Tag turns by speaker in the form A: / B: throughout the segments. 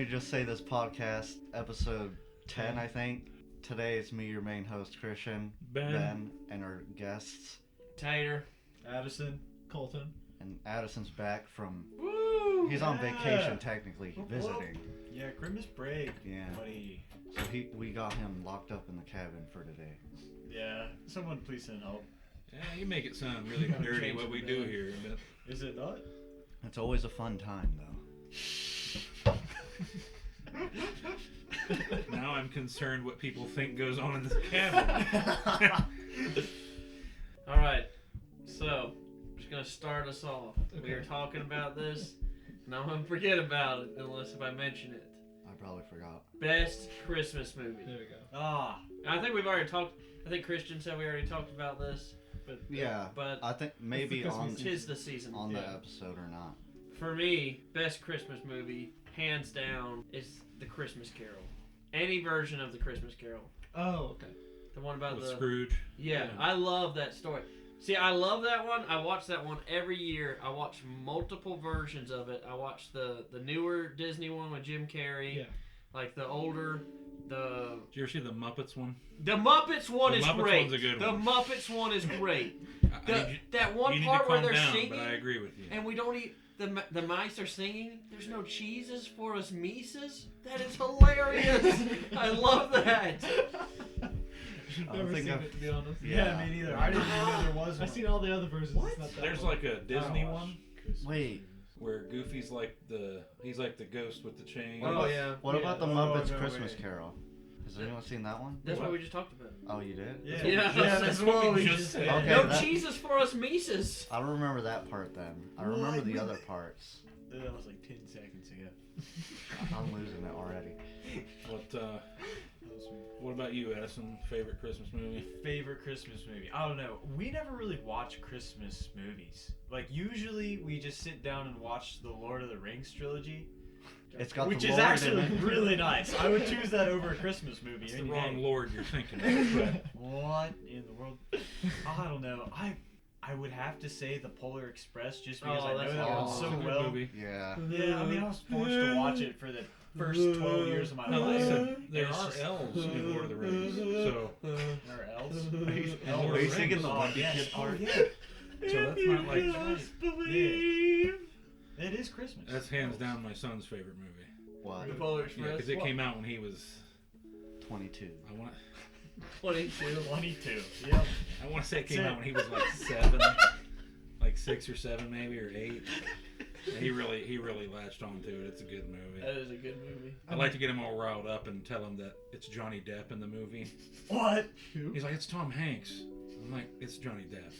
A: Me Just Say This podcast, episode 10, I think. Today it's me, your main host, Cristian, Ben, and our guests,
B: Tater,
C: Addison, Colton.
A: And Addison's back from...
B: Woo!
A: He's on vacation, technically, visiting.
C: Yeah, Christmas break.
A: Yeah.
C: Buddy.
A: So we got him locked up in the cabin for today.
C: Yeah, someone please send help.
D: Yeah, you make it sound really dirty what we do here. But
C: Is it not?
A: It's always a fun time, though.
D: now I'm concerned what people think goes on in this cabin.
B: Alright, so, I'm just going to start us off.
C: Okay.
B: We were talking about this, and I'm going to forget about it unless if I mention it.
A: I probably forgot.
B: Best Christmas movie.
C: There we go. Ah.
B: I think we've already talked, I think Cristian said we already talked about this.
A: Yeah,
B: But
A: I think maybe on
B: 'tis the season.
A: the episode or not.
B: For me, best Christmas movie, hands down, is The Christmas Carol. Any version of The Christmas Carol.
C: Oh, okay.
B: The one about
D: With
B: the...
D: Scrooge.
B: Yeah, I love that story. See, I love that one. I watch that one every year. I watch multiple versions of it. I watch the newer Disney one with Jim Carrey.
C: Yeah.
B: Like the older,
D: Did you ever see the Muppets one?
B: The Muppets one
D: The
B: is
D: Muppets
B: great.
D: one's a good
B: the
D: one.
B: Muppets one is great.
D: I need you,
B: That one
D: you need
B: part
D: to
B: where
D: calm
B: they're
D: down,
B: singing,
D: but I agree with you.
B: and we don't eat. The mice are singing. There's no cheeses for us Mises. That is hilarious. I love that.
A: I
E: Never
A: think
E: seen
A: I've-
E: it, to be honest.
C: Yeah, me neither. I didn't even know there was one.
E: I've seen all the other versions.
B: What?
E: It's not that
D: There's
E: one.
D: like a Disney one
A: Wait,
D: where Goofy's like he's like the ghost with the chain.
B: Oh yeah.
A: what about the
C: Oh,
A: Muppets
C: no,
A: Christmas
C: wait.
A: Carol? Has anyone seen that one?
B: That's what we just talked about.
A: Oh, you did?
C: Yeah,
B: Yeah,
C: that's what we
D: just
C: just
D: said.
C: said.
A: Okay,
B: No
A: that-
B: cheeses for us Mises.
A: I don't remember that part then. I remember the other parts.
C: That was like 10 seconds ago.
A: I'm losing it already.
D: What about you, Addison? Favorite Christmas movie?
C: Favorite Christmas movie? I don't know. We never really watch Christmas movies. Like, usually we just sit down and watch the Lord of the Rings trilogy.
A: It's got
C: Which
A: the
C: is
A: Lord
C: actually
A: in it.
C: really nice. I would choose that over a Christmas movie.
D: It's the
C: any
D: wrong
C: day.
D: Lord you're thinking of.
C: What in the world? I don't know. I would have to say the Polar Express just because
B: Oh,
C: I know
B: that's
C: that one so
D: It's a good
C: well.
D: movie.
A: Yeah.
C: Yeah, I mean, I was forced to watch it for the first 12 years of my
D: No,
C: life.
D: listen, there
C: It's
D: are
C: just-
D: elves in Lord of the Rings, so
C: There are elves.
A: Are you singing the
C: Oh,
A: Lucky
C: yes.
A: Kid part?
C: Oh, yeah.
D: so that's not like
C: It is Christmas.
D: that's hands down my son's favorite movie.
A: What?
B: The Polar
D: Yeah,
B: Express.
D: because it came out when he was
A: 22.
D: I want
B: 22.
C: 22. Yep.
D: I want to say it
C: That's
D: came
C: it.
D: out when he was like 7, like 6 or 7 maybe or 8. And he really latched onto it. It's a good movie.
B: That is a good movie.
D: I like to get him all riled up and tell him that it's Johnny Depp in the movie.
C: What?
D: He's like, it's Tom Hanks. I'm like, it's Johnny Depp.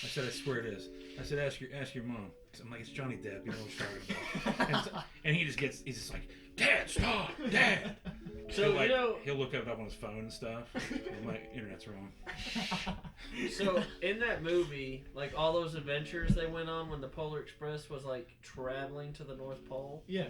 D: I said, I swear it is. I said, ask your mom. I'm like, it's Johnny Depp. You know what I'm talking about. And he's just like, Dad, stop, Dad.
B: So,
D: He'll look it up on his phone and stuff. I'm like, internet's wrong.
B: So in that movie, like all those adventures they went on when the Polar Express was like traveling to the North Pole,
E: Yeah.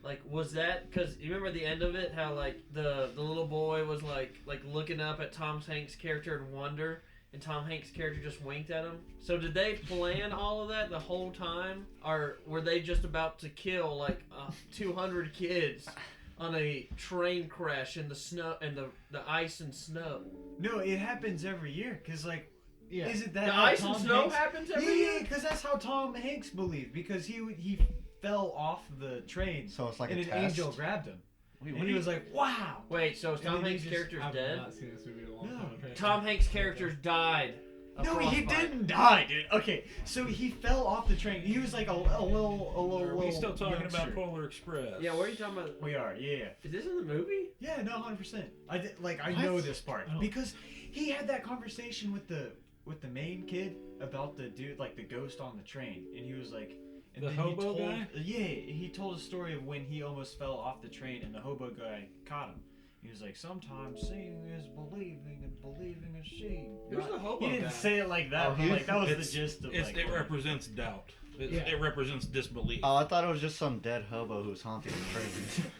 B: like was that because you remember the end of it? How like the little boy was like looking up at Tom Hanks' character in wonder, and Tom Hanks' character just winked at him. So did they plan all of that the whole time, or were they just about to kill like 200 kids on a train crash in the snow and the ice and snow?
C: No, it happens every year. Cause like,
E: Yeah.
C: isn't that
B: The
C: how
B: ice
C: Tom
B: and snow
C: Hanks...
B: happens every
C: Yeah,
B: year.
C: because that's how Tom Hanks believed. Because he fell off the train
A: So it's like
C: and
A: a
C: an
A: test?
C: angel grabbed him,
A: Wait,
C: and he was like, "Wow."
B: Wait, so is
C: And
B: Tom
C: then he
B: Hanks'
C: just-
B: character's
E: I've
B: dead?
E: not seen this movie in a long
C: No.
E: time. apparently.
B: Tom Hanks' character died. of
C: No, he
B: frostbite.
C: didn't die, dude. Okay, so he fell off the train. He was like a little.
D: Are we still talking
C: youngster.
D: about Polar Express?
B: Yeah, what are you talking about?
C: We are, yeah.
B: Is this in the movie?
C: Yeah, no, 100%. I
E: What?
C: know this part
E: Oh.
C: because he had that conversation with the main kid about the dude, like the ghost on the train, and he was like, and
D: The
C: then he
D: hobo
C: told,
D: guy?
C: Yeah, he told a story of when he almost fell off the train, and the hobo guy caught him. He was like, sometimes seeing is believing, and believing is seeing.
B: Who's the hobo
C: He didn't
B: guy?
C: say it like that,
A: Oh,
C: but
A: he-
C: like that was
D: It's-
C: the gist of
D: It
C: like.
D: represents doubt.
E: Yeah.
D: It represents disbelief.
A: Oh, I thought it was just some dead hobo who's haunting the train.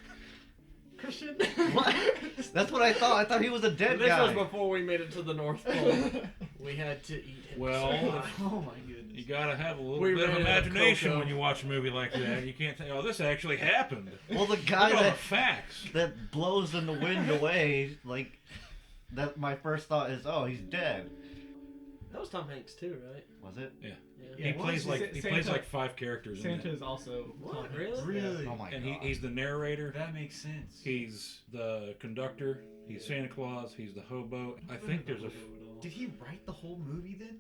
E: Christian.
A: What? That's what I thought. I thought he was a dead
B: This
A: guy.
B: was before we made it to the North Pole. We had to eat him.
D: Well,
B: so much.
C: Oh my goodness.
D: You gotta have a little
B: We
D: bit of
B: ran out of
D: imagination
B: cocoa.
D: when you watch a movie like that. You can't say, "Oh, this actually happened."
A: Well, the
D: Look
A: guy
D: at all the
A: that
D: facts.
A: blows in the wind away, like, that. My first thought is, oh, he's dead.
B: That was Tom Hanks too, right?
A: Was it?
B: Yeah.
D: He plays
E: Santa-
D: like 5 characters in
E: Santa
D: it.
E: is also
B: What,
E: Tom Hanks.
B: really?
C: Really?
A: Oh my
D: And
A: god.
D: he's the narrator.
C: That makes sense.
D: He's the conductor. He's Santa Claus. He's the hobo. I think there's a.
C: Did he write the whole movie then?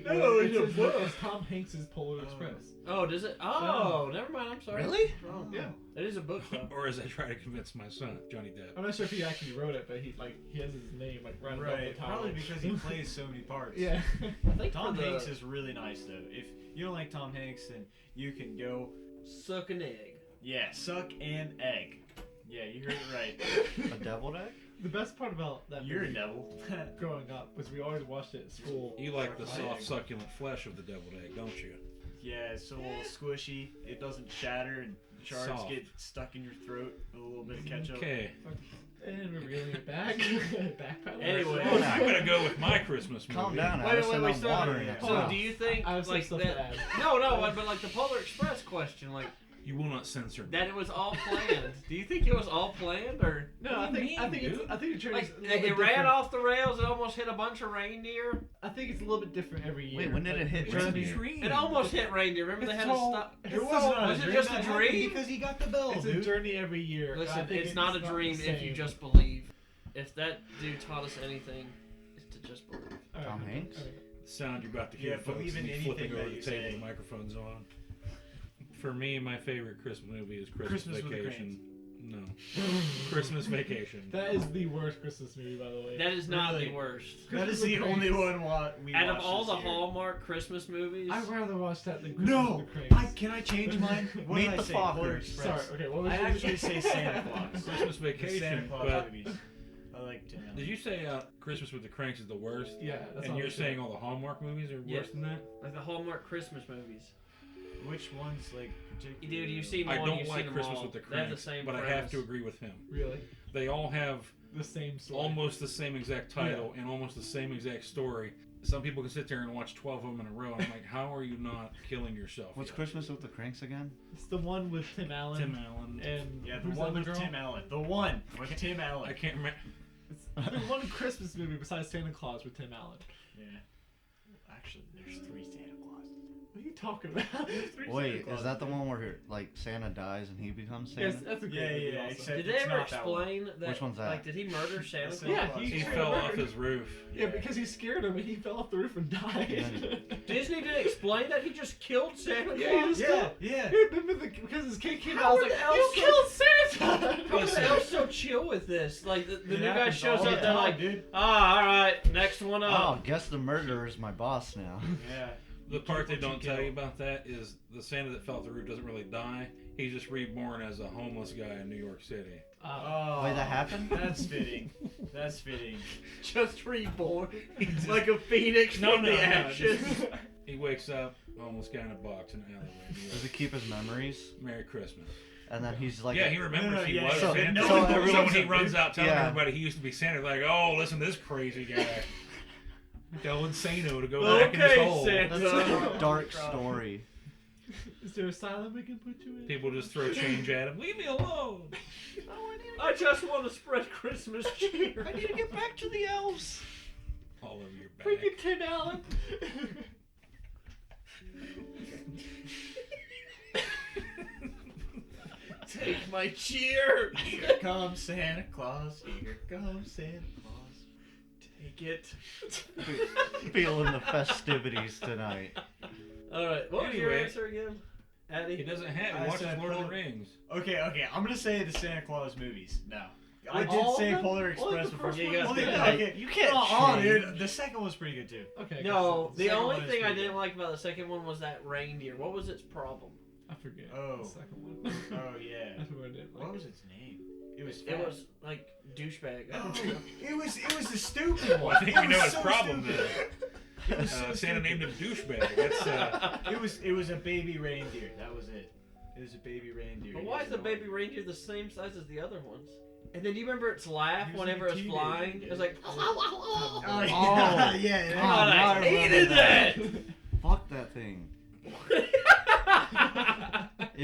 B: No, it's a
E: it's
B: book.
E: it's Tom Hanks's Polar Express.
B: Oh, does it? Oh, never mind. I'm sorry.
A: Really?
B: Oh,
E: Yeah.
B: It is a book though.
D: Or as I try to convince my son, Johnny Depp.
E: I'm not sure if he actually wrote it, but he has his name like right above the
C: Right.
E: title.
C: Probably because he plays so many parts.
E: Yeah.
B: I think
C: Tom
B: for the
C: Hanks is really nice though. If you don't like Tom Hanks, then you can go.
B: suck an egg.
C: Yeah, suck an egg. Yeah, you heard it right.
A: A deviled egg?
E: The best part about that
C: You're a
E: movie
C: devil.
E: growing up was we always watched it at school.
D: You like the
C: Suck
D: soft,
C: egg.
D: succulent flesh of the deviled egg, don't you?
C: Yeah, it's so squishy. It doesn't shatter and shards
D: Soft.
C: get stuck in your throat with a little bit of ketchup.
D: Okay.
E: And we're reeling it back. Backpedal.
B: Anyway.
D: Well, I'm gonna go with my Christmas movie.
A: Calm down,
B: Wait,
A: Addison. I'm
B: so,
A: watering it.
B: so
C: Wow.
B: do you think
E: I have some
B: like
E: stuff
B: that?
E: to add.
B: No, but like the Polar Express question, like
D: You will not censor me.
B: that it was all planned. Do you think it was all planned or?
E: No,
D: What
E: I
D: do you
E: think I think
D: mean,
E: it's
D: dude?
E: I think the journey's
B: Like
E: a little
B: it
E: bit
B: ran
E: different.
B: off the rails. It almost hit a bunch of reindeer.
E: I think it's a little bit different every year.
A: Wait, when did it hit
D: Where's the
A: reindeer?
D: dream?
B: It almost hit reindeer. Remember they
E: It's
B: had to
E: all-
B: stop.
E: it's
C: It
E: all-
C: wasn't a
B: was it
C: dream.
B: just a
C: That happened
B: dream?
C: Because he got the bell,
E: It's a
C: dude.
E: journey every year. I
B: Listen,
E: think
B: it's not a dream
E: the
B: if you
E: same.
B: just believe. If that dude taught us anything, it's to just believe.
E: All
A: Tom Hanks?
E: okay.
D: The sound you're about to hear,
C: Yeah,
D: folks,
C: believe
D: is
C: in
D: me
C: anything
D: flipping
C: that
D: over the
C: you
D: table,
C: say.
D: the microphone's on. For me, my favorite Christmas movie is
C: Christmas with the
D: Vacation. No. Christmas Vacation.
E: That is the worst Christmas movie, by the way.
B: That is not
C: Really?
B: the worst.
C: That is
E: Christmas
C: the
E: with
C: only
E: Cranks.
C: one we
B: Out of
C: watched
B: all
C: this
B: the
C: year.
B: Hallmark Christmas movies,
E: I'd rather watch that than Christmas
C: No!
E: with the Cranks.
C: Can I change mine? What
A: Meet
C: did I
A: the
C: say? Polar
A: Fockers.
C: Express.
E: Sorry, okay, what was
C: I
E: your-
C: actually say Santa Claus.
D: Christmas
C: The Santa
D: Vacation.
C: Claus
D: But
C: movies. I like Tim Allen.
D: did you say Christmas with the Cranks is the worst?
E: Yeah, that's
D: And
E: all
D: you're
E: I'm saying.
D: saying all the Hallmark movies are worse
B: Yes.
D: than that?
B: like the Hallmark Christmas movies.
C: Which ones, like, particularly?
B: Dude, you've seen
D: I
B: one,
D: don't
B: you've
D: like
B: seen them
D: Christmas
B: all.
D: with the
B: They have
D: Cranks,
B: the same
D: but I
B: premise.
D: have to agree with him.
E: Really?
D: They all have
E: The same story.
D: almost the same exact title and almost the same exact story. Some people can sit there and watch 12 of them in a row. I'm like, how are you not killing yourself?
A: What's
D: yet?
A: Christmas with the Cranks again?
E: It's the one with Tim Allen.
D: Tim Allen.
E: And
C: Yeah, the
E: who's
C: one
E: other
C: with
E: girl?
C: Tim Allen. The one with Tim Allen.
D: I can't remember.
E: It's the one Christmas movie besides Santa Claus with Tim Allen.
C: Yeah. Actually, there's 3 Santa Clauses.
E: What are you talking about?
A: Wait, is that the one where like Santa dies and he becomes Santa?
E: Yes, that's a great movie
C: Yeah,
E: also.
C: except
B: Did they
C: it's
B: ever
C: not that one.
B: explain that?
A: Which one's that?
B: Like, did he murder Santa
C: That's
B: Claus?
E: Yeah,
C: Claus.
E: he
D: He
E: straight
D: fell
E: up
D: off
E: murdered-
D: his roof.
E: Yeah, because he scared him and he fell off the roof and died.
B: Disney didn't explain that he just killed Santa
E: Yeah, he
B: Claus.
E: just
C: Yeah, yeah.
E: because his kid came
B: How
E: out, I was
B: are
E: like,
B: the
E: you
B: elves
E: killed Santa!
B: How is the elf so chill with this? Like the new guy
C: happens
B: shows
C: all
B: up,
C: the
B: they're
C: time,
B: like,
C: dude.
B: ah, all right, next one
A: Oh,
B: up.
A: guess the murderer is my boss now.
C: Yeah.
D: The part they
C: People
D: don't
C: to
D: tell
C: kill.
D: you about that is the Santa that fell off the roof doesn't really die. He's just reborn as a homeless guy in New York City.
C: Oh,
A: Wait, that happened?
C: That's fitting. That's fitting.
B: Just reborn, like a phoenix from the ashes.
D: He wakes up, homeless guy in a box in an alleyway. in New York.
A: Does he keep his memories?
D: Merry Christmas.
A: And then he's like,
D: Yeah, he remembers
C: No,
D: he
C: yeah,
D: was
A: so-
D: Santa.
A: so
D: So,
A: everyone's
D: when he
C: a-
D: runs out telling
A: yeah.
D: everybody he used to be Santa, they're like, oh, listen to this crazy guy. Telling Sano to go back in his
B: Okay,
D: hole.
B: Santa.
A: that's such a dark story.
E: Is there a asylum we can put you in?
D: People just throw change at him. Leave me alone.
B: I just want to spread Christmas cheer.
A: I need to get back to the elves.
D: All over your back.
E: Freaking Tim Allen!
B: Take my cheer.
C: Here comes Santa Claus. Here comes Santa Claus.
B: Take it.
A: Feeling the festivities tonight.
B: All right, what was your
D: Anyway.
B: answer again,
D: He
B: Addie?
D: doesn't have
C: I
D: it. Watches
C: said
D: Lord of the
C: Polar-
D: Rings.
C: Okay. I'm gonna say the Santa Claus movies now. I
E: Like
C: did
E: all
C: say
E: of them?
C: Polar
E: Only
C: Express
E: the
C: before.
E: first
B: Yeah,
E: one?
B: you guys
C: Only
B: did
C: the-
B: that.
C: okay,
A: You can't
C: Oh,
A: change.
C: dude, the second one's pretty good too.
E: Okay. I
B: No,
E: guess
B: the
C: second
B: only
C: one is
B: thing I
C: pretty
B: didn't
C: good.
B: like about the second one was that reindeer. What was its problem?
E: I forget.
C: Oh.
E: The second one.
C: Oh yeah.
E: That's what I didn't like.
C: What was its name? It was.
B: It
C: fat.
B: was like douchebag.
C: Oh, it was the stupid one.
D: Well, I think
C: It
D: we know
C: was
D: his
C: so
D: problem
C: stupid. It was so
D: Santa
C: stupid.
D: named him douchebag. That's
C: It was a baby reindeer. That was it. It was a baby reindeer.
B: But
C: He
B: why
C: was
B: is the
C: annoying.
B: baby reindeer the same size as the other ones? And then do you remember its laugh
C: He was
B: whenever
C: like a
B: it's
C: teenager,
B: flying?
C: dude.
B: It was like,
C: Oh,
A: Oh.
C: yeah, yeah.
A: God,
B: God,
A: now
B: I
A: I remember
B: hated that.
A: Fuck that thing.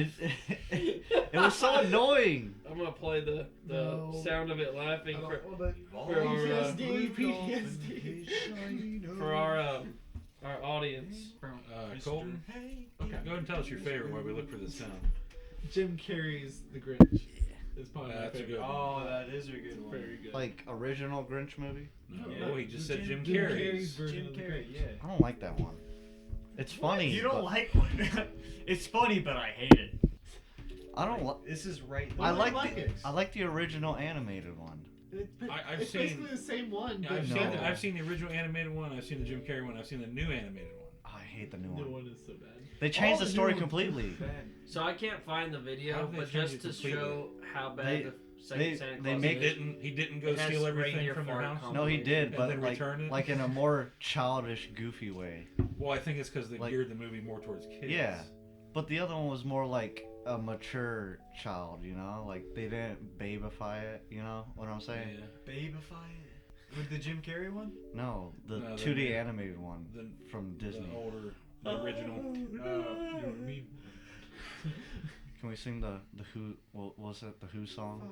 A: It was so annoying.
B: I'm gonna play the sound of it laughing for our audience.
D: Colton, go ahead and tell us your favorite while we look for the sound.
E: Jim Carrey's The Grinch. It's probably my
D: That's a
E: favorite.
D: good one.
C: Oh, that is a good one.
E: Very good.
A: Like original Grinch movie.
D: No, he just said Jim
E: Carrey's
D: Carrey's.
E: version
C: Jim
E: of The
C: Carrey,
E: Grinch.
C: yeah.
A: I don't like that one. It's funny.
C: You don't
A: but
C: like one? It's funny, but I hate it.
A: I don't.
C: This is right.
A: I
E: Why do you
A: like
E: like
A: the.
E: it?
A: I like the original animated one.
D: I've
E: It's
D: seen-
E: basically the same one.
D: Yeah,
E: but
A: No.
D: I've seen the original animated one. I've seen the Jim Carrey one. I've seen the new animated one.
A: Oh, I hate the new
E: The
A: one.
E: new one is so bad.
A: They changed
C: All
A: the story
C: new ones
A: completely.
C: bad.
B: So I can't find the
D: How
B: video,
D: did they
B: but
D: change
B: just
D: it
B: to
D: completely?
B: show how bad
A: They-
B: the second Santa
A: they
B: Claus
A: make-
B: is.
D: He didn't go
B: It has
D: steal everything
B: reindeer
D: from their
B: fart
D: house.
B: combo.
A: No, he did,
D: And
A: but
D: then
A: like,
D: return it?
A: like in a more childish, goofy way.
D: Well, I think it's because they
A: Like-
D: geared the movie more towards kids.
A: Yeah. But the other one was more like a mature child, you know? Like they didn't babyfy it, you know what I'm saying?
D: Yeah.
C: Babyfy it. With the Jim Carrey one?
A: No, the
D: No,
A: 2D animated one
D: The,
A: from Disney.
D: the older, the original.
E: You know what I mean?
A: Can we sing the Who? What was it? The Who song?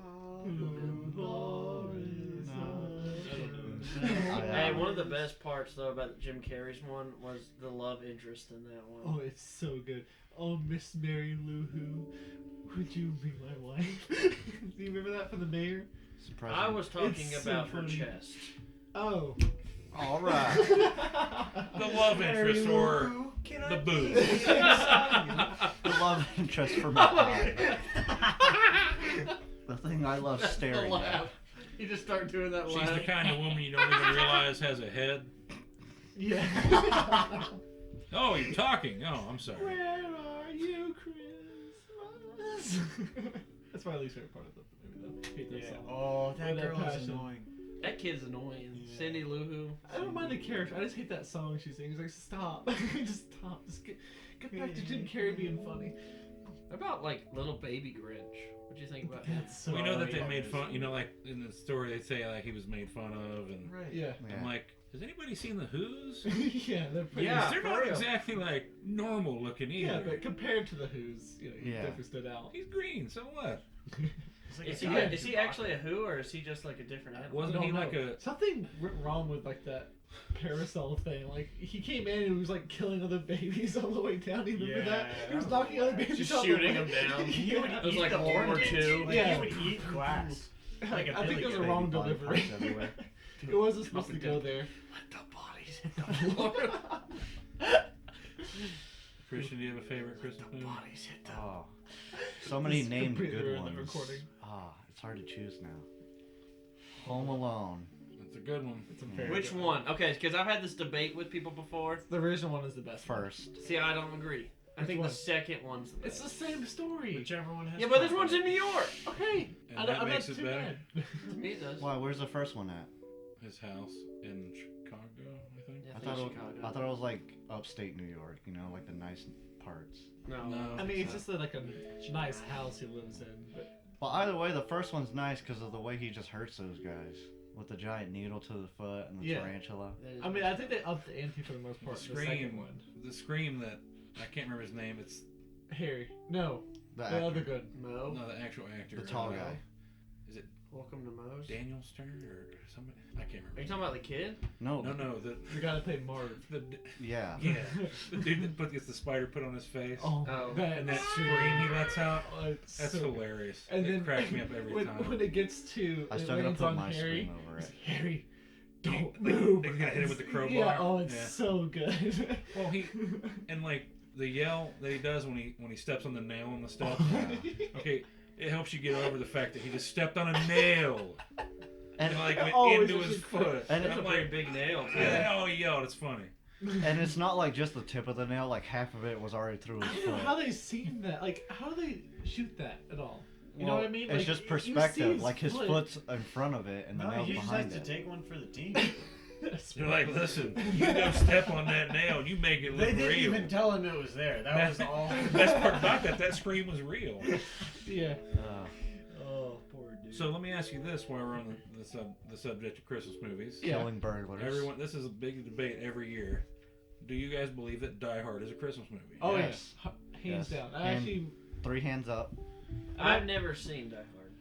B: Hey, one of the best parts though about Jim Carrey's one was the love interest in that one.
E: Oh, it's so good. Oh, Miss Mary Lou Who, would you be my wife? Do you remember that from the mayor?
A: Surprising.
B: I was talking
E: It's so
B: about her
E: funny.
B: chest.
E: Oh.
A: All right.
D: The love interest or the booze.
A: The love interest for my eye. The thing I love staring at.
B: You just start doing that
D: She's
B: laugh.
D: the kind of woman you don't even realize has a head.
E: Yeah.
D: Oh, you're talking. Oh, I'm sorry.
E: Where are you, Christmas? That's my least favorite part of the movie, though. I hate that
C: Yeah.
E: song.
C: Oh, that
E: With that
C: girl is
E: passion.
C: annoying.
B: That kid's annoying.
C: Yeah.
B: Cindy Lou Who.
E: I don't mind the character. I just hate that song she sings. Like, stop. Just stop. Just get back to Jim Carrey being funny.
B: What about like little baby Grinch? What'd you think about him?
E: That's so
D: We know that
E: funny.
D: they made fun. You know, like in the story, they say like he was made fun of, and
C: Right.
E: Yeah.
D: I'm like, has anybody seen the Who's?
E: Yeah, they're pretty.
B: Yeah.
D: They're
B: for
D: not
B: real.
D: exactly like normal looking either.
E: Yeah, but compared to the Who's, you know, he
A: Yeah.
E: definitely stood out.
D: He's green, so what?
C: It's like
B: Is
C: a
B: he,
C: guy
B: is he
C: in
B: actually a Who or is he just like a different animal?
D: Wasn't he like a?
E: Something went wrong with like that parasol thing. Like he came in and he was like killing other babies all the way down. You remember that?
C: Yeah,
E: He was
C: that was
E: knocking other
C: wild.
E: babies
B: Just
E: off the
B: shooting
E: way.
B: them down.
C: He would
E: Yeah.
B: It was
C: eat
B: like
C: the
B: World War
C: organs.
B: II.
C: Like,
E: Yeah.
C: he would eat glass. Like a
E: I think it was a
C: billion.
E: wrong
A: Baby body
E: delivery.
A: parts everywhere.
E: It wasn't supposed to go there.
B: Let the bodies hit the floor.
D: Christian, do you have a favorite Christmas movie?
B: Bodies hit the
A: Oh, so many
E: This
A: named
E: completely
A: good
E: ruined the
A: ones.
E: recording.
A: Ah, it's hard to choose now. Home Alone.
D: That's a good one.
E: It's a very
B: Which
E: good
B: one? Okay, because I've had this debate with people before.
E: The original one is the best. one.
A: First.
B: See, I don't agree. I
E: Which
B: think
E: one?
B: the second one's the
E: It's
B: best.
E: the same story.
C: Whichever one has.
B: Yeah, but this
C: fun.
B: one's in New York.
E: Okay.
D: And
E: I
D: that
E: I'm
D: makes
E: not
D: it
E: too
D: better?
E: mad.
B: To me, it does.
A: Why? Where's the first one at?
D: His house in Chicago, I think.
B: Yeah,
A: I
B: think
A: thought
B: Chicago.
A: I thought it was like upstate New York. You know, like the nice parts.
B: No.
D: No.
E: I mean, it's just like a nice house he lives in, but
A: Well, either way, the first one's nice because of the way he just hurts those guys with the giant needle to the foot and the
E: Yeah.
A: tarantula.
B: That is-
E: I mean, I think they upped the ante for the most
D: The
E: part. in The second
D: scream,
E: one,
D: the scream that I can't remember his name. It's
E: Harry. No,
A: The
E: the other
A: actor,
E: good.
B: Mo.
D: no the actual actor.
A: the tall guy.
D: Is it
B: Welcome to Mo's.
D: Daniel Stern or somebody? I can't
B: Are
D: remember.
B: you talking about the kid?
A: No,
D: No,
E: The guy that played Marv.
D: the
A: yeah.
D: yeah, the dude that gets the spider put on his face.
E: Oh,
B: Oh.
E: that
D: And that
E: scream.
D: scream he lets out,
E: Oh, it's
D: that's
E: so good.
D: hilarious.
E: And
D: it
E: then
D: cracks me up every
E: when,
D: time.
E: when it gets to
A: I
E: it
A: still gotta
E: lands
A: put
E: on
A: my
E: Harry.
A: scream over
E: It's
A: it.
E: like, Harry, don't
D: They-
E: move.
D: they gotta hit him with the crowbar.
E: Yeah. Oh, it's
D: Yeah.
E: so good.
D: Well, and like the yell that he does when he steps on the nail on the step. Okay, it helps you get over the fact that he just stepped on a nail and like went
E: Oh,
D: into
E: it's
D: his
E: just-
D: foot.
A: and
B: That's
D: I'm
B: a pretty
D: like,
B: big nail, too.
D: yeah, oh, he yelled. It's funny.
A: And it's not like just the tip of the nail; like half of it was already through
E: I
A: his
E: don't know
A: foot.
E: how they seen that. Like, how do they shoot that at all? You know
A: Well,
E: what I mean?
A: It's
E: Like,
A: just
E: you see
A: perspective. Like his
E: foot.
A: foot's in front of it and the
C: No,
A: nail's
C: you just
A: behind
C: have to
A: it.
C: take one for the team.
D: You're like, listen, you go step on that nail, you make it look
C: They didn't
D: real.
C: even tell him it was there. That was all.
D: Best part about that scream was real.
E: Yeah.
C: Oh, poor dude.
D: So let me ask you this: while we're on the subject of Christmas movies,
E: Yeah.
A: Killing burglars.
D: everyone, this is a big debate every year. Do you guys believe that Die Hard is a Christmas movie?
E: Oh
A: Yes.
E: yeah. Hands
A: Yes.
E: down. I
A: And
E: actually
A: 3 hands up.
B: I've never seen Die Hard.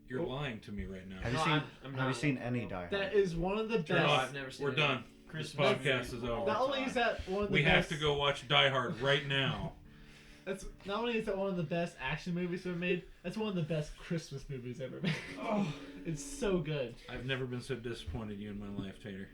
D: You're lying to me right now.
A: Have you
B: No,
A: seen?
B: I'm
A: Have you
B: not.
A: seen any Die Hard?
E: That is one of the
D: You're
B: No,
D: not.
E: best.
B: I've never seen
D: We're
B: it.
D: done.
C: Christmas
D: This podcast
C: movie
D: is
C: all
D: over.
C: the
E: Not only
C: time.
E: is that one of the
D: We
E: best,
D: have to go watch Die Hard right now.
E: That's not only is that one of the best action movies ever made. That's one of the best Christmas movies ever made.
C: Oh.
E: It's so good.
D: I've never been so disappointed in you in my life, Tater.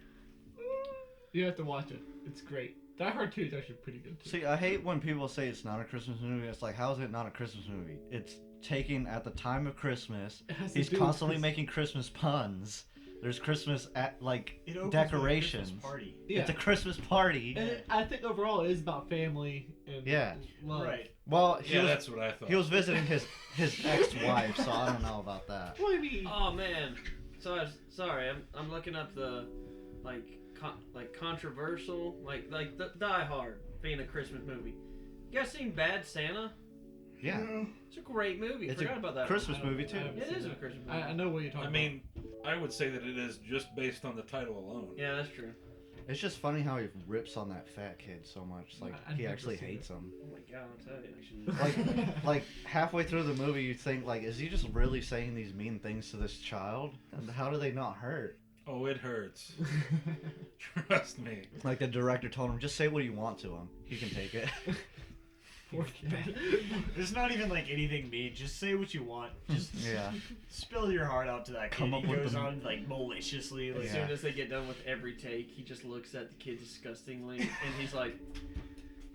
E: You have to watch it. It's great. Die Hard 2 is actually pretty good too.
A: See, I hate when people say it's not a Christmas movie. It's like, how is it not a Christmas movie? It's taken at the time of Christmas.
E: It has to
A: He's
E: do with
A: constantly
E: Christmas.
A: making Christmas puns. There's Christmas
C: It opens with a
A: decorations.
C: Christmas party.
E: Yeah.
A: It's a Christmas party.
E: And I think overall it is about family and
A: Yeah.
E: love.
C: Right.
A: Well, he
D: Yeah,
A: was
D: that's what I thought.
A: he was visiting his ex-wife, so I don't know about that.
E: What do you mean?
B: Oh man, sorry. I'm looking up the controversial like the Die Hard being a Christmas movie. You guys seen Bad Santa?
A: Yeah,
B: It's a great movie.
A: It's
B: Forgot
A: a
B: about that.
A: Christmas
E: I don't-
A: movie
E: I
A: too.
E: haven't
B: It
E: seen
B: is a
E: that.
B: Christmas movie.
E: I know what you're talking
D: I mean, I would say that it is just based on the title alone.
B: Yeah, that's true.
A: It's just funny how he rips on that fat kid so much. Like
E: I've
A: he
E: never
A: actually
E: seen
A: hates
E: it.
A: him.
B: Oh my god, I'll tell you.
A: Like halfway through the movie, you think like, is he just really saying these mean things to this child? And how do they not hurt?
D: Oh, it hurts. Trust me.
A: Like the director told him, just say what you want to him. He can take it.
E: Poor kid.
C: There's not even like anything mean. Just say what you want. Just
A: Yeah.
C: spill your heart out to that kid.
A: Come up
C: He
A: with
C: goes
A: the-
C: on like maliciously. Like,
B: As soon as they get done with every take, he just looks at the kid disgustingly, and he's like,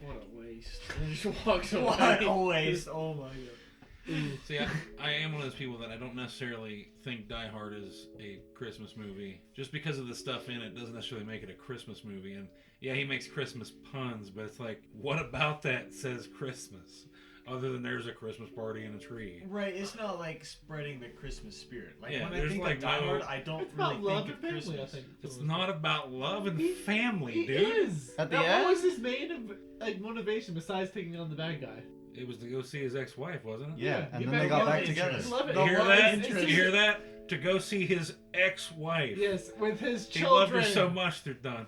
B: "What a waste!" And just walks away.
C: What a waste. Oh my god.
D: See, I am one of those people that I don't necessarily think Die Hard is a Christmas movie. Just because of the stuff in it doesn't necessarily make it a Christmas movie. And yeah, he makes Christmas puns, but it's like, what about that says Christmas? Other than there's a Christmas party and a tree.
C: Right, it's not like spreading the Christmas spirit. Like
D: Yeah,
C: when I
D: there's,
C: think
D: like,
C: of Die
D: no-
C: Hard, I don't
E: It's
C: really
E: about love
C: think
E: and
C: of
E: family,
C: Christmas.
E: I think.
D: It's not about love and
E: He-
D: family,
E: He
D: dude.
E: is.
A: At the
E: Now,
A: end?
E: what was his main motivation besides taking on the bad guy?
D: It was to go see his ex-wife, wasn't it?
A: Yeah,
E: Yeah,
A: and
E: get
A: then they
E: back
A: got
E: love
A: back
E: interest.
A: together.
E: Love it.
D: You hear
E: Love
D: that?
E: interest.
D: You hear that? To go see his ex-wife.
E: Yes, with his
D: He
E: children.
D: loved her so much, they're done.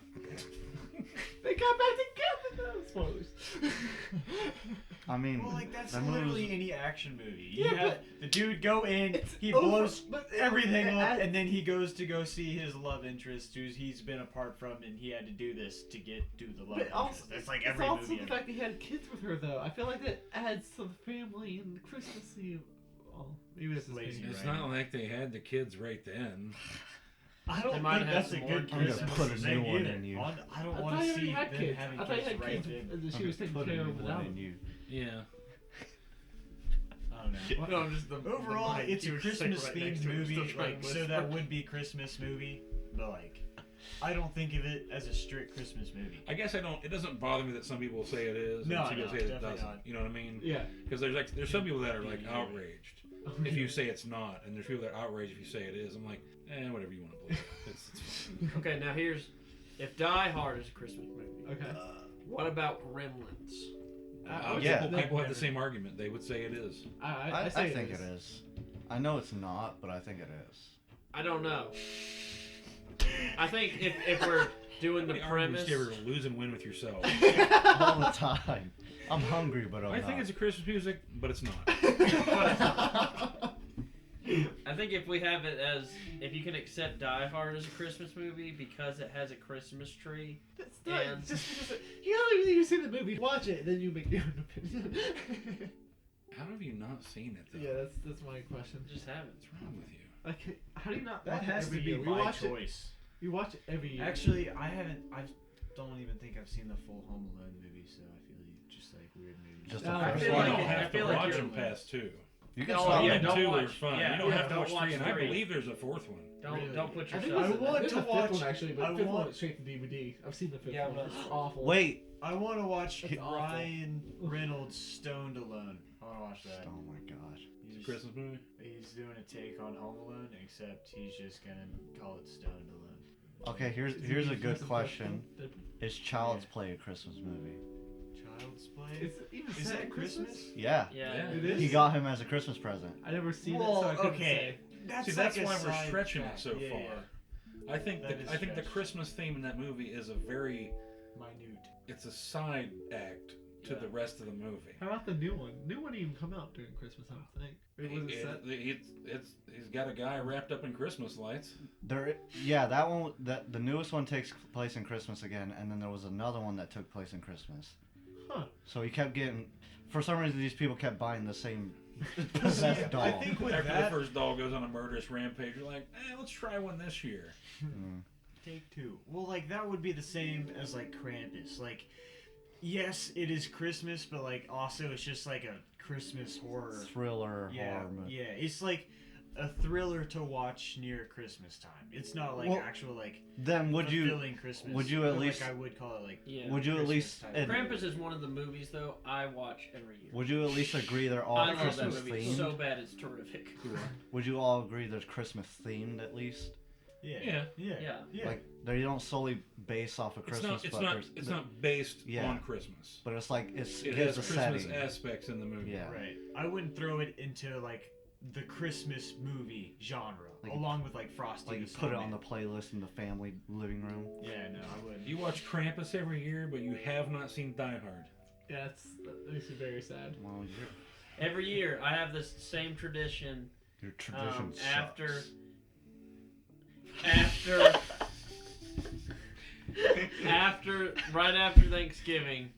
E: They got back together. No spoilers.
A: I mean,
C: Well, like that's
A: that movie
C: literally
A: was-
C: any action movie. You
E: Yeah,
C: have the dude go in,
E: It's
C: he
E: over-
C: blows
E: but-
C: everything up,
E: I-
C: and then he goes to go see his love interest, who he's been apart from, and he had to do this to do the love
E: But
C: interest.
E: also,
C: That's like
E: it's
C: every
E: also
C: movie.
E: the
C: ever.
E: fact that he had kids with her, though. I feel like that adds to the family and the Christmassy. Oh, maybe this is
C: Lazy.
E: me.
D: It's
C: Right.
D: not like they had the kids right then.
C: I
B: They
C: don't
B: might
C: think
B: have
C: that's a
B: some
C: good
B: more
A: kids.
C: Christmas.
A: I'm gonna put a
C: They
A: new one
C: get
A: in
C: it.
A: you.
C: I
E: I
C: don't
E: thought
C: want
E: he
C: to
E: already
C: see
E: had
C: them
E: kids.
C: having
E: I thought he
C: kids
E: had
C: right
E: kids
C: then.
E: that she was taking
A: Put a
E: care
A: new
E: of
A: one
E: without
A: in
E: him.
A: you.
D: Yeah.
C: I don't know.
B: No, just the
C: Overall,
B: the mic.
C: it's a
B: You were sitting
C: Christmas
B: right next
C: themed
B: to it,
C: movie,
B: still trying
C: like
B: to
C: so
B: whisper.
C: that would be Christmas movie, but like I don't think of it as a strict Christmas movie.
D: I guess I don't. It doesn't bother me that some people say it is,
C: No,
D: and some people
C: no,
D: say it
C: definitely
D: doesn't.
C: not.
D: You know what I mean?
E: Yeah.
D: Because there's some people that are like
C: Yeah.
D: outraged if you say it's not, and there's people that are outraged if you say it is. I'm like, whatever you want to believe. It's fine.
B: Okay, now here's if Die Hard is a Christmas movie.
E: Okay.
B: What about Gremlins?
A: Yeah.
D: People have the same argument. They would say it is.
E: I
A: I
E: say
A: think it is. I know it's not, but I think it is.
B: I don't know. I think if we're doing the
D: How many arguments
B: premise,
D: do you ever lose and win with yourself?
A: All the time. I'm hungry, but I'm
D: I think
A: not.
D: it's a Christmas music, but it's not.
B: I think if we have it as if you can accept Die Hard as a Christmas movie because it has a Christmas tree.
E: That's not,
B: And-
E: just because you don't even see the movie. Watch it, then you make your own opinion.
D: How have you not seen it, though?
E: Yeah, that's my question.
B: Just have it.
D: What's wrong with you?
E: Like, how do you not
C: That
E: watch
C: has
E: it
C: to
E: every
C: be
E: year? We
C: my
E: watch it.
C: choice.
E: You watch it every year.
C: Actually, I don't even think I've seen the full Home Alone movie, so I feel just like weird movies.
A: Just
E: No,
A: the
E: I
A: first
B: feel
D: You
A: one.
B: like
D: don't
B: it- I
D: have to
B: feel like
D: watch
B: you're-
D: them past two.
A: You can
B: Oh,
A: stop
B: yeah,
A: at
B: don't
D: two
B: watch-
D: are fun.
B: yeah,
D: you don't
B: yeah,
D: have to
B: don't
D: watch
B: watch
D: three, and I
B: three.
D: believe there's a fourth one.
B: Don't
C: Really?
B: don't put
E: I think
B: yourself.
C: I
B: in that.
C: want
E: there's
C: to
E: a fifth
C: watch-
E: one actually, but
C: I
E: the fifth one
C: want-
E: went straight to DVD. I've seen the fifth
B: Yeah,
E: one.
B: but-
E: It's awful.
A: Wait.
C: I want to watch
E: That's awful.
C: Ryan Reynolds stoned alone. I want to watch that.
A: Oh my god.
C: He's,
D: Christmas movie?
C: he's doing a take on Home Alone, except he's just gonna call it stoned alone.
A: Okay, here's a good question. Is Child's Play a Christmas movie?
C: Child's Play.
E: Is it even
C: Is
E: set
C: that
E: at
C: Christmas?
A: Yeah.
B: Yeah.
E: It is?
A: He got him as a Christmas present.
E: I never seen
C: Well,
E: it, so I couldn't
C: okay.
E: say.
C: That's
D: See, that's
C: like a
D: why we're
C: side
D: stretching
C: track.
D: it so
C: Yeah,
D: far.
C: yeah.
D: I think
C: That is
D: the
C: stretched.
D: Christmas theme in that movie is a very
C: Minute.
D: it's a side act to the rest of the movie.
E: How about the new one? New one didn't even come out during Christmas, I don't think. Or was it set?
D: He's got a guy wrapped up in Christmas lights.
A: That one. The newest one takes place in Christmas again, and then there was another one that took place in Christmas.
E: Huh.
A: So he kept getting. For some reason, these people kept buying the same possessed doll.
C: I think with
D: After
C: that,
D: the first doll goes on a murderous rampage, you're like, let's try one this year.
C: Take two. Well, like that would be the same as like Krampus. Like, yes, it is Christmas, but like also it's just like a Christmas horror
A: Thriller horror movie.
C: Yeah, it's like a thriller to watch near Christmas time. It's not like actual like.
A: Then
C: fulfilling Christmas.
A: Would you at least?
C: Like I would call it like.
B: Yeah.
A: Would you at least?
B: Krampus is one of the movies though I watch every year.
A: Would you at least agree they're all
B: I love
A: Christmas
B: that movie
A: themed?
B: so bad it's terrific.
A: Would you all agree there's Christmas themed at least?
C: Yeah.
A: Like they don't solely base off of Christmas.
D: It's not based on Christmas.
A: But it's like it
D: has
A: gives a
D: Christmas
A: setting.
D: aspects in the movie.
A: Yeah.
C: Right. I wouldn't throw it into like the Christmas movie genre,
A: like,
C: along with like Frosty.
A: Like you put it on the playlist in the family living room.
C: Yeah, no, I wouldn't.
D: You watch Krampus every year, but you have not seen Die Hard.
E: Yeah, that makes me very sad.
A: Well,
B: Every year I have this same tradition.
A: your tradition sucks.
B: Right after Thanksgiving,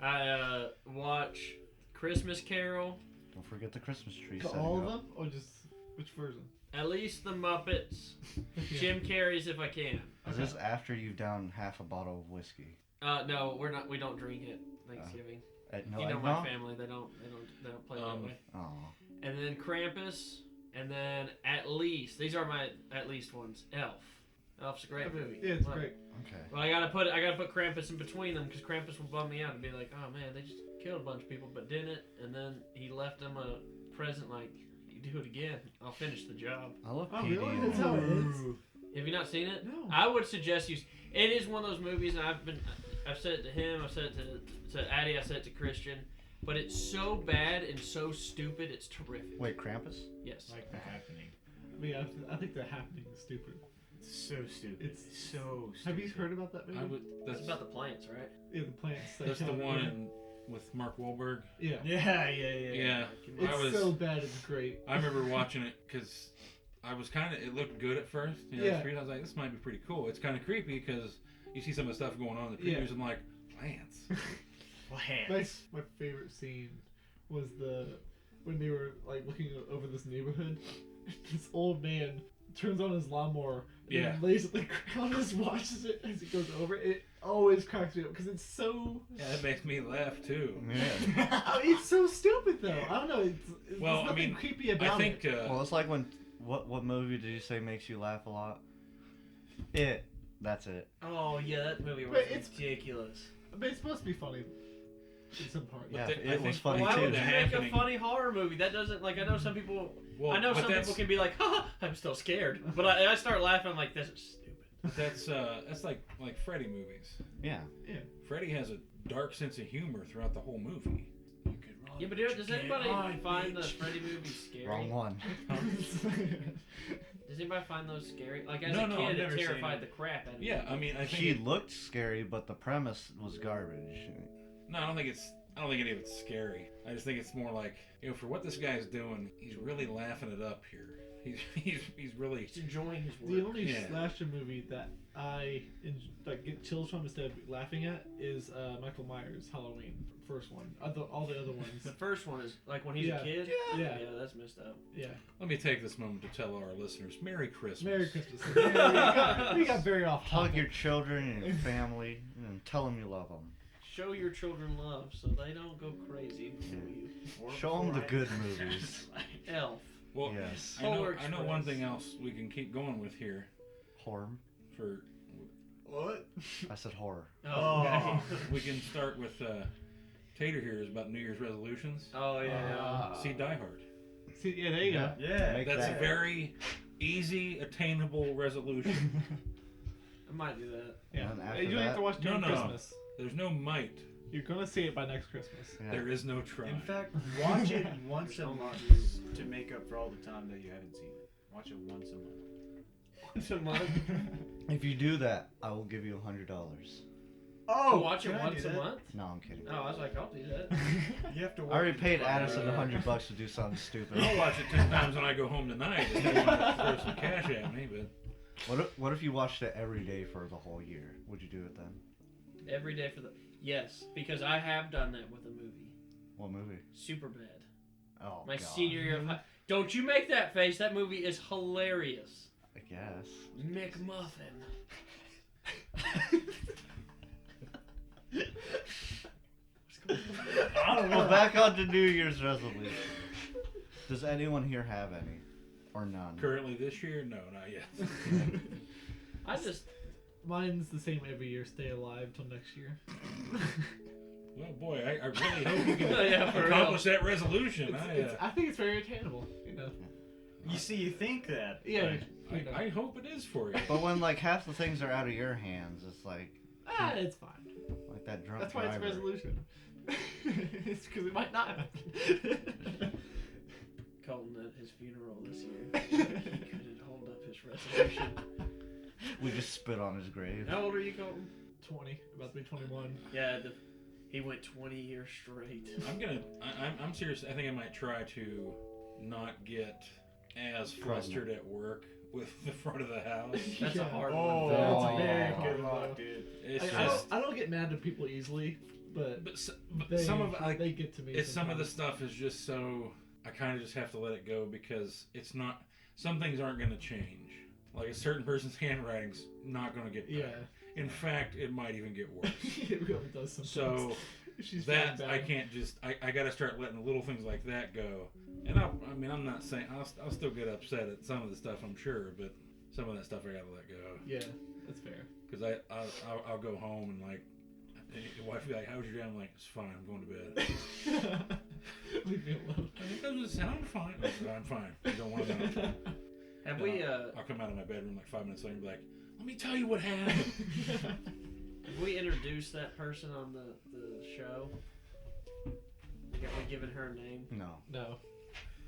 B: I watch Christmas Carol.
A: Don't forget the Christmas tree.
E: All of them, or just which version?
B: At least the Muppets. Jim Carrey's if I can.
A: Is this after you've down half a bottle of whiskey?
B: No, we're not. We don't drink at Thanksgiving.
A: No,
B: you know my family. They don't play that way.
A: Oh.
B: And then Krampus, and then at least these are my at least ones. Elf. Elf's a great movie.
E: Yeah, it's great.
A: Okay.
B: Well, I gotta put Krampus in between them because Krampus will bum me out and be like, oh man, they just killed a bunch of people, but didn't. And then he left them a present like, you do it again, I'll finish the job.
A: I love
E: Oh,
A: PD.
E: really? That's how it is?
B: Have you not seen it?
E: No.
B: I would suggest you. It is one of those movies, and I've said it to him, I've said it to Addie, I said it to Christian, but it's so bad and so stupid, it's terrific.
A: Wait, Krampus?
B: Yes.
C: Like The Happening.
E: I mean, I think The Happening is stupid.
C: It's so stupid.
E: It's
C: so stupid.
E: Have you heard about that movie?
B: That's about the plants, right?
E: Yeah, the plants.
D: That's the one with Mark Wahlberg.
E: Yeah.
C: Yeah.
E: It's so bad, it's great.
D: I remember watching it because I was it looked good at first. You know, I was like, this might be pretty cool. It's kind of creepy because you see some of the stuff going on in the previews. I'm like, plants.
C: Plants.
E: My favorite scene was when they were like looking over this neighborhood. This old man turns on his lawnmower and lays it on the ground and just watches it as it goes over. It always cracks me up because it's so.
D: Yeah, that makes me laugh too.
A: Yeah.
E: I mean, it's so stupid though. I don't know. There's nothing creepy about it.
A: Well, it's like when what movie did you say makes you laugh a lot? It. That's it.
B: Oh yeah, that movie was ridiculous.
E: But it's supposed to be funny. In some part.
A: Yeah, it was funny
B: why
A: too.
B: Why would you make a funny horror movie? That doesn't I know some people. Well, I know some people can be like, "Ha, I'm still scared," but I start laughing. I'm like, "This is stupid."
D: That's like Freddy movies.
A: Yeah.
D: Freddy has a dark sense of humor throughout the whole movie.
B: Yeah, but does anybody find the Freddy movies scary?
A: Wrong one.
B: Does anybody find those scary? Like as a kid, it terrified the crap out of me.
D: Yeah, I mean, I think
A: she looked scary, but the premise was garbage.
D: No, I don't think any of it's scary. I just think it's more like, for what this guy's doing, he's really laughing it up here. He's really
B: enjoying his work.
E: The only slasher movie that I get chills from instead of laughing at is Michael Myers' Halloween, first one. All the other ones.
B: The first one is like when he's a kid. Yeah, that's messed up.
E: Yeah.
D: Let me take this moment to tell our listeners, Merry Christmas.
E: Merry Christmas. we got very off topic.
A: Hug your children and your family and tell them you love them.
B: Show your children love so they don't go crazy and kill you.
A: Show them the good movies.
B: Elf.
D: Well,
A: yes.
D: I know one thing else we can keep going with here.
A: Horror.
D: For
C: what?
A: I said horror.
B: Oh. Okay.
D: We can start with Tater here is about New Year's resolutions.
B: Oh yeah.
D: See Die Hard.
E: See, yeah, there you go.
C: Yeah.
D: That's a very easy, attainable resolution.
B: I might do that.
E: Yeah. You don't have to watch during Christmas.
D: There's no might.
E: You're gonna see it by next Christmas.
A: Yeah.
D: There is no try.
C: In fact, watch it once a month to make up for all the time that you haven't seen it. Watch it once a month.
B: Once a month.
A: If you do that, I will give you $100.
C: Oh,
B: To watch it
C: can I
B: once
C: do
B: a
C: that?
B: month?
A: No, I'm kidding.
B: Oh, I was like, I'll do that.
C: You have to.
A: I already paid Addison
B: Yeah.
A: $100 to do something stupid.
D: I'll watch it 10 times when I go home tonight. If they want to throw some cash at me, but
A: What if you watched it every day for the whole year? Would you do it then?
B: Every day for the... Yes, because I have done that with a movie.
A: What movie?
B: Superbad.
A: Oh,
B: My
A: God.
B: senior year of high... Don't you make that face. That movie is hilarious.
A: I guess.
B: McMuffin.
C: I don't know.
A: Well, back on to New Year's resolution. Does anyone here have any? Or none?
D: currently this year, no, not yet.
B: I just...
E: Mine's the same every year. Stay alive till next year.
D: Well, boy, I really hope you can
B: Yeah, for
D: accomplish that resolution.
E: I think it's very attainable. You know.
C: You see, you think that.
E: Yeah. You know.
D: I hope it is for you.
A: But when like half the things are out of your hands, it's like
E: It's fine.
A: that drunk
E: That's why it's a
A: driver.
E: resolution. It's because it might not happen.
B: Colton at his funeral this year. He couldn't hold up his resolution.
A: We just spit on his grave.
B: How old are you, Colton?
E: 20, about to be 21.
B: Yeah, he went 20 years straight.
D: I'm serious. I think I might try to not get as flustered at work with the front of the house.
B: That's a hard
C: Oh,
B: one.
E: That's
A: Oh.
E: a very
C: good
E: good
C: luck,
E: one.
C: dude.
D: It's
E: I
D: just,
E: don't get mad at people easily, but
D: but
E: they,
D: some of like
E: they get to me.
D: it's some of the
E: sometimes.
D: stuff is just so I kind of just have to let it go because it's not. Some things aren't going to change. Like a certain person's handwriting's not going to get better.
E: Yeah.
D: In fact, it might even get worse.
E: It really does sometimes.
D: So
E: She's
D: that
E: feeling
D: I
E: bad.
D: can't just I got to start letting little things like that go. And I'm not saying I'll still get upset at some of the stuff, I'm sure, but some of that stuff I got to let go
E: Yeah, that's fair.
D: because I'll go home and like the wife will be like, "How's your day?" I'm like, "It's fine. I'm going to bed."
E: Leave me alone.
D: It doesn't sound fine. I said, I'm fine. You don't want to know.
B: Have we
D: I'll come out of my bedroom like 5 minutes later and be like, "Let me tell you what happened."
B: have we introduced that person on the show? Have we given her a name?
A: No.
E: No.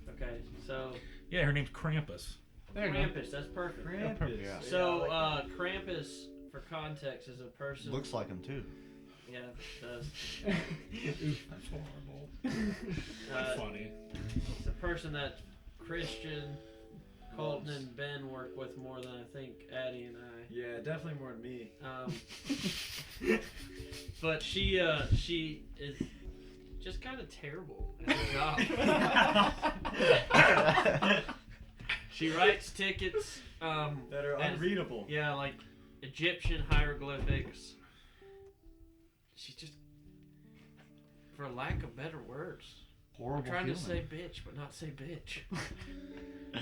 B: Okay, so
D: Yeah, her name's Krampus.
E: There you go.
B: Krampus, that's perfect.
C: Krampus.
A: Yeah.
B: So
C: Yeah, I like
B: Krampus, for context, is a person.
A: Looks like him too.
B: Yeah, it does.
D: That's horrible. That's funny.
B: It's a person that Christian, Colton, and Ben work with more than I think Addie and I.
C: Yeah, definitely more than me.
B: But she is just kind of terrible at her job. She writes tickets.
C: That are
B: and-
C: unreadable.
B: Yeah, like Egyptian hieroglyphics. She's just, for lack of better words,
A: Horrible.
B: I'm trying
A: human.
B: to say bitch, but not say bitch.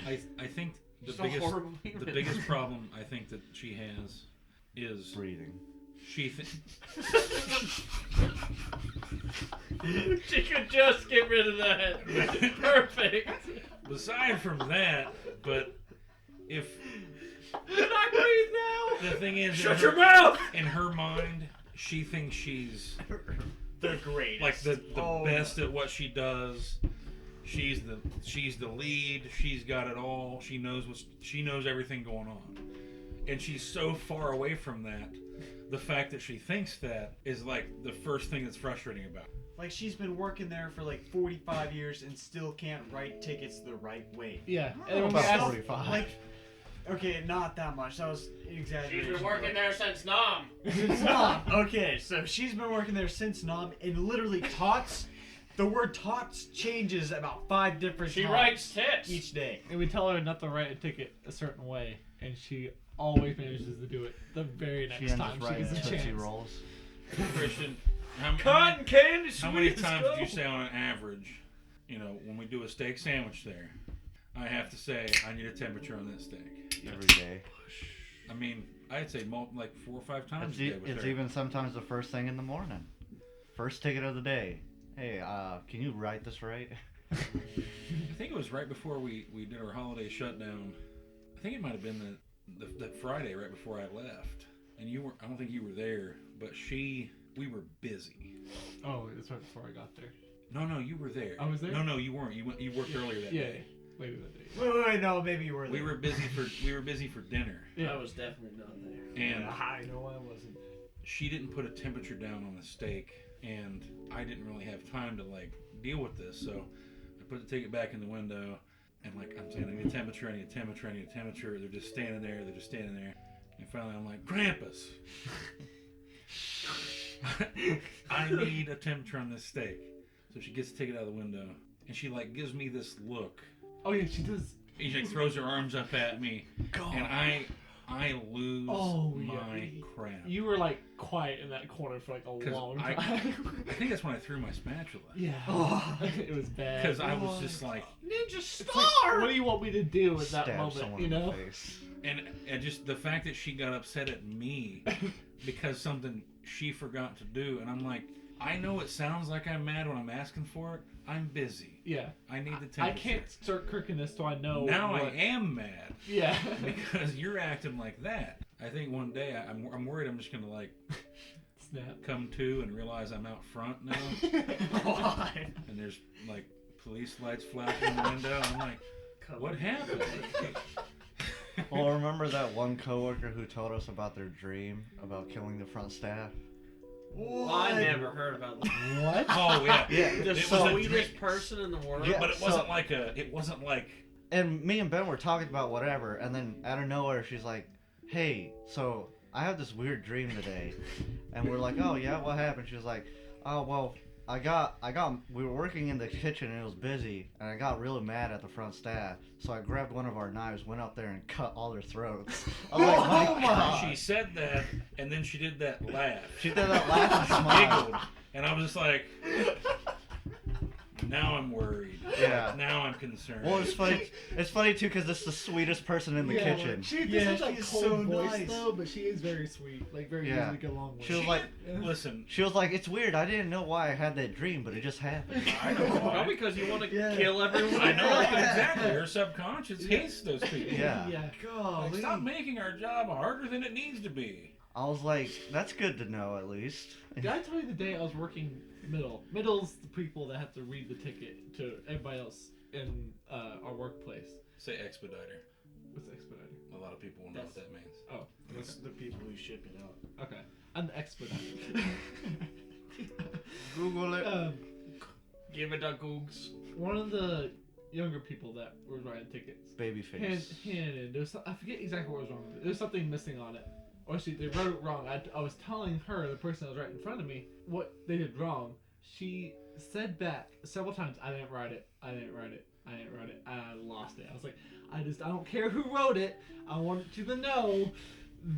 D: I think the
B: Just a
D: biggest
B: horrible human.
D: the biggest problem I think that she has is
A: breathing.
D: she
B: She could just get rid of that. Perfect.
D: aside from that, but if
B: Can I breathe now?
D: the thing is
B: Shut your mouth!
D: in her mind, she thinks she's
C: The greatest.
D: like the
C: Oh.
D: best at what she does. She's the lead. She's got it all. She knows everything going on, and she's so far away from that. The fact that she thinks that is like the first thing that's frustrating about it.
C: Like she's been working there for like 45 years and still can't write tickets the right way.
E: Yeah.
A: I don't know about
C: Stuff
A: 45.
C: Like, okay, not that much. That was
B: She's
C: exaggeration.
B: been working there since Nom.
C: Since Nom. Okay, so she's been working there since Nom, and literally tots. The word tots changes about 5 different
B: She
C: times
B: writes tits.
C: each day.
E: And we tell her not to write a ticket a certain way, and she always manages to do it the very
A: She
E: next
A: ends
E: time
A: up
E: she
A: writing
E: gets a
A: Tootsie
E: chance.
A: Rolls.
D: Christian,
B: Cotton candy
D: how many
B: sweets,
D: times
B: go.
D: did you say on an average, when we do a steak sandwich there, I have to say I need a temperature on that steak.
A: Every day.
D: I mean, I'd say like 4 or 5 times
A: It's,
D: a day with
A: it's
D: her.
A: even sometimes the first thing in the morning. First ticket of the day. Hey, can you write this right?
D: I think it was right before we did our holiday shutdown. I think it might have been the Friday right before I left. And I don't think you were there, but we were busy.
E: Oh, that's right before I got there.
D: No, you were there.
E: I was there?
D: No, you weren't. You worked earlier that
E: Yeah,
D: day.
E: later that day.
C: Wait, no, maybe you were there.
D: We were busy for dinner.
E: Yeah.
B: I was definitely not there.
D: And
C: I know I wasn't.
D: she didn't put a temperature down on the steak, and I didn't really have time to like deal with this, so I put the ticket back in the window, and like I'm saying, I need a temperature, I need a temperature, I need a temperature. They're just standing there, and finally I'm like, Grampus, I need a temperature on this steak. So she gets the ticket out of the window, and she like gives me this look.
E: Oh yeah, she does.
D: And she like throws her arms up at me,
E: God.
D: and I lose my crap.
E: You were like quiet in that corner for like a long time.
D: I think that's when I threw my spatula.
E: Yeah. It was bad.
D: Because I was just like,
B: Ninja Star!
E: Like, what do you want me to do in that
A: Stab
E: moment?
A: someone
E: You
A: in the
E: know?
A: face.
D: and just the fact that she got upset at me because something she forgot to do, and I'm like, I know it sounds like I'm mad when I'm asking for it. I'm busy.
E: Yeah.
D: I need the temperature.
E: I can't start cooking this till I know.
D: Now
E: what...
D: I am mad.
E: Yeah.
D: Because you're acting like that. I think one day I'm worried I'm just gonna like
E: Snap.
D: come to and realize I'm out front now.
C: Why?
D: And there's like police lights flashing in the window. I'm like, what happened?
A: Well, remember that one coworker who told us about their dream about killing the front staff?
B: Well, I never heard about that.
E: What?
D: Oh yeah,
A: Yeah.
B: The
D: It was a
B: sweetest person in the world.
A: Yeah.
D: but it wasn't like.
A: And me and Ben were talking about whatever, and then out of nowhere, she's like, "Hey, so I have this weird dream today," and we're like, "Oh yeah, what happened?" She was like, "Oh well, we were working in the kitchen and it was busy, and I got really mad at the front staff, so I grabbed one of our knives, went up there and cut all their throats." I was like, "My God."
D: She said that, and then she did that laugh.
A: She did that laugh and smile.
D: Giggled, and I was just like, now I'm worried.
A: Yeah.
D: Now I'm concerned.
A: Well, it's funny. It's funny too because it's the sweetest person in the kitchen.
E: She
C: Yeah,
E: does have that
C: she's
E: cold
C: so
E: voice
C: nice.
E: though, but she is very sweet. Like very
A: Yeah.
E: easy to get along with.
A: She was like,
D: Listen,
A: she was like, "It's weird. I didn't know why I had that dream, but it just happened."
D: I know
B: Well,
D: why.
B: because you want to
C: Yeah.
B: kill everyone.
D: I know exactly. Her subconscious hates those people.
A: Yeah.
E: Yeah.
D: Like, stop making our job harder than it needs to be.
A: I was like, "That's good to know, at least."
E: Did I tell you the day I was working middle? Middle's the people that have to read the ticket to everybody else in our workplace.
D: Say expediter.
E: What's expediter?
D: A lot of people will know what that means.
E: Oh,
C: It's the people who ship it out.
E: okay. I'm the expediter.
A: Google it.
B: Give it a googs.
E: One of the younger people that were writing tickets
A: Babyface.
E: handed. There was I forget exactly what was wrong with it. There was something missing on it. Or they wrote it wrong. I was telling her, the person that was right in front of me, what they did wrong. She said back several times, "I didn't write it. I didn't write it. I didn't write it." And I lost it. I was like, I don't care who wrote it. I want you to know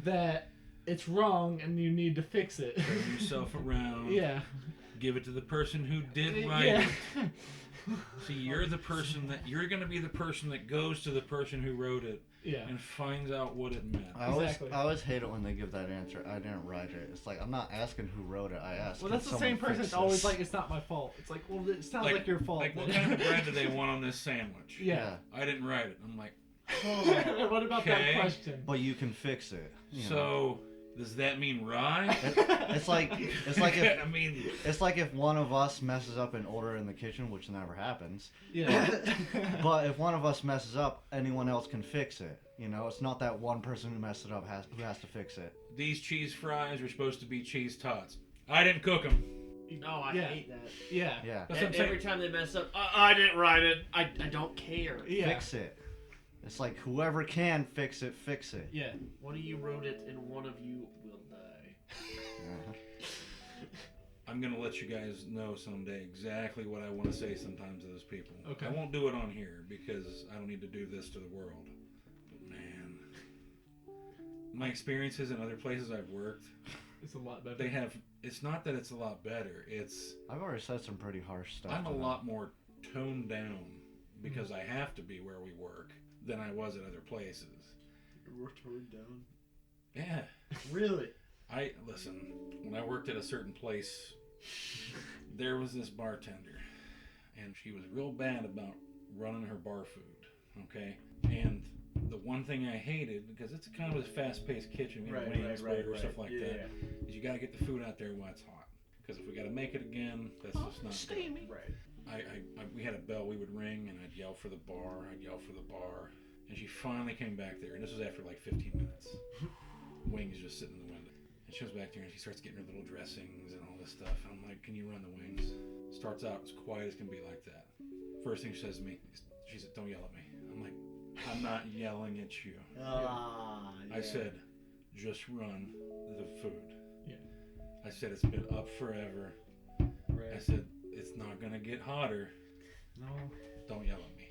E: that it's wrong and you need to fix it.
D: Turn yourself around.
E: Yeah.
D: Give it to the person who did write
E: Yeah.
D: it. See, you're going to be the person that goes to the person who wrote it
E: Yeah.
D: and finds out what it meant.
E: Exactly.
A: I always hate it when they give that answer. I didn't write it. It's like, I'm not asking who wrote it. I asked.
E: Well,
A: "Can
E: that's the same
A: someone
E: person
A: fix
E: that's always
A: this?"
E: like, "It's not my fault." It's like, well, it sounds like your fault.
D: Like, what kind of bread do they want on this sandwich?
E: Yeah.
D: I didn't write it. I'm like,
E: What about
D: Okay.
E: that question?
A: But you can fix it. You know?
D: so does that mean rye?
A: It's like if
D: I mean,
A: it's like if one of us messes up an order in the kitchen, which never happens.
E: Yeah.
A: But if one of us messes up, anyone else can fix it. You know, it's not that one person who messed it up who has to fix it.
D: these cheese fries are supposed to be cheese tots. I didn't cook them.
B: Oh, I
E: Yeah.
B: hate that.
E: Yeah.
A: Yeah.
D: That's what I'm
B: Every
D: saying.
B: time they mess up, I didn't write it. I don't care.
E: Yeah.
A: Fix it. It's like whoever can fix it, fix it.
E: Yeah.
B: One of you wrote it, and one of you will die.
A: Uh-huh.
D: I'm going to let you guys know someday exactly what I want to say sometimes to those people.
E: Okay.
D: I won't do it on here because I don't need to do this to the world. But man, my experiences in other places I've worked,
E: It's a lot better.
D: they have, it's not that it's a lot better. It's,
A: I've already said some pretty harsh stuff.
D: I'm a
A: to them.
D: lot more toned down because I have to be where we work than I was at other places.
C: You were turned down.
D: Yeah.
C: Really?
D: Listen, when I worked at a certain place, there was this bartender, and she was real bad about running her bar food, okay? And the one thing I hated, because it's kind of a fast-paced kitchen, you know, wings, burgers, stuff like that, is you got to get the food out there while it's hot. Because if we got to make it again, that's just not
E: steamy.
C: Right.
D: we had a bell we would ring, and I'd yell for the bar, and she finally came back there, and this was after like 15 minutes. Wings just sitting in the window. And she goes back there and she starts getting her little dressings and all this stuff. And I'm like, can you run the wings? Starts out as quiet as can be like that. First thing she says to me, she said, don't yell at me. I'm like, I'm not yelling at you. I said, just run the food.
E: Yeah.
D: I said, it's been up forever. I said, it's not going to get hotter.
C: No.
D: Don't yell at me.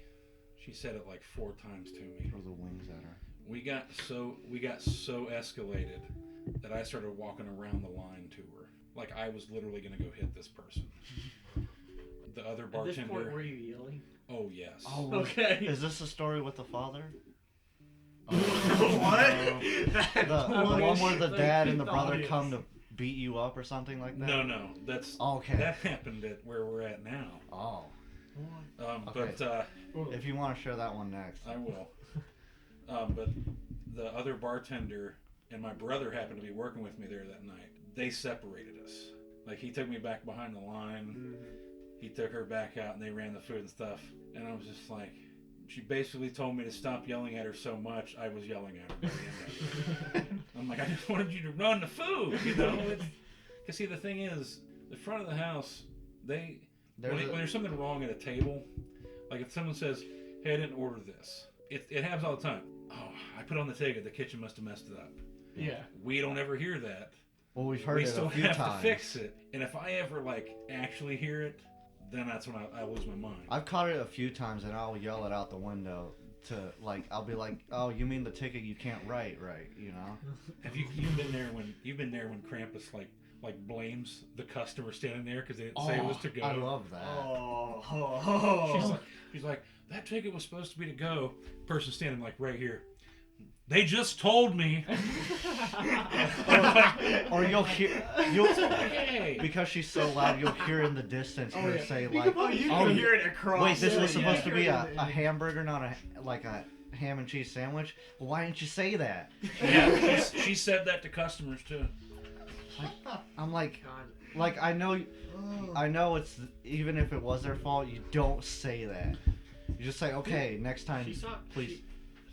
D: She said it like 4 times to me.
A: Throw the wings at her.
D: We got so escalated that I started walking around the line to her. Like I was literally going to go hit this person. The other
B: At
D: bartender.
B: this point, were you yelling?
D: Oh, yes.
A: Oh,
B: Okay.
A: Is this a story with the father?
C: What?
A: The one where the dad and the brother
C: Audience.
A: come to beat you up or something like that?
D: No. That's
A: Okay.
D: That happened at where we're at now.
A: Oh. Okay.
D: But
A: If you want to share that one next.
D: I will. But the other bartender and my brother happened to be working with me there that night. They separated us. Like he took me back behind the line. He took her back out and they ran the food and stuff. And I was just like, she basically told me to stop yelling at her so much, I was yelling at her by the end of it. I'm like, I just wanted you to run the food, you know? Because see, the thing is, the front of the house, when there's something wrong at a table, like if someone says, hey, I didn't order this. It happens all the time. Oh, I put on the ticket, the kitchen must have messed it up.
E: Yeah.
D: We don't ever hear that.
A: Well, we've heard
D: We
A: it
D: still
A: a few
D: have
A: times.
D: to fix it. And if I ever actually hear it, then that's when I lose my mind.
A: I've caught it a few times, and I'll yell it out the window to I'll be like, "Oh, you mean the ticket you can't write, right?" You know.
D: Have you've been there when Krampus like blames the customer standing there because they didn't say it was to go?
A: I love that.
D: She's like, that ticket was supposed to be to go. Person standing like right here. They just told me.
A: Or you'll hear
D: Hey.
A: because she's so loud, you'll hear in the distance her say
E: You
A: like,
E: can
C: You
A: "Oh,
C: can hear it across.
A: wait, this was
C: Yeah,
A: supposed to be a
C: yeah.
A: hamburger, not a ham and cheese sandwich. Well, why didn't you say that?"
D: Yeah, she said that to customers too.
A: I'm like,
B: God.
A: I know it's even if it was their fault, you don't say that. You just say, "Okay, next time,
B: She's not.
A: please."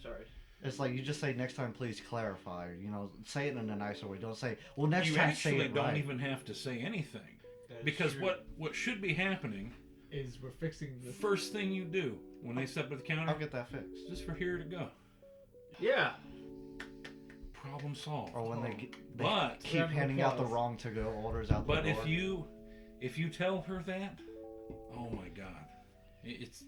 B: Sorry.
A: It's like you just say, "Next time, please clarify." You know, say it in a nicer way. Don't say, "Well, next
D: You
A: time, say
D: actually
A: it
D: don't
A: right."
D: even have to say anything
E: That is
D: because
E: true.
D: what should be happening
E: is we're fixing
D: the
E: this.
D: first thing you do when they step at the counter
A: I'll get that fixed.
D: just for here to go.
B: Yeah.
D: Problem solved.
A: Or when they
D: But
A: keep
E: Round of
A: handing out the
E: applause.
A: wrong to-go orders out the
D: But
A: door.
D: if you tell her that, oh my God, it's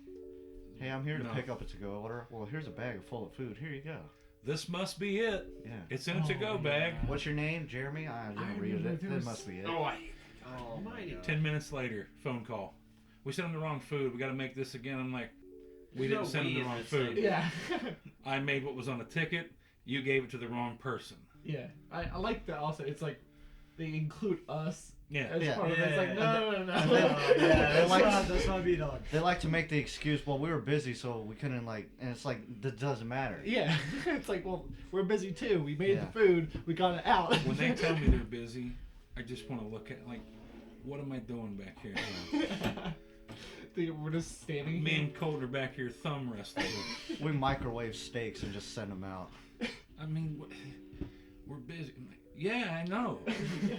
A: Hey, I'm here to
D: No.
A: pick up a to-go order. Well, here's a bag full of food. Here you go.
D: this must be it.
A: Yeah.
D: It's in a to-go bag.
A: What's your name? Jeremy? I didn't
E: I
A: read
E: remember
A: it.
E: there
A: That
E: was-
A: must be it.
B: I.
C: Oh my God.
D: 10 minutes later, phone call. We sent them the wrong food. We got to make this again. I'm like, we
B: There's
D: didn't
B: no
D: send them
B: we
D: the
B: in
D: wrong
B: this
D: food.
B: thing.
E: Yeah.
D: I made what was on the ticket. You gave it to the wrong person.
E: Yeah. I like that also. It's like they include us
D: Yeah.
E: as
A: Yeah.
E: part of it. It's like,
C: Yeah.
E: no.
A: and then-
C: Yeah,
A: like-
C: that's not being done.
A: They like to make the excuse, well, we were busy, so we couldn't, and it's like, that doesn't matter.
E: Yeah. It's like, well, we're busy too. We made
A: Yeah.
E: the food. We got it out.
D: When they tell me they're busy, I just want to look at what am I doing back here?
E: We're just standing
D: Me
E: here.
D: and Colton are back here thumb wrestling.
A: We microwave steaks and just send them out.
D: I mean, we're busy. I'm like, yeah, I know.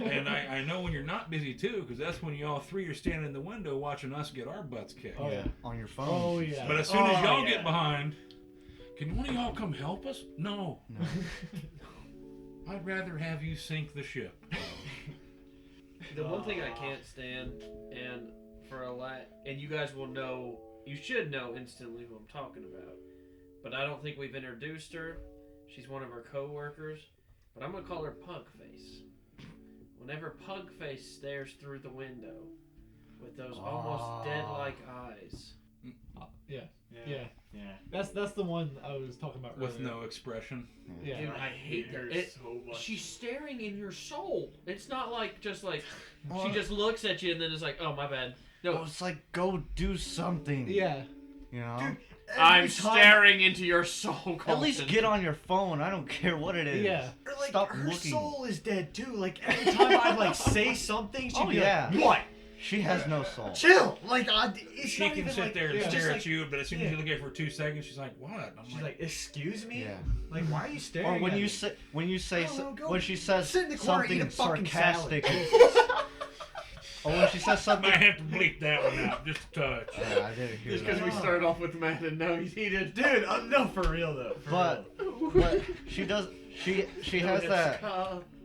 D: And I know when you're not busy too, because that's when you all three are standing in the window watching us get our butts kicked.
E: Oh, yeah.
A: On your phone.
E: Oh, yeah.
D: But as soon as y'all
C: yeah.
D: get behind, can one of y'all come help us? No.
A: No.
D: I'd rather have you sink the ship.
B: The one thing I can't stand, and you guys will know, you should know instantly who I'm talking about. But I don't think we've introduced her. She's one of our co-workers, but I'm gonna call her Pugface. Whenever Pugface stares through the window with those almost dead-like eyes.
E: Yeah. That's the one I was talking about
D: With
E: earlier.
D: no expression.
E: Yeah.
B: Dude, I hate
C: her
B: that.
C: so much.
B: She's staring in your soul. It's not like just like
A: Well,
B: she just looks at you and then is like, "Oh, my bad."
A: well,
B: No,
A: it's like, go do something.
E: Yeah.
A: You know?
C: Dude,
B: I'm
C: every time-
B: staring into your soul. Colton.
A: At least get on your phone. I don't care what it is.
E: Yeah.
C: Or like
A: Stop
C: her
A: looking.
C: soul is dead too. Like every time I say something, she'd
A: Oh,
C: be
A: yeah.
C: like, "What?"
A: She has no soul.
C: Chill. Like, it's
D: She
C: not
D: can
C: even
D: sit
C: like,
D: there and
C: it's just
D: stare
C: like,
D: at you, but as soon as
C: yeah.
D: you look at her for 2 seconds, she's like, "What?" I'm
C: She's like, excuse me?
A: Yeah.
C: Like, why are you staring
A: Or when
C: at
A: you
C: me?
A: say
C: Go
A: when she says
C: sit in the corner, eat
A: something
C: a fucking
A: sarcastic,
C: salad.
A: or when she says
D: I
A: something.
D: might have to bleep that one out just a touch.
A: Yeah, I didn't hear
B: Just because
A: that.
B: we started off with Matt and now he's heated.
C: Dude, no, for real though.
A: But she does. She has that.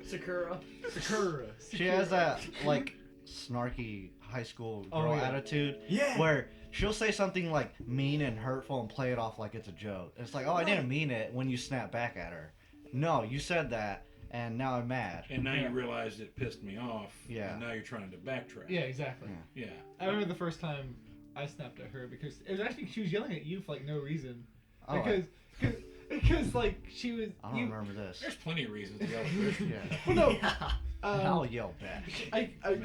B: Sakura.
C: Sakura.
A: She has that like snarky high school girl
E: yeah.
A: attitude
C: Yeah.
A: where she'll say something like mean and hurtful and play it off like it's a joke. It's like, oh, I didn't mean it when you snap back at her. No, you said that, and now I'm mad.
D: And now
E: Yeah.
D: you realize it pissed me off.
A: Yeah.
D: And now you're trying to backtrack.
E: Yeah, exactly.
D: Yeah.
E: I remember the first time I snapped at her because it was actually she was yelling at you for like no reason.
A: Oh,
E: Because like she was.
A: I don't remember this.
D: There's plenty of reasons to yell at Christian.
A: Yeah.
E: Well, no.
A: I'll yell back.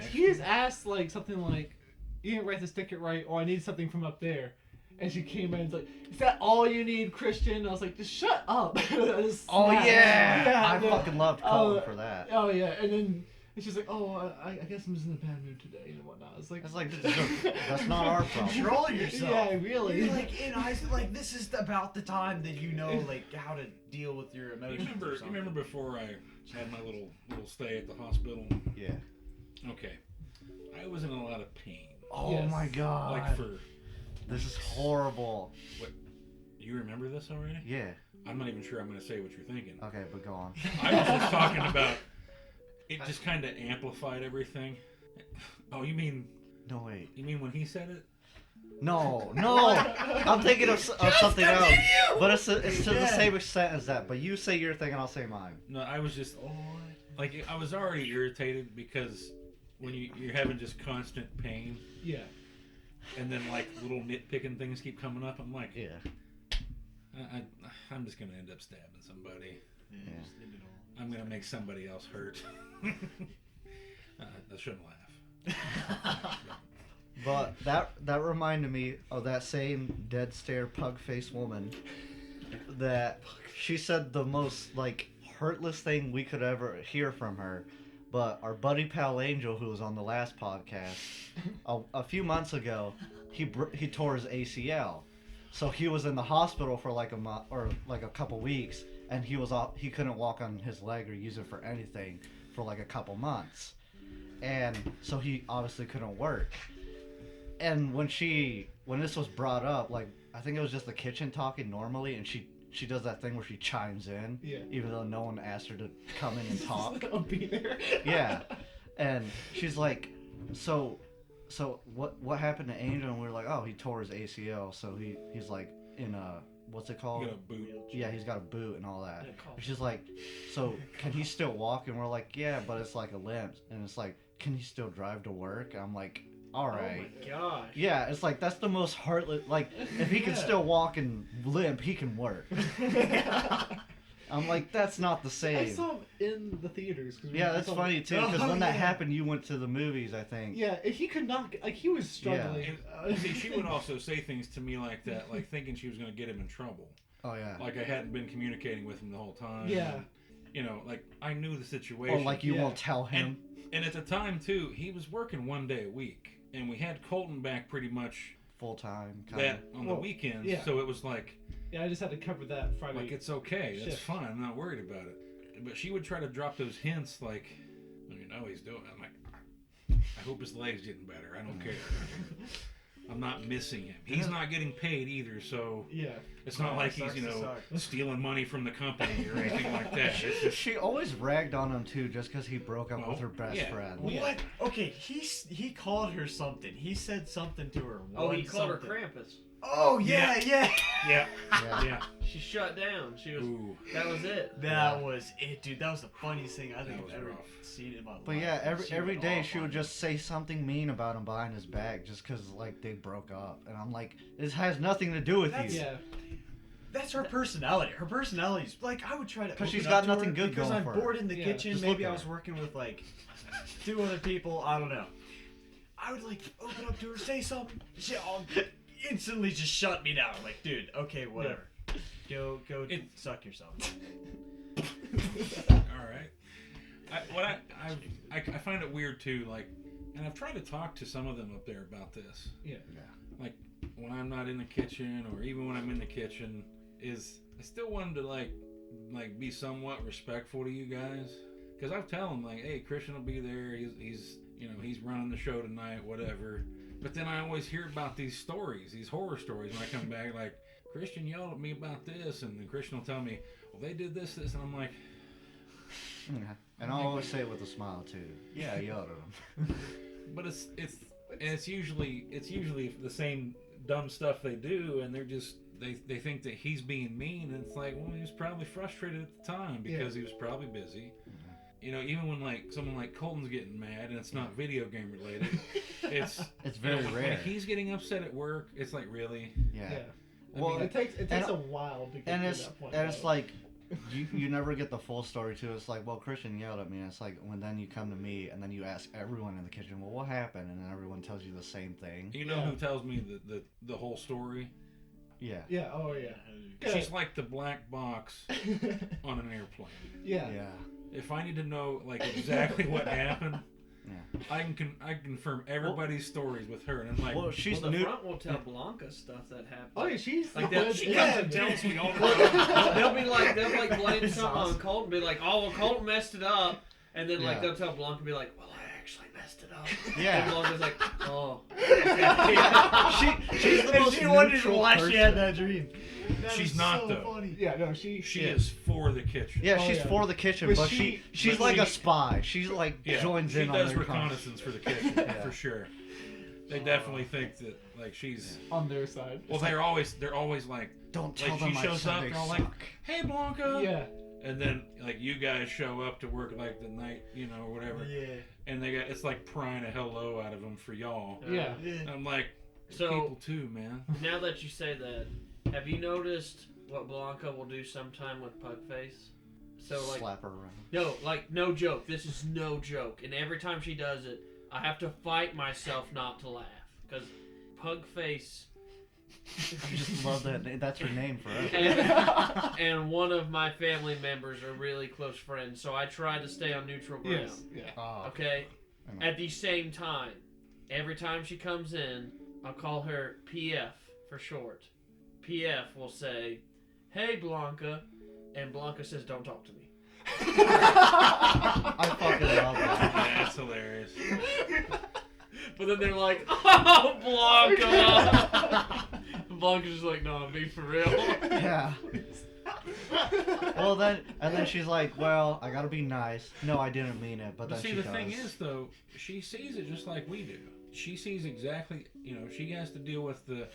E: He just asked like something like, "You didn't write this ticket right," or "I need something from up there," and she came in and was like, "Is that all you need, Christian?" I was like, "Just shut up."
A: Oh
E: Snap.
A: yeah! I
E: no.
A: fucking loved Colton for that.
E: Oh yeah, and then she's like, "Oh, I guess I'm just in a bad mood today and whatnot." It's like,
A: It's like that's not our problem.
C: Control yourself.
E: yeah, really.
C: You're like in high school, like this is about the time that you know like how to deal with your
D: You
C: emotions.
D: remember before I had my little stay at the hospital?
A: Yeah.
D: Okay. I was in a lot of pain.
A: Oh
E: Yes.
A: my god.
D: Like for
A: This is horrible.
D: you remember this already?
A: Yeah.
D: I'm not even sure I'm gonna say what you're thinking.
A: Okay, but go on.
D: I was just talking about it just kinda amplified everything. Oh, you mean
A: No, wait.
D: when he said it?
A: No. I'm thinking of something else. But it's to the same extent as that. But you say your thing and I'll say mine.
D: No, I was just like I was already irritated because when you're having just constant pain
E: Yeah.
D: and then like little nitpicking things keep coming up, I'm like,
A: Yeah.
D: I'm just gonna end up stabbing somebody.
C: Yeah. Just end it all.
D: I'm gonna make somebody else hurt. I shouldn't laugh.
A: But that reminded me of that same dead stare pug faced woman that she said the most like hurtless thing we could ever hear from her. But our buddy pal Angel, who was on the last podcast, a few months ago, he tore his ACL, so he was in the hospital for like a month or like a couple weeks, and he couldn't walk on his leg or use it for anything for like a couple months, and so he obviously couldn't work. And when this was brought up, like I think it was just the kitchen talking normally, and she does that thing where she chimes in,
E: Yeah.
A: even though no one asked her to come in and talk.
E: I'll be there.
A: Yeah, and she's like, so what happened to Angel? And we were like, oh, he tore his ACL, so he's like in a what's it called?
D: You got a boot.
A: Yeah, he's got a boot and all that.
B: Yeah, call.
A: And she's like, so can he still walk? And we're like, yeah, but it's like a limp. And it's like, can he still drive to work? I'm like, all right.
B: Oh my gosh.
A: Yeah, it's like that's the most heartless. Like, if he can still walk and limp, he can work. I'm like, that's not the
E: I
A: same.
E: saw him in the theaters.
A: Yeah, that's funny too. Because
C: Oh,
A: when that
C: yeah.
A: happened, you went to the movies, I think.
E: Yeah, he could not. Like he was struggling.
D: And, see, she would also say things to me like that, like thinking she was going to get him in trouble.
A: Oh yeah.
D: Like I hadn't been communicating with him the whole time.
E: Yeah.
D: And, you know, like I knew the situation.
A: Or like you
E: Yeah.
A: won't tell him.
D: And at the time too, he was working 1 day a week, and we had Colton back pretty much
A: Full time. Kind
D: that on the
E: Well,
D: weekends.
E: yeah.
D: So it was like
E: Yeah, I just had to cover that Friday.
D: it's okay, that's
E: shift.
D: fine. I'm not worried about it. But she would try to drop those hints like, well, you know he's doing. I'm like, I hope his leg's getting better. I don't care. I'm not missing him. He's not getting paid either, so
E: Yeah.
D: it's not like he's, you know, stealing money from the company or anything like that. It's just,
A: She always ragged on him too, just because he broke up with her best
D: yeah.
A: friend.
D: Yeah.
C: What? Okay, he called her something. He said something to her.
B: Oh, he
C: once
B: called her
C: something.
B: Krampus.
C: Oh yeah.
D: yeah,
A: Yeah.
D: yeah.
B: She shut down. She was.
D: Ooh.
B: That was it.
C: That was it, dude. That was the funniest thing I think
D: That was
C: I've ever
D: rough.
C: seen in my life.
A: But yeah, every
C: went
A: day
C: off
A: she
C: on
A: would
C: him.
A: just say something mean about him behind his back, just because like they broke up, and I'm like, this has nothing to do with
C: That's-
A: you.
E: Yeah.
C: That's her personality. Her personality's like I would try to.
A: 'Cause
C: open
A: she's
C: up
A: got
C: to
A: nothing
C: her
A: good
C: because
A: going
C: I'm
A: for her.
C: bored in the
E: Yeah,
C: kitchen.
A: just
C: Maybe
A: look
C: I
A: at
C: was
A: her.
C: working with like 2 other people. I don't know. I would like open up to her, say something. She'll instantly just shut me down. Like, dude, okay, whatever. Go suck yourself.
D: All right. I find it weird too. Like And I've tried to talk to some of them up there about this.
E: Yeah.
D: Like when I'm not in the kitchen, or even when I'm in the kitchen, is I still want them to like be somewhat respectful to you guys. Because I tell them like, hey, Cristian will be there. He's he's running the show tonight, whatever. But then I always hear about these stories, these horror stories when I come back. Like Cristian yelled at me about this, and then Cristian will tell me, well, they did this, and I'm like.
A: Yeah. And I'll always say it with a smile too. Yeah, I yelled at him.
D: But it's usually the same dumb stuff they do, and they're just they think that he's being mean, and it's like, well, he was probably frustrated at the time because he was probably busy. You know, even when like someone like Colton's getting mad and it's not video game related, it's
A: very rare.
D: When he's getting upset at work, it's like, really?
A: Yeah.
E: Well, it takes a while to get to that point.
A: And it's like you never get the full story too. It's like, well, Cristian yelled at me, and it's like when then you come to me and then you ask everyone in the kitchen, well, what happened? And then everyone tells you the same thing.
D: You know who tells me the whole story?
A: Yeah.
E: Yeah. Oh yeah.
D: She's like the black box on an airplane.
E: Yeah.
A: Yeah.
D: If I need to know like exactly what happened, I can confirm everybody's stories with her, and I'm like,
A: well, she's
B: the front will tell Blanca stuff that happened.
E: Oh yeah, she's
B: like
E: the
B: that.
C: She comes and tells me all the time.
B: they'll blame something on Colton, be like, oh well, Colton messed it up, and then like they'll tell Blanca, be like, well, I actually messed it up.
A: Yeah.
B: And Blanca's like, oh.
A: She's the most
C: she wondered
A: neutral
C: why
A: person.
C: she had that dream. That
D: She's
C: is
D: not
C: so
D: though.
C: Funny.
E: Yeah, no, she
D: is for the kitchen.
A: Yeah,
E: Oh,
A: she's
E: yeah.
A: for the kitchen,
E: But
A: but
E: she-
A: she's like a spy. She's like joins
D: she
A: in on
D: does
A: their
D: reconnaissance for the kitchen for sure. They definitely think that like she's
E: on their side.
D: well. They're always like,
A: don't tell
D: like
A: them
D: she
A: I
D: shows
A: said
D: up.
A: they
D: They're all
A: suck.
D: like, hey Blanca.
E: Yeah.
D: And then like you guys show up to work like the night, or whatever.
C: Yeah.
D: And they got it's like prying a hello out of them for y'all.
E: Yeah.
D: And I'm like,
B: So
D: people too, man.
B: now that you say that, have you noticed what Blanca will do sometime with Pugface? So like,
A: slap her around.
B: no, like no joke. This is no joke. And every time she does it, I have to fight myself not to laugh because Pugface.
A: I just love that. That's her name forever.
B: And one of my family members are really close friends, so I try to stay on neutral ground.
E: Yes. Yeah.
A: Oh,
B: Okay?
A: I know.
B: At the same time, every time she comes in, I'll call her PF for short. PF will say, hey Blanca, and Blanca says, don't talk to me.
A: I fucking love that.
D: That's hilarious.
B: But then they're like, oh, Blanca! Blanca's just like, no, be for real.
A: Yeah. Well then, and then she's like, well, I gotta be nice. No, I didn't mean it, but then
D: See,
A: she
D: the
A: does.
D: thing is, though, she sees it just like we do. She sees exactly, she has to deal with the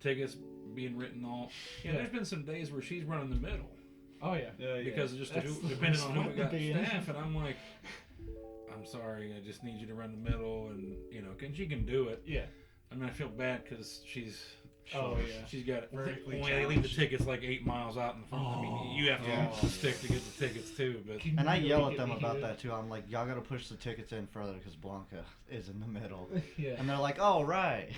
D: tickets being written all. There's been some days where she's running the middle
E: Oh yeah.
D: because of just
E: That's the
D: depending on who
E: worst
D: we got
E: one to be
D: staff, and I'm like, I'm sorry, I just need you to run the middle, and and she can do it.
E: Yeah.
D: I mean, I feel bad because she's got
C: Vertically
D: when they leave the
C: challenged.
D: tickets like 8 miles out in front. I mean, you have to use the stick to get the tickets too, but.
A: And I yell at them about that too. I'm like, y'all gotta push the tickets in further because Blanca is in the middle.
E: Yeah.
A: And they're like, oh, right.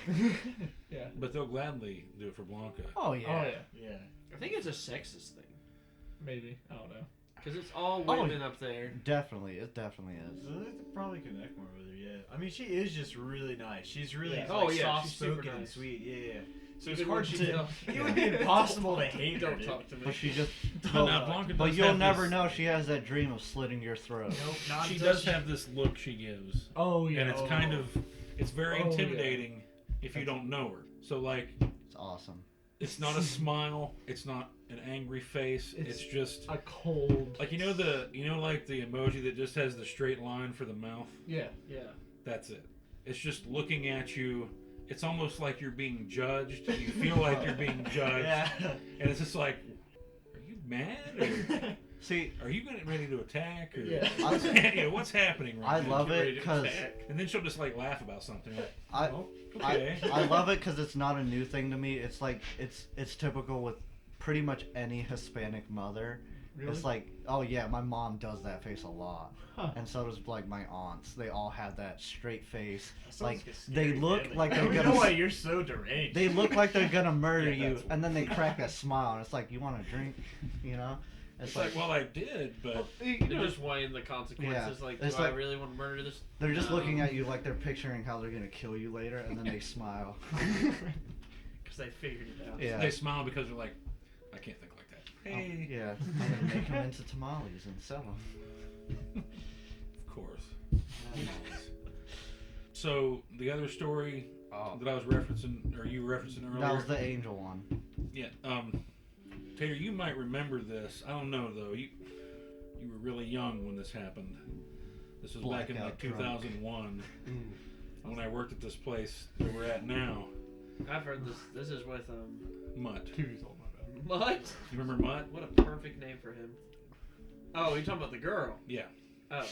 E: Yeah.
D: But they'll gladly do it for Blanca.
A: Oh, yeah.
E: Oh yeah.
C: Yeah.
B: I think it's a sexist thing.
E: Maybe. I don't know.
B: Because it's all women up there.
A: Definitely. It definitely is.
C: So they probably connect more with her, yeah. I mean, she is just really nice. She's really
E: Yeah.
B: Oh, yeah,
C: soft
B: she's super
C: spoken and
B: nice.
C: sweet. Yeah. So it's
B: Even
C: hard
B: when she
C: to.
B: don't-
C: It would be impossible to hate her.
B: Don't
C: dude.
B: talk to me.
A: But she just.
D: No,
A: But,
D: Blanca
A: but
D: does
A: you'll
D: have
A: never
D: this-
A: know she has that dream of slitting your throat.
C: Nope, not
D: She
C: until
D: does have this look she gives,
E: Oh yeah.
D: and it's kind of, it's very
E: Oh, yeah.
D: intimidating if you don't know her. So like,
A: It's awesome.
D: it's not a smile, it's not an angry face, it's just
E: a cold.
D: like like the emoji that just has the straight line for the mouth.
E: Yeah.
B: Yeah.
D: That's it. It's just looking at you. It's almost like you're being judged. You feel like you're being judged,
C: Yeah.
D: and it's just like, are you mad? Or
A: See,
D: are you getting ready to attack? Or
E: Yeah.
D: what's happening right
A: I
D: now?
A: love
B: Get ready
A: it
B: to
A: because
B: attack.
D: And then she'll just like laugh about something. Like,
A: I,
D: oh, okay.
A: I love it because it's not a new thing to me. It's like it's typical with pretty much any Hispanic mother.
E: Really?
A: It's like, oh yeah, my mom does that face a lot,
E: Huh.
A: and so does like my aunts. They all have that straight face.
C: Sounds
A: Like
C: a
A: they
C: scary
A: look
C: family.
A: like
C: I
A: they're
C: don't know
A: gonna.
C: why you're so deranged.
A: They look like they're gonna murder
C: Yeah,
A: you,
C: that's
A: and then they crack a smile, and it's like, you want a drink, It's
D: like, well, I did, but
B: They're just weighing the consequences.
A: Yeah.
B: Like,
A: It's
B: do I
A: like-
B: really want to murder this?
A: They're just
B: No.
A: looking at you like they're picturing how they're gonna kill you later, and then they smile.
B: Because they figured it out.
A: Yeah.
D: they smile because they're like, I can't think like that. Hey.
A: Yeah. And then make them into tamales and sell them.
D: Of course. So the other story that I was referencing, or you were referencing earlier.
A: That was the angel one.
D: Yeah. Tater, you might remember this. I don't know though. You were really young when this happened. This was back in like
A: Blackout drunk.
D: 2001 when I worked at this place that we're at now.
B: I've heard this. This is with
D: Mutt.
E: 2 years old, my bad.
B: Mutt.
D: You remember Mutt?
B: What a perfect name for him. Oh, you're talking about the girl.
D: Yeah.
B: Oh.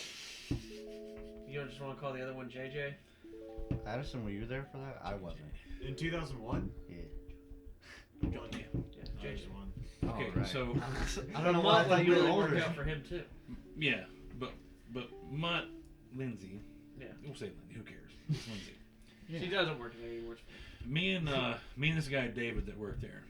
B: You don't just want to call the other one JJ?
A: Addison, were you there for that? I wasn't.
C: In 2001?
A: Yeah.
C: John, yeah.
B: Yeah, JJ.
D: Okay,
A: Oh, right.
D: so
A: I don't know why I
B: Mutt
A: thought
B: would
A: you were
B: really work
A: older.
B: out for him too.
D: yeah, but Mutt, Lindsay.
B: Yeah.
D: We'll say Lindsay. Who cares? It's Lindsay.
A: Yeah.
B: She doesn't work there anymore.
D: Me and this guy David that worked there,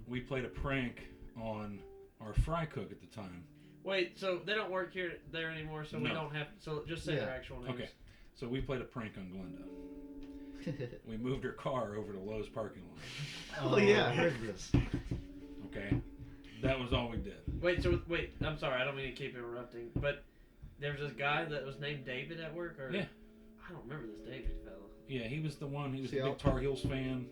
D: we played a prank on our fry cook at the time.
B: Wait, so they don't work there anymore, so we
D: No.
B: don't have. So just say
A: Yeah.
B: their actual names.
D: Okay, so we played a prank on Glenda. We moved her car over to Lowe's parking lot.
A: Oh yeah, I heard this.
D: Okay, that was all we did.
B: Wait, I'm sorry, I don't mean to keep interrupting, but there was this guy that was named David at work, or
D: Yeah.
B: I don't remember this David fellow.
D: Yeah, he was the one. He was
A: See,
D: a
A: I'll-
D: big Tar Heels fan.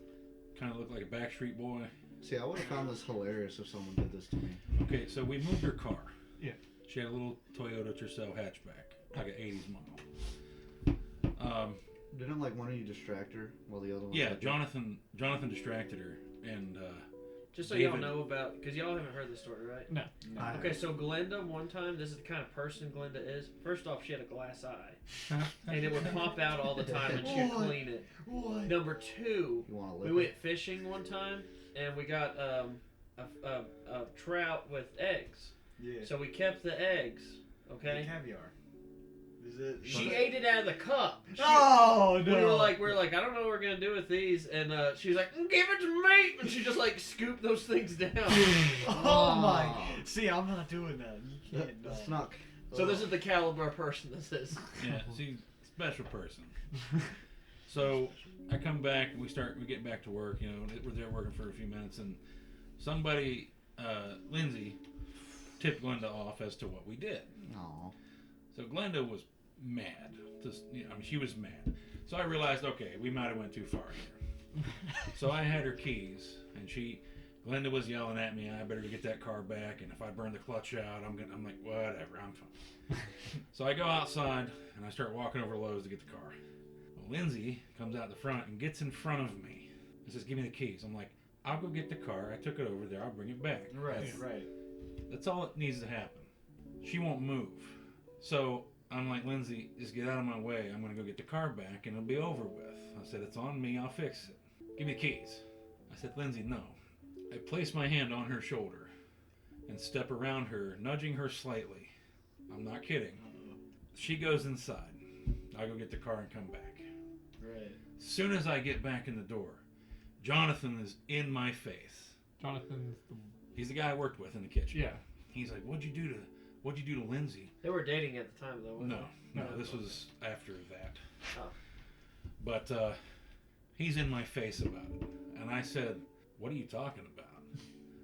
D: Kind of looked like a Backstreet Boy.
A: See, I would have found this hilarious if someone did this to me.
D: Okay, so we moved her car.
E: Yeah.
D: She had a little Toyota Tercel hatchback, like an 80s model.
A: Didn't like one of you distract her while the other one?
D: Yeah, Jonathan distracted her, and
B: Just so
D: David-
B: y'all know about, because y'all haven't heard this story, right?
E: No.
B: Okay, so Glenda, one time, this is the kind of person Glenda is. First off, she had a glass eye, and it would pop out all the time, and she'd
E: What?
B: clean it.
E: What?
B: Number two,
A: You want to
B: we
A: live?
B: went fishing one time, and we got a trout with eggs.
C: Yeah.
B: So we kept the eggs, okay?
C: Caviar. Is it?
B: She ate it out of the cup.
E: Oh no!
B: We were like, I don't know what we're gonna do with these, and she was like, give it to me, and she just like scooped those things down.
E: Oh my! See, I'm not doing that. You can't.
A: That's
E: no.
A: not.
B: So this is the caliber of person this is.
D: yeah, see, special person. So I come back, we get back to work. You know, we're there working for a few minutes, and somebody, Lindsay, tipped Glenda off as to what we did.
A: Aw.
D: So Glenda was mad. She was mad. So I realized, okay, we might have went too far here. So I had her keys, and Glenda was yelling at me, I better go get that car back, and if I burn the clutch out, I'm like, whatever, I'm fine. So I go outside, and I start walking over to Lowe's to get the car. Well, Lindsay comes out the front and gets in front of me and says, give me the keys. I'm like, I'll go get the car. I took it over there. I'll bring it back.
C: Right. Right.
D: That's all that needs to happen. She won't move. So I'm like, Lindsay, just get out of my way. I'm going to go get the car back and it'll be over with. I said, it's on me. I'll fix it. Give me the keys. I said, Lindsay, no. I place my hand on her shoulder and step around her, nudging her slightly. I'm not kidding. She goes inside. I go get the car and come back.
C: Right.
D: As soon as I get back in the door, Jonathan is in my face.
E: Jonathan's the.
D: He's the guy I worked with in the kitchen.
E: Yeah.
D: He's like, what'd you do to Lindsay?
B: They were dating at the time, though. wasn't
D: No,
B: they?
D: no, this was after that.
B: Oh.
D: But he's in my face about it. And I said, what are you talking about?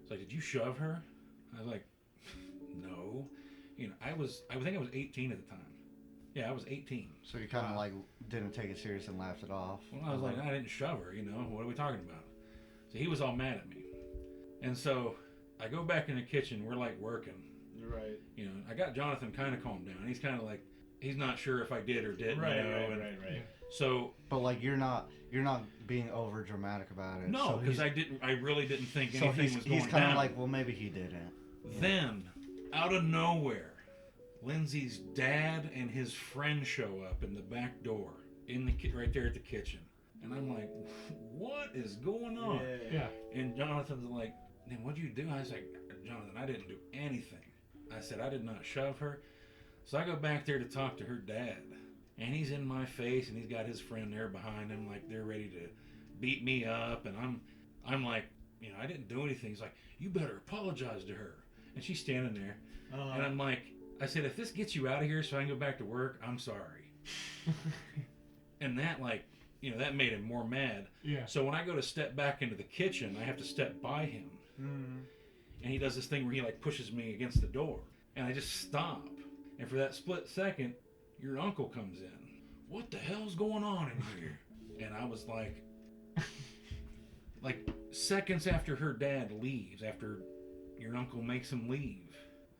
D: He's like, did you shove her? I was like, no. You know, I think I was 18 at the time. Yeah, I was 18.
A: So you kind of like didn't take it serious and laughed it off.
D: Well, I was like, I didn't shove her, you know, what are we talking about? So he was all mad at me. And so I go back in the kitchen, we're like working.
C: Right.
D: You know, I got Jonathan kind of calmed down. He's kind of like, he's not sure if I did or didn't.
C: Right.
D: You know, and
C: Right.
D: So
A: But like you're not being over dramatic about it.
D: no,
A: so
D: because
A: he's-
D: I really didn't think
A: So
D: anything was going
A: he's kind
D: down.
A: of like, well, maybe he didn't.
D: Then, out of nowhere, Lindsay's dad and his friend show up in the back door, right there at the kitchen, and I'm like, what is going on?
E: Yeah.
D: And Jonathan's like, then what'd you do? I was like, Jonathan, I didn't do anything. I said, I did not shove her. So I go back there to talk to her dad. And he's in my face, and he's got his friend there behind him, like they're ready to beat me up. And I'm like, you know, I didn't do anything. He's like, you better apologize to her. And she's standing there. And I'm like, I said, if this gets you out of here so I can go back to work, I'm sorry. And that, like, you know, that made him more mad.
E: Yeah.
D: So when I go to step back into the kitchen, I have to step by him.
C: Mm-hmm.
D: And he does this thing where he, like, pushes me against the door. And I just stop. And for that split second, your uncle comes in. What the hell's going on in here? And I was like seconds after her dad leaves, after your uncle makes him leave,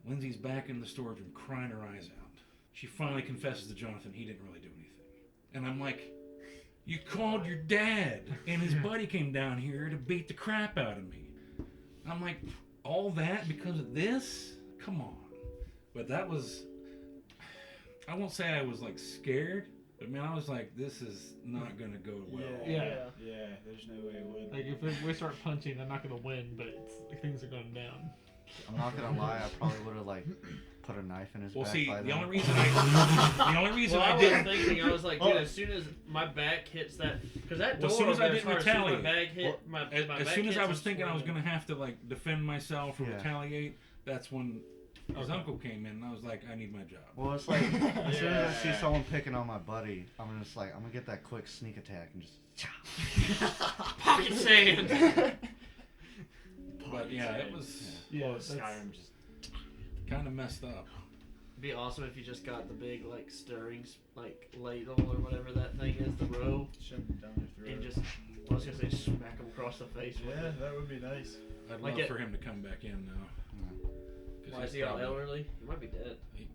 D: Lindsay's back in the storage room crying her eyes out. She finally confesses to Jonathan he didn't really do anything. And I'm like, you called your dad and his buddy came down here to beat the crap out of me. I'm like, all that because of this? Come on. But that was, I won't say I was like scared, but man, I was like, this is not going to go well.
E: Yeah.
C: Yeah, there's no way it would.
E: Like if we start punching, I'm not gonna win, but it's, like, things are going down.
A: I'm not gonna lie, I probably would have like put a knife in his
D: Well,
A: back
D: see,
A: by
D: the
A: then.
D: only reason I
B: was
D: didn't.
B: thinking, I was like, dude, as soon as my back hits that, because that door
D: Well, as soon as I
B: over there,
D: didn't
B: as soon as my
D: retaliate.
B: bag hit,
A: Well,
B: my
D: As
B: back
D: soon as
B: hits,
D: I
B: I'm
D: was thinking I was
B: swinging.
D: going to have to like defend myself or
A: Yeah.
D: retaliate, that's when his
E: Okay.
D: uncle came in and I was like, I need my job.
A: Well, it's like as soon as I see
C: Yeah.
A: someone picking on my buddy, I'm just like, I'm gonna get that quick sneak attack and just.
B: Pocket sand.
D: But yeah, it was
E: Yeah,
C: Oh,
E: that's-
C: Skyrim just.
D: kind of messed up.
B: It'd be awesome if you just got the big like stirring like ladle or whatever that thing is, the row,
C: Shove them down their throat.
B: and just I was gonna say smack them across the face with
C: Yeah,
B: it.
C: that would be nice.
D: I'd
B: Like
D: love
B: it-
D: for him to come back in now. 'Cause
B: Why
D: he's
B: is he all
D: probably-
B: elderly? He might be dead.
D: he-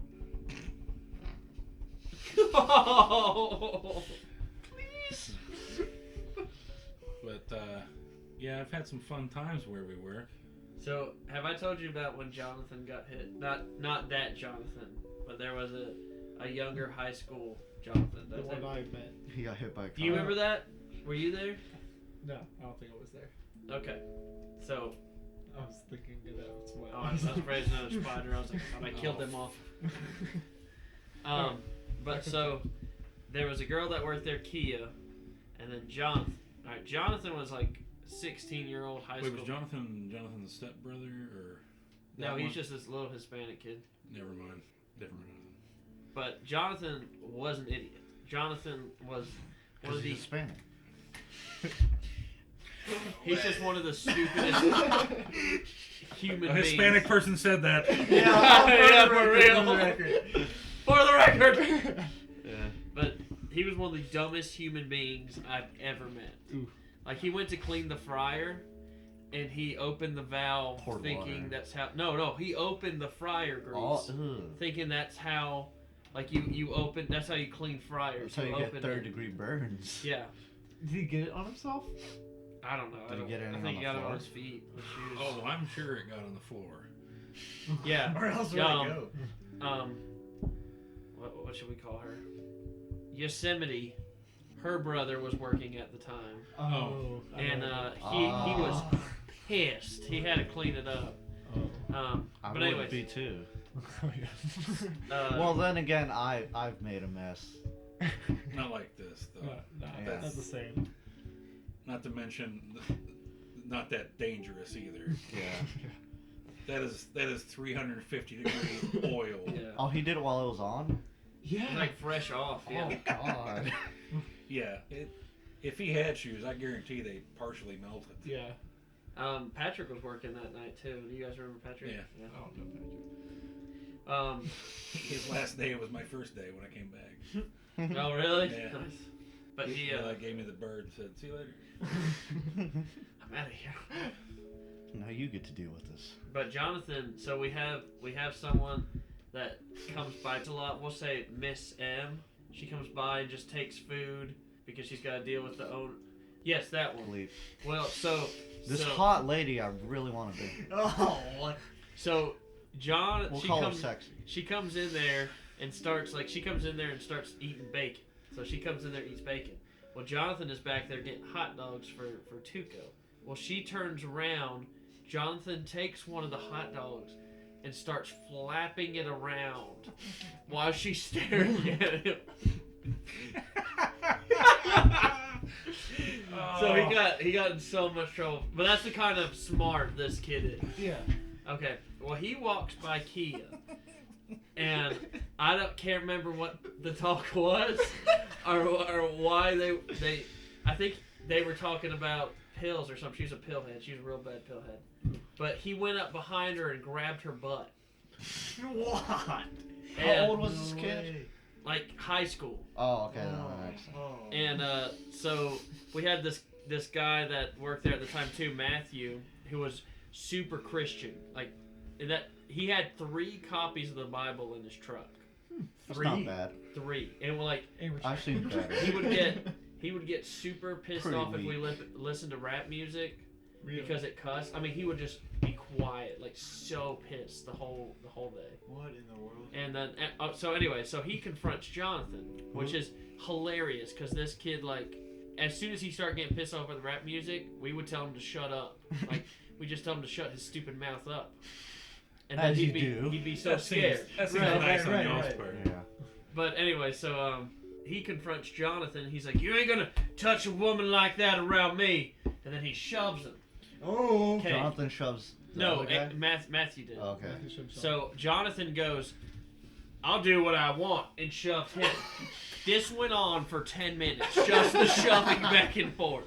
B: Please.
D: But yeah, I've had some fun times where we were.
B: So, have I told you about when Jonathan got hit? Not that Jonathan, but there was a younger high school Jonathan.
E: The
B: That's
E: one
B: it.
E: I met.
A: He got hit by a car.
B: Do you remember that? Were you there?
E: No, I don't think I was there.
B: Okay. So,
E: I was thinking that's what.
B: I was afraid of another spider. I was like, I killed them off. But so there was a girl that worked there, Kia, and then Jonathan. All right, Jonathan was like 16-year-old high
D: Wait,
B: school.
D: was Jonathan's stepbrother or?
B: No,
D: that
B: he's
D: one?
B: just this little Hispanic kid.
D: Never mind. Different.
B: But Jonathan was an idiot. Jonathan was one
A: Because
B: of
A: he's
B: the.
A: Hispanic.
B: He's just one of the stupidest human
D: A
B: beings.
D: Hispanic person said that.
B: Yeah, for real.
C: For the record.
B: For the record.
A: Yeah.
B: But he was one of the dumbest human beings I've ever met.
E: Oof.
B: Like he went to clean the fryer, and he opened the valve
A: Poured
B: thinking
A: water.
B: that's how. No, he opened the fryer grease,
A: Ugh.
B: thinking that's how. Like you open. That's how you clean fryers.
A: That's how you get
B: open
A: third-degree burns.
B: Yeah.
E: Did he get it on himself?
B: I don't know.
A: Did he get
B: I
A: anything
B: think
A: on
B: he
A: the
B: got it
A: floor?
B: on his feet with shoes.
D: Oh, I'm sure it got on the floor.
B: Yeah.
C: Where else would
B: Um,
C: I go?
B: What should we call her? Yosemite. Her brother was working at the time,
E: Oh. I
B: and
E: know.
B: he was pissed. He had to clean it up.
E: Oh.
A: I
B: But
A: would
B: anyways,
A: be too.
E: Oh, yeah.
A: Well, then again, I've made a mess.
D: Not like this, though.
E: No,
A: Yeah.
E: not the same.
D: Not to mention, not that dangerous either.
A: Yeah.
D: That is 350 degree oil.
B: Yeah.
A: Oh, he did it while it was on?
E: Yeah.
B: Like fresh off. Yeah.
A: Oh, God.
D: Yeah. If he had shoes, I guarantee they partially melted.
E: Yeah.
B: Patrick was working that night too. Do you guys remember Patrick?
D: Yeah.
E: I don't know Patrick.
D: His last day was my first day when I came back.
B: Oh really?
D: Yeah.
B: Nice. But he
D: gave me the bird and said, "See you later."
B: I'm out of here.
A: Now you get to deal with this.
B: But Jonathan, so we have someone that comes by a lot. We'll say Miss M. She comes by and just takes food because she's got to deal with the own. Yes, that one.
A: Bleep.
B: Well, so
A: This
B: so,
A: hot lady I really want to be.
C: Oh, what?
B: So John,
A: We'll
B: she
A: call
B: comes.
A: her sexy.
B: She comes in there and starts eating bacon. So she comes in there and eats bacon. Well, Jonathan is back there getting hot dogs for Tuco. Well, she turns around. Jonathan takes one of the hot dogs and starts flapping it around while she's staring at him. So he got in so much trouble. But that's the kind of smart this kid is.
E: Yeah.
B: Okay. Well, he walks by Kia, and can't remember what the talk was, or why they. I think they were talking about pills or something. She was a pillhead. She was a real bad pillhead. But he went up behind her and grabbed her butt.
C: What?
A: How old was this kid?
B: Like high school.
A: Oh, okay. That makes sense.
B: And so we had this guy that worked there at the time too, Matthew, who was super Christian. Like that, he had 3 copies of the Bible in his truck.
A: That's not bad.
B: 3, and we're like,
A: I've seen better.
B: he would get super pissed
A: Pretty
B: off if we
A: weak.
B: listened to rap music.
C: Really?
B: Because it cussed. I mean, he would just be quiet, like so pissed the whole day.
C: What in the world?
B: And then, so he confronts Jonathan, which is hilarious because this kid, like, as soon as he started getting pissed off with the rap music, we would tell him to shut up. Like, we just tell him to shut his stupid mouth up. And then
A: As
B: he'd
A: you do.
B: be so scared.
D: That seems
C: Right,
D: nice on
C: right,
D: y'all's
C: right.
D: part.
A: Yeah.
B: But anyway, so he confronts Jonathan. He's like, "You ain't gonna touch a woman like that around me." And then he shoves him.
C: Oh.
B: Okay.
A: Jonathan shoves. The
B: No,
A: other guy?
B: Matthew did.
A: Oh, okay.
B: So Jonathan goes, "I'll do what I want," and shoved him. This went on for 10 minutes, just the shoving back and forth.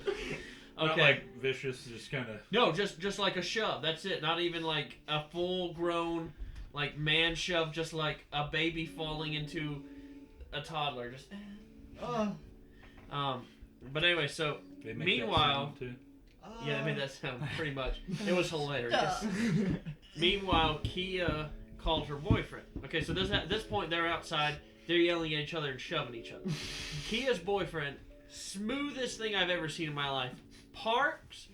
B: Okay.
D: Not like vicious, just kind of.
B: No, just like a shove. That's it. Not even like a full-grown, like man shove. Just like a baby falling into a toddler. Just. But anyway, so
D: They make
B: meanwhile,
D: that sound too.
B: yeah, I made that sound pretty much. It was hilarious. Meanwhile, Kia called her boyfriend. Okay, so at this point they're outside. They're yelling at each other and shoving each other. Kia's boyfriend, smoothest thing I've ever seen in my life, parks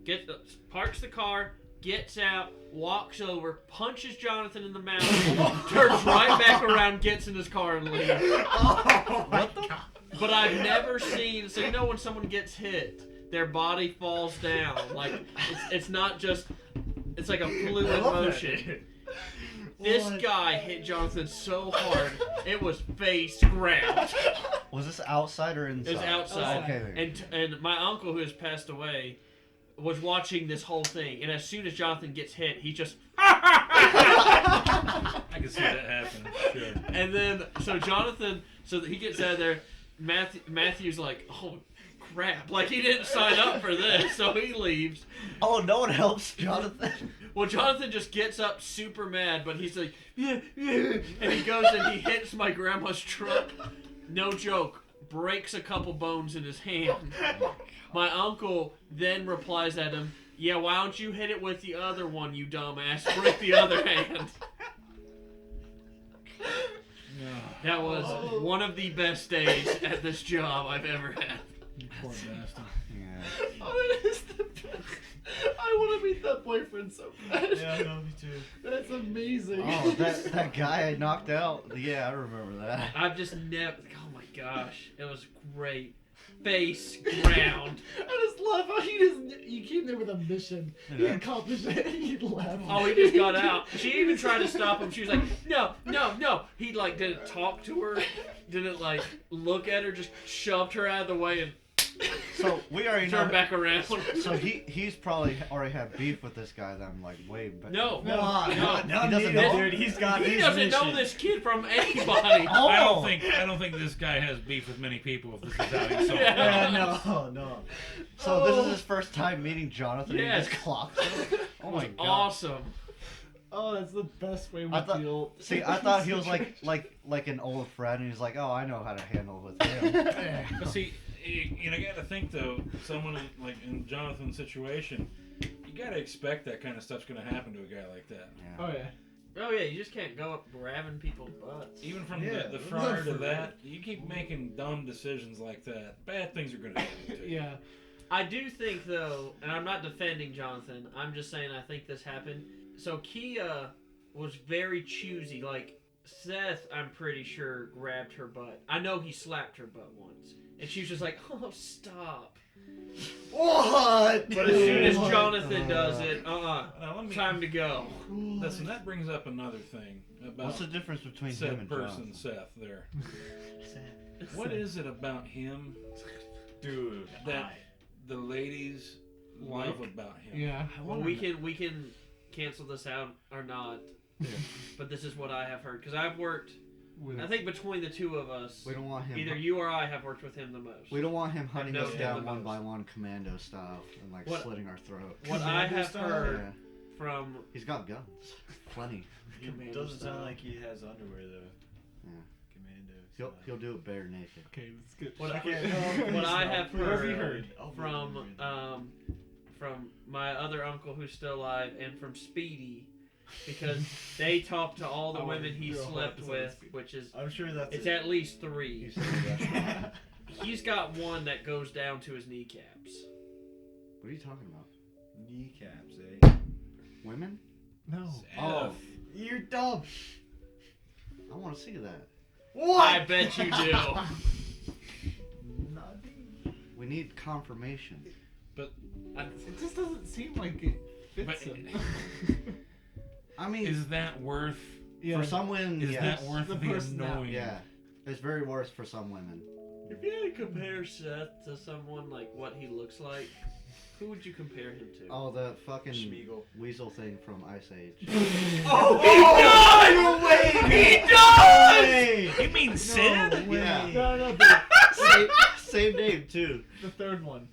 B: the car, gets out, walks over, punches Jonathan in the mouth, turns right back around, gets in his car and leaves.
C: What the?
B: But I've never seen. So you know when someone gets hit, their body falls down. Like it's not just. It's like a fluid motion. This guy hit Jonathan so hard, it was face ground.
A: Was this outside or inside?
B: It was outside.
A: Okay.
B: And my uncle, who has passed away, was watching this whole thing. And as soon as Jonathan gets hit, he just.
D: I can see that happening. Sure.
B: And then so Jonathan, he gets out of there. Matthew's like, "Oh crap!" Like he didn't sign up for this, so he leaves.
A: Oh, no one helps Jonathan.
B: Well, Jonathan just gets up super mad, but he's like, "Yeah, yeah," and he goes and he hits my grandma's truck. No joke, breaks a couple bones in his hand. My uncle then replies at him, "Yeah, why don't you hit it with the other one, you dumbass? Break the other hand." That was one of the best days at this job I've ever had.
D: You poor bastard.
A: Yeah.
E: Oh, that is the best. I want to meet that boyfriend so bad.
C: Yeah, no, me too.
E: That's amazing.
A: Oh, that guy I knocked out. Yeah, I remember that.
B: I've just never. Oh my gosh, it was great. Face ground.
E: I just love how he came there with a mission. He
A: Yeah.
E: accomplished it. He left.
B: Oh, he just got out. She even tried to stop him. She was like, "No, no, no." He like didn't talk to her, didn't like look at her, just shoved her out of the way and
A: So we already know.
B: turned back around.
A: So he's probably already had beef with this guy then, like way back.
B: No,
C: No,
B: no.
A: He doesn't know?
C: dude. He's got
B: He
C: his
B: doesn't know
C: mission.
B: this kid from anybody.
A: Oh.
D: I don't think this guy has beef with many people. If this is how he saw it.
B: Yeah.
C: Yeah, no.
A: So this is his first time meeting Jonathan.
B: Yes.
A: And he just clocked him. Oh my god.
B: Awesome.
E: Oh, that's the best way we
A: I thought-
E: feel.
A: See, I thought he was like an old friend, and he's like, "Oh, I know how to handle with him."
D: But see, you know, you got to think though. Someone like in Jonathan's situation, you got to expect that kind of stuff's going to happen to a guy like that.
A: Yeah.
E: Oh yeah.
B: Oh yeah, you just can't go up grabbing people's butts.
D: Even from
E: Yeah,
D: the
E: that's
D: prior
E: not
D: to
E: for
D: that, you keep making dumb decisions like that. Bad things are going to happen to you.
E: Yeah.
B: I do think though, and I'm not defending Jonathan. I'm just saying I think this happened. So Kia was very choosy. Like Seth, I'm pretty sure grabbed her butt. I know he slapped her butt once, and she was just like, "Oh, stop."
C: What?
B: But as soon as
A: Oh,
B: Jonathan does it,
D: Now, let me,
B: time to go.
D: listen, that brings up another thing about
A: What's the difference between him
D: said
A: and
D: person,
A: Jonathan?
D: Seth, there. What is it about him
C: Dude,
D: that the ladies love about him?
E: Yeah.
B: Well, we can cancel this out or not.
E: Yeah.
B: But this is what I have heard because I've worked.
E: With
B: I think between the two of us,
A: We don't want him.
B: either you or I have worked with him the most.
A: We don't want him hunting
B: known
A: us
B: him
A: down
B: the
A: one
B: most.
A: by one, commando style, and like
B: What-
A: slitting our throat.
B: What I have
C: style?
B: heard
A: Yeah.
B: from
A: He's got guns, plenty.
C: It
B: Commando
C: doesn't
B: style.
C: sound like he has underwear though.
A: Yeah.
C: Commando.
A: He'll do it bare naked.
E: okay, let's get.
B: what,
C: Okay,
B: what,
C: no,
B: what
C: please
B: I
C: no.
B: have
E: What have you
B: heard
E: heard?
C: I'll be
B: from my other uncle who's still alive and from Speedy, because they talked to all the
E: I wanna
B: women he
E: do a whole
B: slept
E: episode
B: with,
E: of Speedy.
B: which is
C: I'm sure that's
B: it's
C: it.
B: at least 3.
A: He's in the restaurant.
B: He's got one that goes down to his kneecaps.
A: What are you talking about?
C: Kneecaps, eh?
A: Women?
E: No.
A: Oh,
C: You're dumb.
A: I want to see that.
B: I bet you do.
C: Nothing.
A: We need confirmation.
E: It just doesn't seem like it fits
D: But-
E: him.
A: I mean,
D: Is that worth?
E: Yeah.
A: for some women,
D: Is
A: yes.
D: that worth
E: the
D: the
E: personality.
D: annoying?
A: Yeah, it's very worse for some women.
B: If you had to compare Seth to someone like what he looks like, who would you compare him to?
A: Oh, the fucking
C: Schmiegel.
A: weasel thing from Ice Age.
B: Oh, he does! He does!
D: You mean Sid?
A: Yeah.
E: No,
A: same name too.
E: the third one.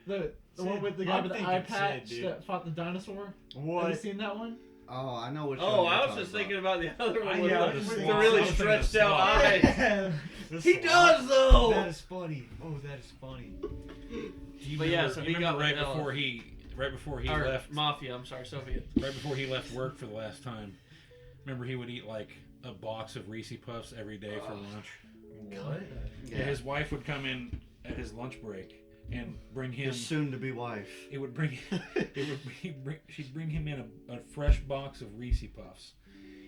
E: The
C: Sid,
E: one with the guy
C: I'm
E: with the
C: thinking
E: eye patch
C: Sid, dude.
E: that fought the dinosaur. Have you
C: What?
E: seen that one?
A: Oh, I know which.
B: Oh,
A: one
B: I
A: you're
B: was just
A: talking
B: thinking about the other one with
C: yeah,
B: the,
C: the
B: with the
C: sloth.
B: really
D: I was thinking
B: stretched
D: the
B: out
D: sloth.
B: eyes.
C: The
B: He
C: sloth.
B: does though.
C: That is funny. Oh, that is funny.
D: Do you
B: But yeah,
D: remember,
B: so
D: you
B: he
D: remember
B: got
D: right
B: vanilla.
D: before he
B: Or
D: left
B: Mafia, I'm sorry, Soviet.
D: right before he left work for the last time. Remember he would eat like a box of Reese Puffs every day for lunch.
C: What?
D: Yeah, his wife would come in at his lunch break and bring him.
A: His soon-to-be wife.
D: It would bring. She'd bring him in a fresh box of Reese Puffs.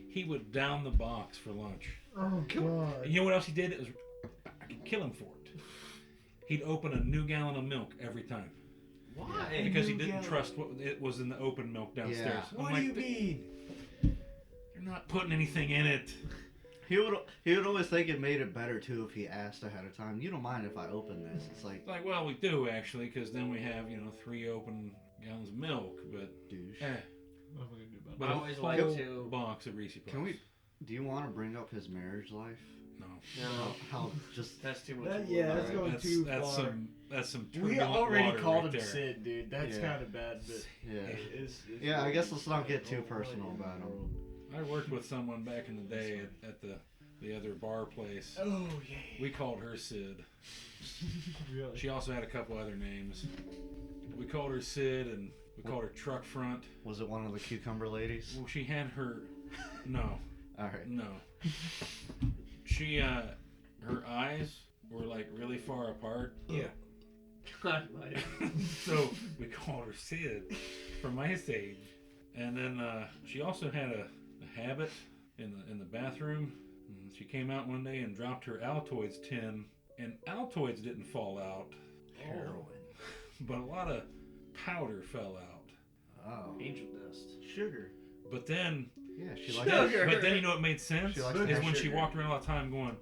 D: He would down the box for lunch.
E: Oh god.
D: And you know what else he did? It was I could kill him for it. He'd open a new gallon of milk every time
B: Why?
D: because he
C: new
D: didn't
C: gallon?
D: trust what it was in the open milk downstairs.
A: Yeah.
D: I'm
C: What
D: like,
C: do you mean?
D: You're not putting anything in it.
A: He would always think it made it better too if he asked ahead of time. You don't mind if I open this? It's like
D: It's like, well, we do actually, because then we have 3 open gallons of milk, but
A: douche.
E: What am I gonna do about
D: but
B: I
D: a
B: always
D: whole
B: like to-
D: box of Reese Puffs.
A: Can we? Do you want to bring up his marriage life?
D: No.
B: No,
A: How just
B: that's too much.
C: That- yeah, that's
A: Alright,
C: going too
D: that's
C: far.
D: that's some
C: We
D: turbulent
C: already
D: water
C: called
D: right
C: him
D: there.
C: Sid, dude. That's
A: Yeah.
C: kind of bad, but
A: yeah.
C: it's
A: Yeah, I guess let's not get too personal about him.
D: I worked with someone back in the day at the other bar place.
C: Oh yeah.
D: We called her Sid.
E: Really?
D: She also had a couple other names. We called her Sid, and we called her Truck Front.
A: Was it one of the cucumber ladies?
D: Well, she had her. No,
A: All right.
D: no. She her eyes were like really far apart. Yeah.
B: God, my-
D: So we called her Sid from Ice Age. And then she also had a habit in the bathroom. And she came out one day and dropped her Altoids tin, and Altoids didn't fall out,
A: Heroin.
D: but a lot of powder fell out.
A: Oh.
B: Angel dust.
A: Sugar.
D: But then,
A: Yeah, she likes.
B: Sugar.
D: but then you know what made sense
A: She likes
D: is
A: to have
D: when she
A: sugar.
D: walked around all the time going,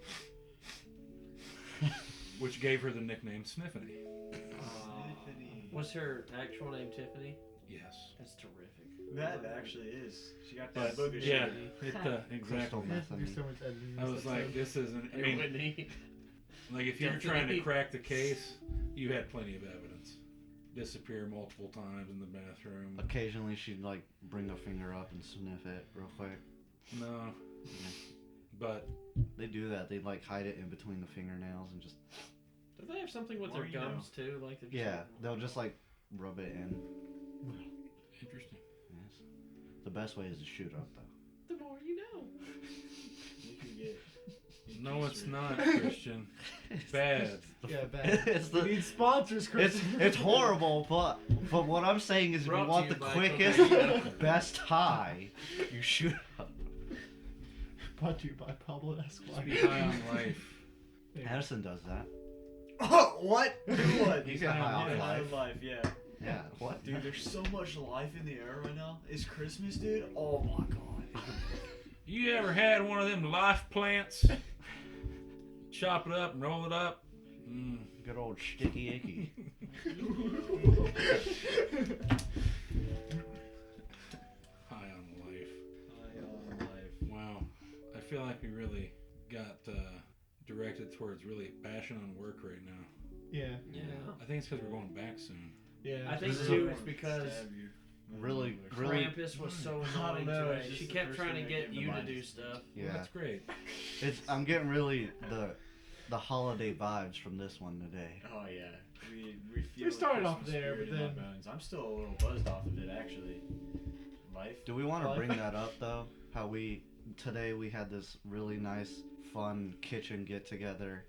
D: which gave her the nickname Sniffany.
B: Was her actual name Tiffany?
D: Yes.
B: That's terrific.
C: That actually is. She got
D: But
C: that booger
D: yeah,
C: sugar.
D: it exactly.
A: Crystal meth.
E: There's so much editing. in
D: I
E: this
D: was like,
E: episode.
D: this isn't. I
B: Hey,
D: mean,
B: Whitney.
D: like if you were trying to
B: Definitely.
D: crack the case, you had plenty of evidence. Disappear multiple times in the bathroom.
A: Occasionally, she'd like bring a finger up and sniff it real quick.
D: No, but
A: They do that. They like hide it in between the fingernails and just
B: Do they have something with
C: More
B: their
C: you know.
B: gums too? Like they're just
A: yeah. They'll just like rub it in.
D: interesting.
A: Yes. The best way is to shoot up though.
B: The more you know.
C: You can get.
D: No, it's not, Christian. Bad.
E: Yeah, bad.
A: It's
E: We
A: the.
E: need sponsors, Chris.
A: It's horrible, but what I'm saying is, if you
B: Brought to
A: want
B: you
A: the
B: by
A: quickest,
B: Coca-Cola.
A: best high, you shoot up.
E: Brought to you by Pablo
D: Just
E: Escobar.
D: be high on life.
A: Addison does that.
C: Oh, what? What?
A: He's got high on
C: Yeah, high
A: life.
C: on life, yeah.
A: Yeah. What?
C: Dude, there's so much life in the air right now. It's Christmas, dude. Oh my god.
D: You ever had one of them life plants? Chop it up and roll it up.
A: Good old sticky icky.
D: feel like we really got directed towards really passion on work right now.
E: Yeah.
B: Yeah.
D: I think it's because we're going back soon.
E: Yeah.
B: I think
A: This is
B: too
A: a-
B: it's because
A: Really, really,
B: Krampus was so
C: I don't
B: annoying
C: know,
B: to
C: it's
B: her.
C: just
B: She
C: the
B: kept
C: first
B: trying to
C: thing that
B: get
C: came to
B: you to
C: mind.
B: do stuff.
D: Well,
A: yeah.
D: that's great.
A: I'm getting really the holiday vibes from this one today.
C: Oh yeah, we feel.
E: We started
C: the
E: off
C: Christmas
E: there,
C: spirit
E: but
C: in my
E: then-
C: bones. I'm still a little buzzed off of it actually. Life.
A: Do we want to
E: Life.
A: bring that up though? How today we had this really nice, fun kitchen get together,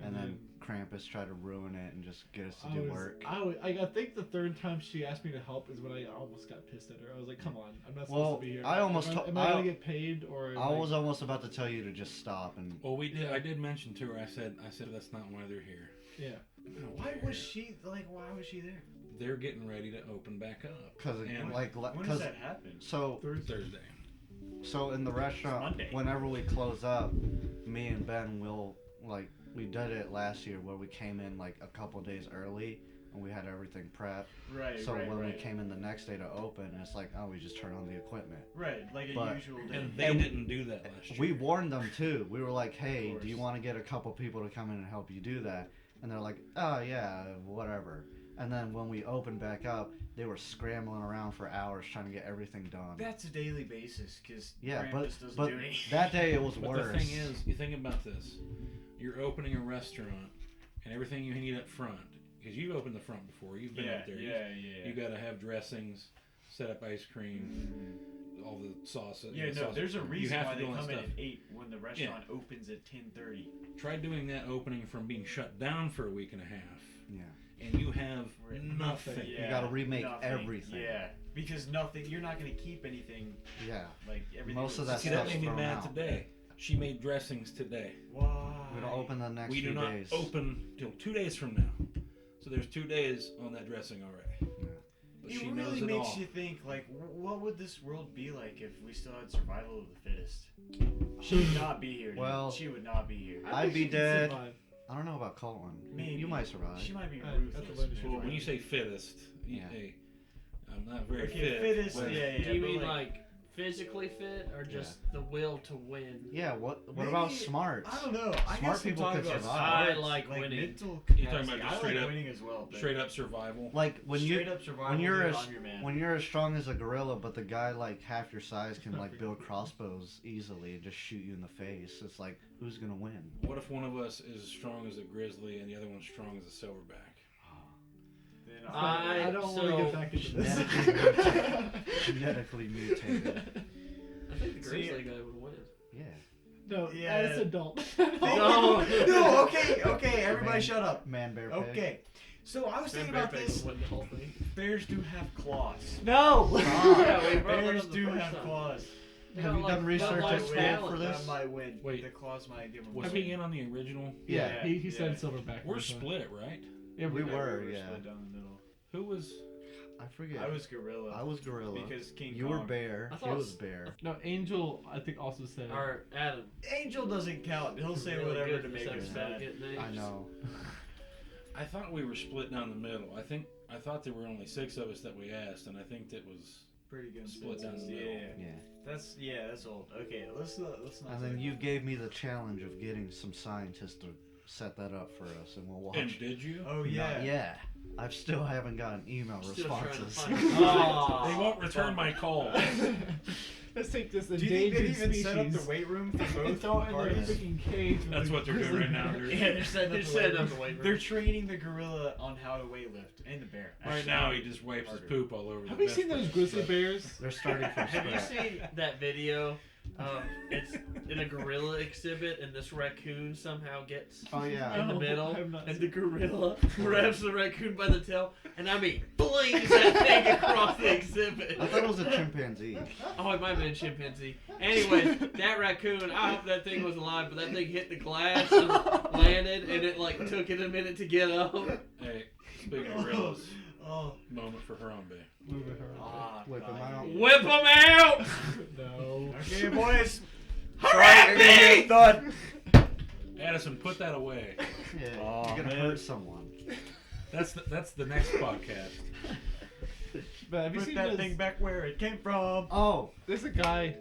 A: and then Krampus tried to ruin it and just get us to do work.
E: I think the third time she asked me to help is when I almost got pissed at her. I was like, "Come on, I'm not supposed to be here."
A: I almost
E: Am I gonna get paid or?
A: I was almost about to tell you to just stop and.
D: Well, we did.
E: Yeah.
D: I did mention to her. I said that's not why they're here.
E: Yeah.
D: I don't
C: Why
D: care.
C: was she like? Why was she there?
D: They're getting ready to open back up.
A: Cause
D: And
A: like,
C: When does
A: cause
C: that happen?
A: so
D: Thursday.
A: So in the restaurant,
C: Monday.
A: whenever we close up, me and Ben will we did it last year where we came in like a couple days early and we had everything prepped.
C: Right.
A: So
C: right,
A: when
C: right.
A: we came in the next day to open, it's like, oh, we just turn on the equipment.
C: Right, like a
A: But-
C: usual day.
D: And they didn't do that last year.
A: We warned them too. We were like, hey,
C: Of
A: do you
C: course.
A: want to get a couple people to come in and help you do that? And they're like, oh yeah, whatever. And then when we opened back up, they were scrambling around for hours trying to get everything done.
C: That's a daily basis because
A: Yeah,
C: Krampus doesn't
A: but
C: do anything.
A: that day it was
D: But
A: worse.
D: the thing is, you think about this. You're opening a restaurant, and everything you need up front, because you've opened the front before. You've been up there. You got to have dressings, set up ice cream, all the sauce.
C: Yeah, no,
D: sauce.
C: there's a
D: You
C: reason
D: have
C: why
D: to
C: they
D: do all that
C: come in
D: stuff.
C: at 8 when the restaurant opens at 10:30.
D: Try doing that opening from being shut down for a week and a half,
A: Yeah.
D: and you have
C: Right.
D: nothing.
C: Yeah,
A: gotta remake
C: nothing.
A: everything.
C: Yeah, because nothing. You're not gonna keep anything
A: Yeah.
C: like everything.
A: Most of
C: was-
A: that
D: See, that
A: stuff's
D: made me
A: thrown
D: mad
A: out.
D: today. She made dressings today.
C: Why?
A: We don't open the next
D: We
A: few
D: do not
A: days.
D: open till 2 days from now. So there's 2 days on that dressing already. But
C: It
D: she
C: really
D: knows it
C: makes
D: all.
C: you think, like, what would this world be like if we still had survival of the fittest? She would not be here. Dude.
A: Well,
C: she would not be here.
E: I
A: I'd
E: think
A: be
E: she can
A: dead.
E: survive.
A: I don't know about Colton.
C: Maybe.
A: You might survive.
C: She might be
E: That's a
C: ruthless.
E: learning
C: man.
D: Well, when you say fittest,
A: Yeah.
D: hey, I'm not very
C: Okay,
D: fit.
C: fittest,
D: but-
C: yeah.
B: Do you
C: but
B: mean like physically fit or just the will to win?
A: Yeah. What
C: Maybe-
A: about smarts?
C: I don't know. I
A: Smart
C: guess I'm
A: people
C: talking
A: could
C: about
A: survive.
B: I
C: smarts,
B: like winning.
C: Mental
D: You're talking
C: capacity.
D: about just
C: I
D: straight
C: like
D: up-
C: winning as well. But
D: Straight up survival.
A: Like when
C: straight
A: you
C: up survival.
A: when you're
C: dude,
A: a-
C: I'm your man.
A: when you're as strong as a gorilla, but the guy like half your size can like build crossbows easily and just shoot you in the face. It's like who's gonna win?
D: What if one of us is as strong as a grizzly and the other one's strong as a silverback?
C: Then
B: I
E: don't want to
B: so-
E: get back into this.
A: Genetically mutated.
B: I think the
C: See-
B: Grizzly guy would win.
A: Yeah.
E: No,
C: Yeah.
E: as adult.
B: No.
C: no, okay, everybody
A: Man-
C: shut up.
A: Man bear pig.
C: Okay. So I was thinking about this.
B: Would win the whole thing.
C: Bears do have claws.
E: No.
B: Yeah, we brought that
C: Bears
B: up the
C: do
B: first
C: have
B: time.
C: claws.
A: Have you done research
B: like
A: at school
B: talent.
A: for this?
C: That might win.
D: Wait.
C: The claws might give them.
D: Was he in on the original?
A: Yeah.
E: He said
C: Yeah.
E: silverback.
D: We're
E: first time.
D: split, right?
E: Yeah,
A: We
C: Yeah,
A: were,
C: we
A: yeah.
C: split down the middle.
D: Who was?
A: I forget.
C: I was gorilla.
A: I was gorilla.
C: because King
A: You
C: Kong.
A: were bear.
B: I
A: He
B: thought-
A: was bear.
E: No, Angel, I think also said.
B: Or Adam.
C: Angel doesn't count. He'll say
B: Really
C: whatever
B: good
C: to
B: in
C: make
B: this
C: us
B: episode,
C: mad.
B: getting names.
A: I know.
D: I thought we were split down the middle. I thought there were only 6 of us that we asked, and I think that was
C: Pretty good.
D: Split down the
C: sense.
D: middle.
A: Yeah.
C: That's old. Okay, let's not.
A: And then you gave me the challenge of getting some scientists to set that up for us, and we'll watch.
D: And did you?
C: Oh
A: Not
C: yeah.
A: yet. I still haven't gotten email
B: Still trying to
A: responses.
B: find
C: Oh.
D: They won't return my call.
E: Let's take this
C: Do you think they
E: endangered
C: even
E: species
C: set up the weight room for
E: and
C: both
E: throw it in
C: parties?
E: the freaking cage. with
D: That's
E: the
D: what they're doing
E: grizzly
D: right now.
E: bear.
D: They're-
C: Yeah, they're setting
B: They're
C: up the
B: setting
C: weight
B: up
C: room.
B: the weight room.
C: They're training the gorilla on how to weightlift and the bear.
D: Right now, he just wipes his poop all over.
E: Have
D: the
E: you seen those
D: bench
E: grizzly
D: press.
E: bears?
A: They're starting from
B: Have you
A: scratch.
B: seen that video? It's in a gorilla exhibit, and this raccoon somehow gets
A: Oh yeah.
B: in the
E: No,
B: middle,
E: I have not
B: and
E: seen
B: the gorilla grabs the raccoon by the tail, and I mean, flings that thing across the exhibit.
A: I thought it was a chimpanzee.
B: Oh, it might have been a chimpanzee. Anyway, that raccoon, I hope that thing was alive, but that thing hit the glass and landed, and it like took it a minute to get up.
D: Hey, speaking of gorillas,
C: Oh.
D: moment for Harambe.
E: Moving her.
C: Ah,
A: Whip 'em
C: God.
A: out.
B: Whip him out!
E: No.
C: Okay, boys.
B: Harambe!
C: Done.
D: Addison, put that away.
A: Yeah,
C: Oh,
A: you're gonna
C: man.
A: hurt someone.
D: That's the next podcast.
E: But have you
C: Put
E: seen
C: that
E: this?
C: thing back where it came from.
A: Oh,
E: There's a guy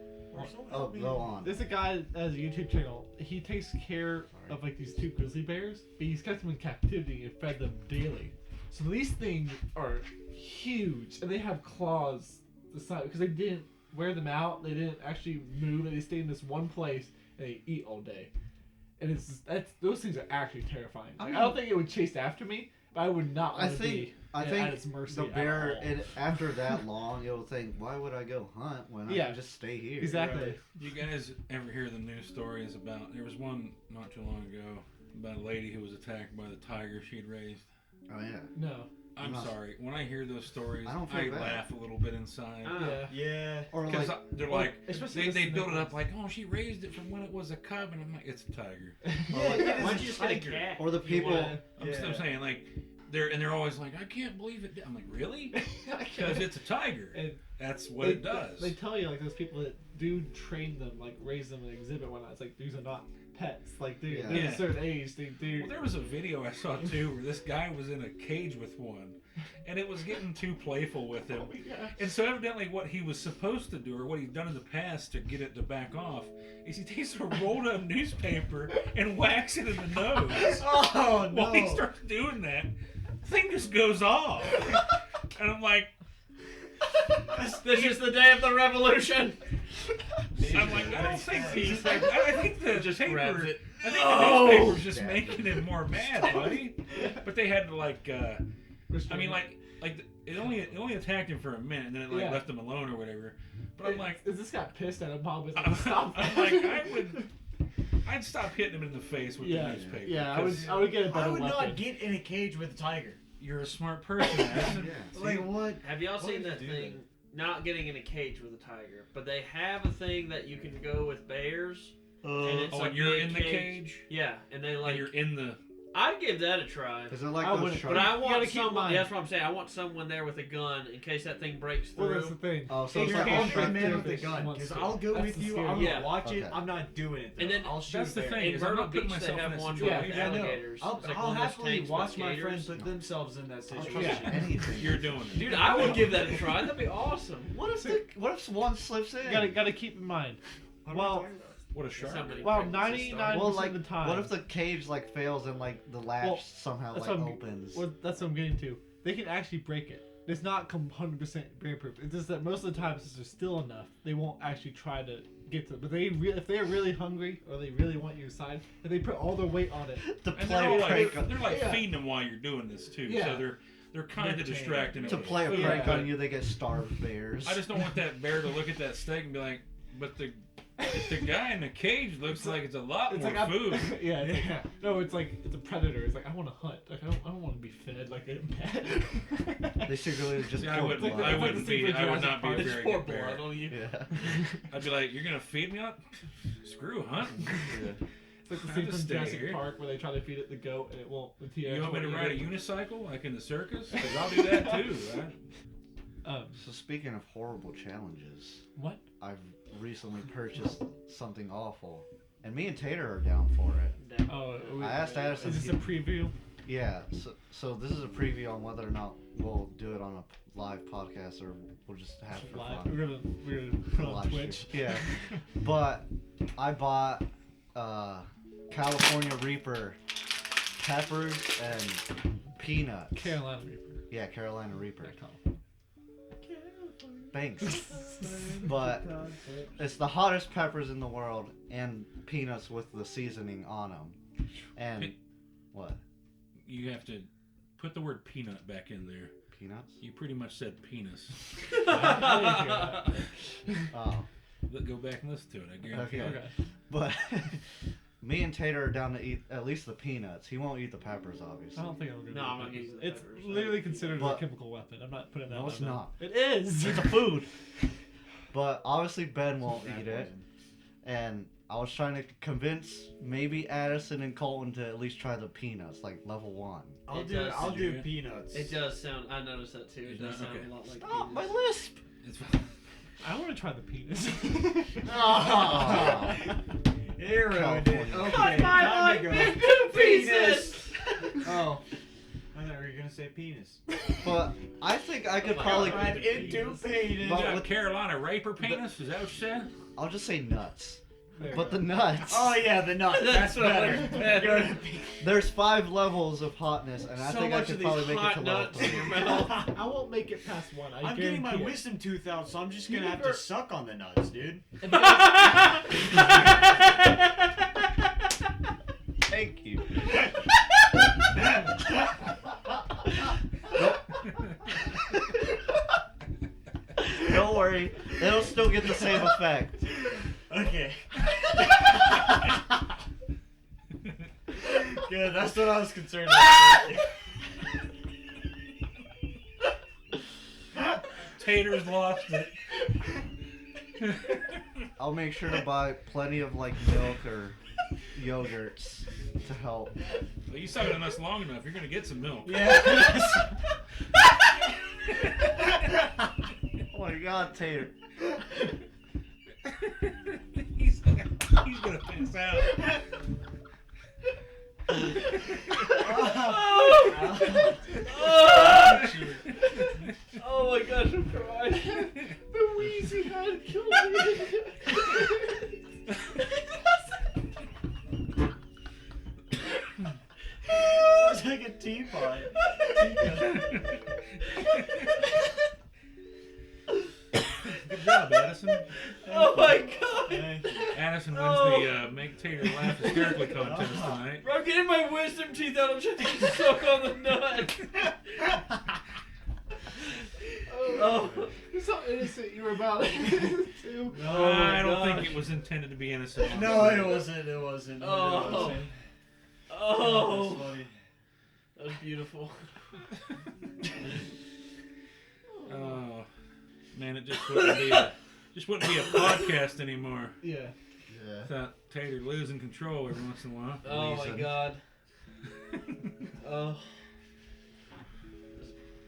A: Oh, go on.
E: There's a guy that has a YouTube channel. He takes care of like these 2 grizzly bears, but he's kept them in captivity and fed them daily. So these things are huge, and they have claws the size because they didn't wear them out. They didn't actually move, and they stay in this one place and they eat all day. And those things are actually terrifying. Like, I don't think it would chase after me, but I would not want to be at its mercy.
A: The bear, after that long, it'll think, "Why would I go hunt when I can just stay here?"
E: Exactly.
D: Right. You guys ever hear the news stories about? There was one not too long ago about a lady who was attacked by the tiger she'd raised.
A: Oh yeah.
E: No.
D: I'm sorry. When I hear those stories,
A: I don't feel bad.
D: laugh a little bit inside.
C: Yeah.
A: Or
D: Because
A: like,
D: they're like,
E: especially
D: they build it up like, oh, she raised it from when it was a cub, and I'm like, it's a tiger.
A: or like,
B: Why don't you just get a cat?
A: or the people.
D: I'm saying like, they're always like, I can't believe it. I'm like, really? Because it's a tiger.
E: And
D: that's what it does.
E: They tell you like those people that do train them, like raise them and exhibit whatnot. It's like these are not pets. Like they're at a certain age. They do.
D: Well, there was a video I saw too where this guy was in a cage with one, and it was getting too playful with him. And so evidently, what he was supposed to do, or what he'd done in the past to get it to back off, is he takes a rolled up newspaper and whacks it in the nose.
C: Oh no!
D: While he starts doing that, the thing just goes off, and I'm like,
B: This is the day of the revolution.
D: I'm like, I don't think he's. I think the
B: Just
D: paper.
B: grabs it.
D: I think the newspaper's just making him more mad, buddy. But they had to like. I mean, it only attacked him for a minute, and then it left him alone or whatever. But I'm like,
E: is this got pissed at him? Bob was
D: I'm
E: like, stop.
D: like, I'd stop hitting him in the face with the newspaper.
E: Yeah, I would get a better
C: I would
E: weapon.
C: not get in a cage with a tiger.
D: You're a smart person, Addison.
C: Like what?
B: Have y'all seen that thing? Not getting in a cage with a tiger, but they have a thing that you can go with bears. And it's
D: Oh,
B: a
D: and you're
B: big
D: in the cage?
B: Yeah, and they like.
D: And you're in the.
B: I'd give that a try.
A: Is it like
E: I
A: those
E: wouldn't,
A: sharks?
B: But I
E: You
B: want
E: gotta keep in
B: someone.
E: mind-
B: That's what I'm saying. I want someone there with a gun in case that thing breaks
E: Well,
B: through.
E: that's the thing.
A: Oh, so
C: If
A: it's
C: you're
A: like a
C: going for the
A: shark.
C: man with the
E: fish
C: gun,
E: wants
C: because
E: to.
C: I'll go
E: That's
C: with
E: the
C: you.
E: scary
C: I'm
E: one.
C: gonna watch it.
A: Okay.
C: I'm not doing it. Though.
B: And then
C: I'll shoot
D: That's the
C: bear.
D: thing.
B: In
D: is I'm
B: Myrtle
D: not putting
B: Beach, they
D: myself in
B: have
D: that
B: one with
D: situation.
C: Yeah, I know.
B: alligators.
C: I'll
B: It's like
C: I'll
B: one of those
C: happily
B: tanks with
C: watch my
B: gators.
C: friends put themselves in that
A: I'll
C: situation.
A: trust anything.
D: You're doing it.
B: Dude, I would give that a try. That'd be awesome.
A: What if one slips in?
E: Gotta keep in mind. Well,
D: What a shark.
B: Somebody
E: Well,
B: breaks the
E: 99
B: start.
A: Well, like,
E: of the time.
A: what if the cage like fails and like the latch
E: Well,
A: somehow
E: that's
A: like
E: what I'm-
A: opens?
E: well, that's what I'm getting to. They can actually break it. It's not 100% bear proof. It's just that most of the time, since there's still enough, they won't actually try to get to it. But if they're really hungry or they really want your side, if they put all their weight on it,
A: To
D: And
A: play a prank
D: they're
A: on,
D: like feeding them while you're doing this too.
E: Yeah.
D: So they're kind of
C: Entertaining.
D: distracting
A: to
D: them.
A: play a
E: Yeah.
A: prank on you, they get starved bears.
D: I just don't want that bear to look at that steak and be like, but the guy in the cage looks like it's a lot
E: it's
D: more
E: like
D: food.
E: yeah, it's like, no, it's like it's a predator. It's like I want to hunt. Like I don't want to be fed like a pet.
A: They secretly just
D: Yeah, I
A: pour
D: wouldn't.
A: blood.
D: I
E: It's like
D: wouldn't
E: the
D: be.
E: secret
D: I would
E: Jurassic
D: not be a
E: Park.
D: very
B: Pour
D: good bear.
B: blood on you.
A: Yeah.
D: I'd be like, you're gonna feed me up? Screw hunting.
A: Yeah.
E: It's like the
D: I'll
E: scene
D: just
E: from
D: stay
E: Jurassic
D: here.
E: Park where they try to feed it the goat and it won't. The T-Rex
D: You want me to
E: won't
D: ride a
E: eat it.
D: unicycle like in the circus? Because I'll do that too. Right?
A: So speaking of horrible challenges,
E: What?
A: I've recently purchased something awful, and me and Tater are down for it.
E: Oh,
A: I asked Addison.
E: Is this a preview?
A: Yeah. So this is a preview on whether or not we'll do it on a live podcast or we'll just have it for
E: Live.
A: fun.
E: We're gonna put on
A: Live
E: Twitch.
A: stream. Yeah. But I bought California Reaper peppers and peanuts.
E: Carolina Reaper.
A: Yeah, Carolina Reaper.
E: .com.
A: Thanks. But it's the hottest peppers in the world and peanuts with the seasoning on them. And what?
D: You have to put the word peanut back in there.
A: Peanuts?
D: You pretty much said penis.
E: I
A: Oh.
D: Go back and listen to it. I guarantee.
A: Okay.
E: Okay.
A: But me and Tater are down to eat at least the peanuts. He won't eat the peppers, obviously.
E: I don't think I'm gonna.
B: No,
E: do
B: I'm
E: that.
B: not using the
E: It's
B: peppers.
E: literally considered a
A: But-
E: chemical weapon. I'm not putting that.
A: No,
E: in
A: it's
E: my mouth.
A: not.
E: It is.
A: It's a food. But obviously Ben won't eat it. And I was trying to convince maybe Addison and Colton to at least try the peanuts, like level 1.
C: I'll
B: It
C: do.
B: does-
C: I'll do
D: Yeah.
C: peanuts.
B: It does sound. I noticed that too. It does sound
D: Okay.
B: a lot like.
A: Stop
B: penis.
A: my lisp!
D: It's
E: I want to try the penis.
A: Oh.
C: It ruined it.
A: California.
C: Okay,
B: Cut my
C: time to
B: life
C: go.
B: into pieces.
C: Oh, I thought you were gonna say penis.
A: But I think I could
B: Oh my
A: probably.
B: God.
C: I'm into penis.
A: But
D: You got
A: with-
D: Carolina Raper penis? Is that what you said?
A: I'll just say nuts.
E: There
A: But
E: you
A: the
E: go.
A: nuts.
C: Oh yeah, the nut. That's
B: what I
C: better.
B: like better.
A: There's 5 levels of hotness, and I
B: So
A: think I
B: much
A: could
B: of
A: probably
B: these
A: make it
B: hot
A: to level
B: nuts in
A: 3.
B: your mouth.
E: I won't make it past 1.
C: I'm getting my
E: guarantee it.
C: wisdom tooth out, so I'm just
E: You
C: gonna have
E: never-
C: to suck on the nuts, dude.
A: Thank you. Don't worry, it'll still get the same effect.
C: Okay. Good, that's what I was concerned about.
D: Tater's lost it.
A: I'll make sure to buy plenty of like milk or yogurts to help.
D: Well, you suck on us long enough, you're gonna get some milk.
C: Yeah.
A: Oh my god, Tater.
D: he's gonna pass out.
B: Oh my gosh, I'm crying.
E: The wheezy had killed me.
C: Sounds like a teapot.
D: Good job, Addison.
B: Oh my god.
C: Thank you.
D: Addison wins
B: Oh.
D: the Make Tater Laugh Hysterically contest tonight.
B: Bro, I'm getting my wisdom teeth out. I'm trying to suck on the nut. Oh.
E: You're so innocent you were about it, too.
C: No,
D: I don't
B: gosh.
D: think it was intended to be innocent.
C: No, it wasn't. It wasn't.
B: Oh.
C: It wasn't.
B: Oh.
C: That's funny.
B: That was beautiful.
D: Oh, man, it just wouldn't be a podcast anymore.
E: Yeah.
A: Yeah.
D: Without Tater losing control every once in a while.
B: Oh my
A: Reason.
B: god. Oh.